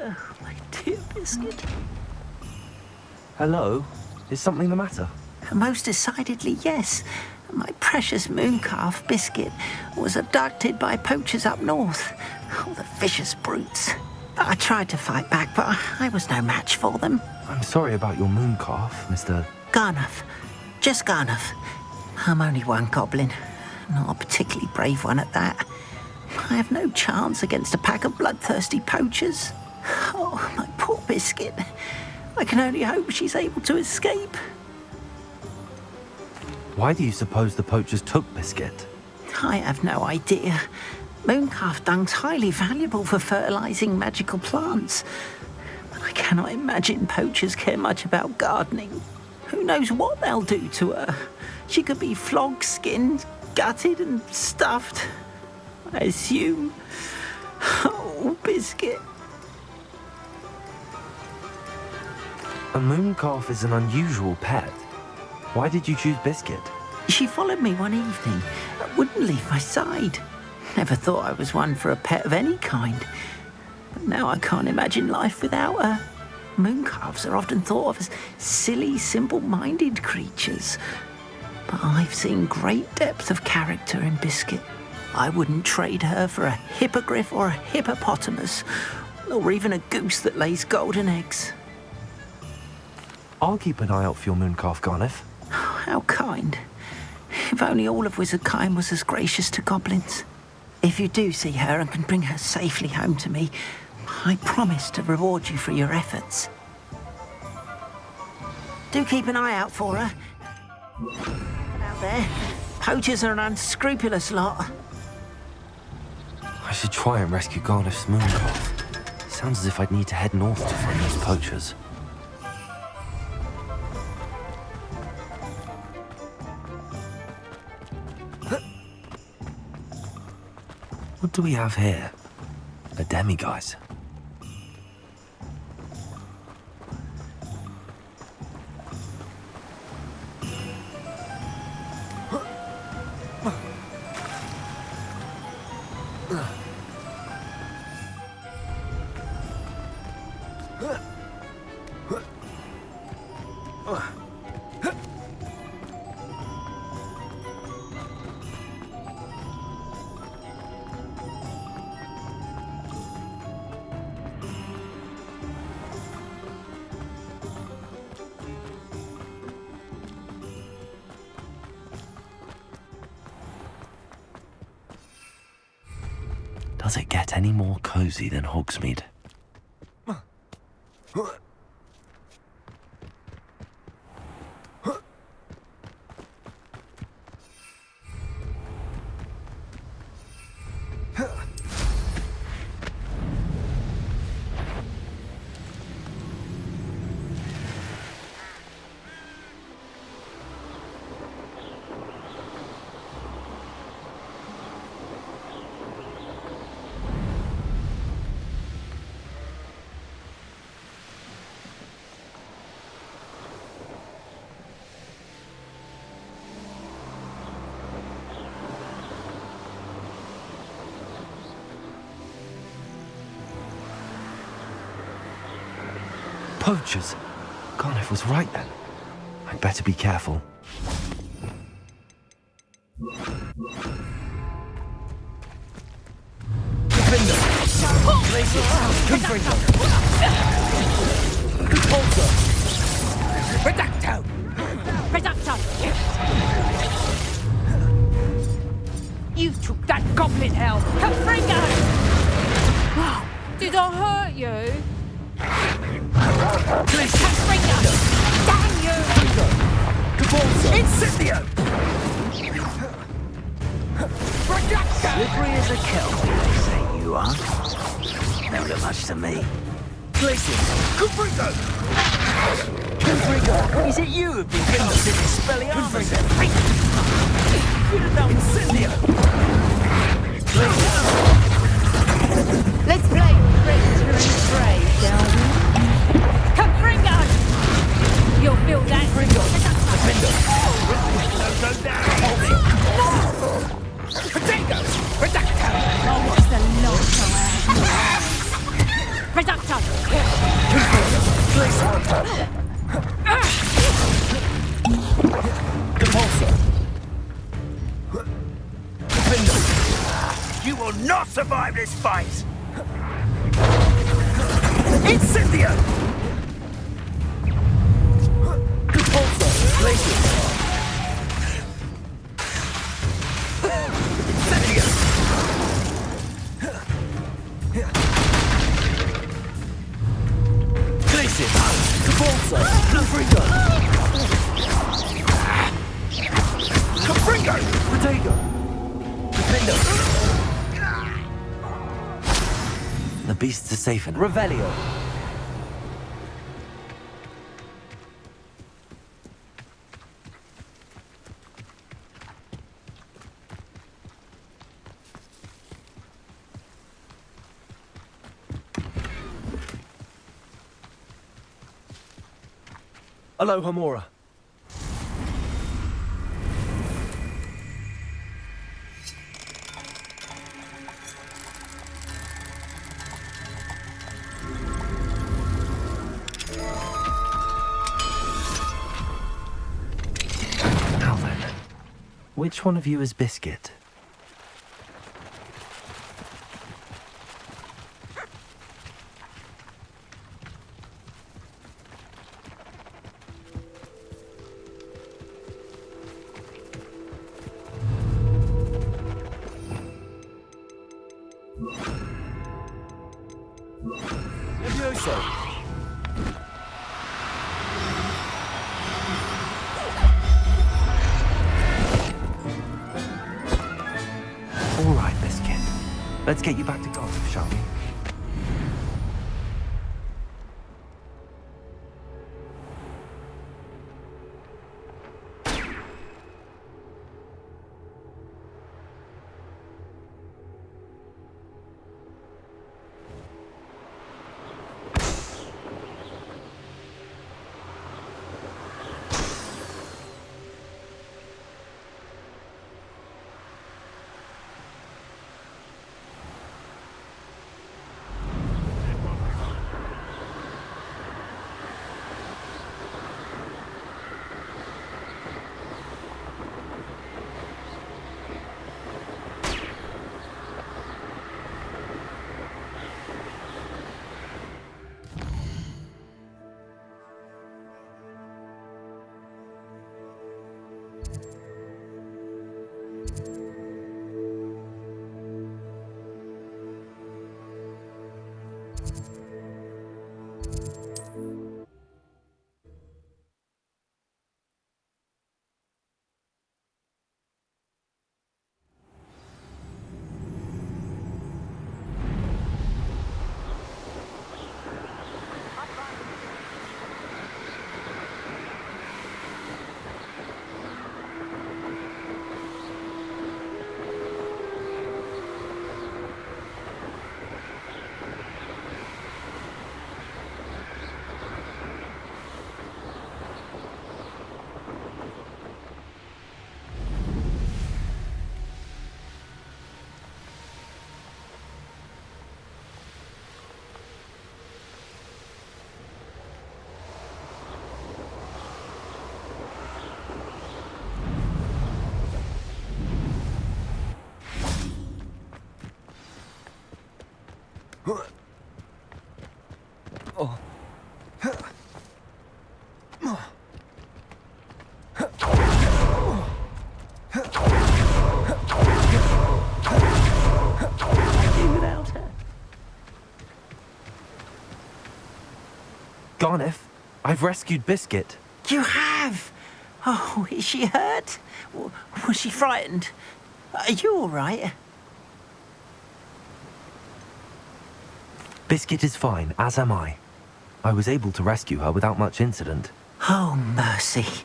Oh, my dear Biscuit. Hello? Is something the matter? Most decidedly, yes. My precious mooncalf, Biscuit, was abducted by poachers up north. Oh, the vicious brutes. I tried to fight back, but I was no match for them. I'm sorry about your mooncalf, Mr. Garnuff. Just Garnuff. I'm only one goblin. Not a particularly brave one at that. I have no chance against a pack of bloodthirsty poachers. Oh, my poor Biscuit. I can only hope she's able to escape. Why do you suppose the poachers took Biscuit? I have no idea. Mooncalf dung's highly valuable for fertilizing magical plants. But I cannot imagine poachers care much about gardening. Who knows what they'll do to her? She could be flogged, skinned, gutted and stuffed. I assume. Oh, Biscuit. A mooncalf is an unusual pet. Why did you choose Biscuit? She followed me one evening, wouldn't leave my side. Never thought I was one for a pet of any kind. But now I can't imagine life without her. Mooncalves are often thought of as silly, simple-minded creatures. But I've seen great depth of character in Biscuit. I wouldn't trade her for a hippogriff or a hippopotamus, or even a goose that lays golden eggs. I'll keep an eye out for your mooncalf, Garniff. How kind. If only all of Wizardkind was as gracious to goblins. If you do see her and can bring her safely home to me, I promise to reward you for your efforts. Do keep an eye out for her. Out there, poachers are an unscrupulous lot. I should try and rescue Garniff's mooncalf. Sounds as if I'd need to head north to find those poachers. What do we have here? A demiguise. Does it get any more cozy than Hogsmeade? Poachers. Garniff was right then. I'd better be careful. Defender! Places! Confringo! Repulsor! Reducto! Reducto! You took that goblin hell! Confringo! Did I hurt you? Confringo! Damn you! Repulsor! Incendio! Reducto! Slippery as a kelp, they say you are. Never much to me. Places! Confringo! Confringo! Is it you who've been getting us in this spelly armor set? You'd have known Incendio! Places! Let's play Predator and Prey, shall we? Confringo! You'll feel that. Confringo! Defender! Go down! Potato! Reducto! Oh, what's the long Reducto! Repulsor! Defender! You will not survive this fight! Incendio! Repulsor! Glacier! Incendio! Glacier! Repulsor! Confringo! Confringo! Potato! Defender! The beasts are safe and Revelio! Aloha Mora. Now then, which one of you is Biscuit? Levioso! All right, Biscuit. Let's get you back to Gotham, shall we? Garniff. I've rescued Biscuit. You have? Oh, is she hurt? Was she frightened? Are you all right? Biscuit is fine, as am I. I was able to rescue her without much incident. Oh, mercy.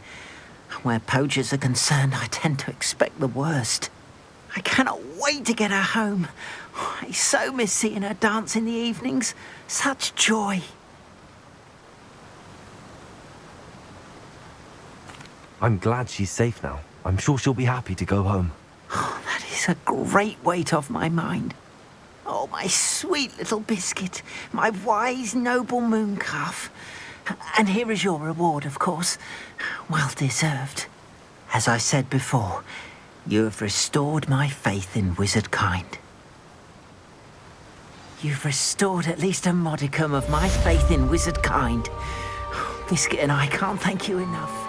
Where poachers are concerned, I tend to expect the worst. I cannot wait to get her home. I so miss seeing her dance in the evenings. Such joy. I'm glad she's safe now. I'm sure she'll be happy to go home. Oh, that is a great weight off my mind. Oh, my sweet little Biscuit, my wise, noble moon calf. And here is your reward, of course. Well deserved. As I said before, you have restored my faith in wizard kind. You've restored at least a modicum of my faith in wizard kind. Biscuit and I can't thank you enough.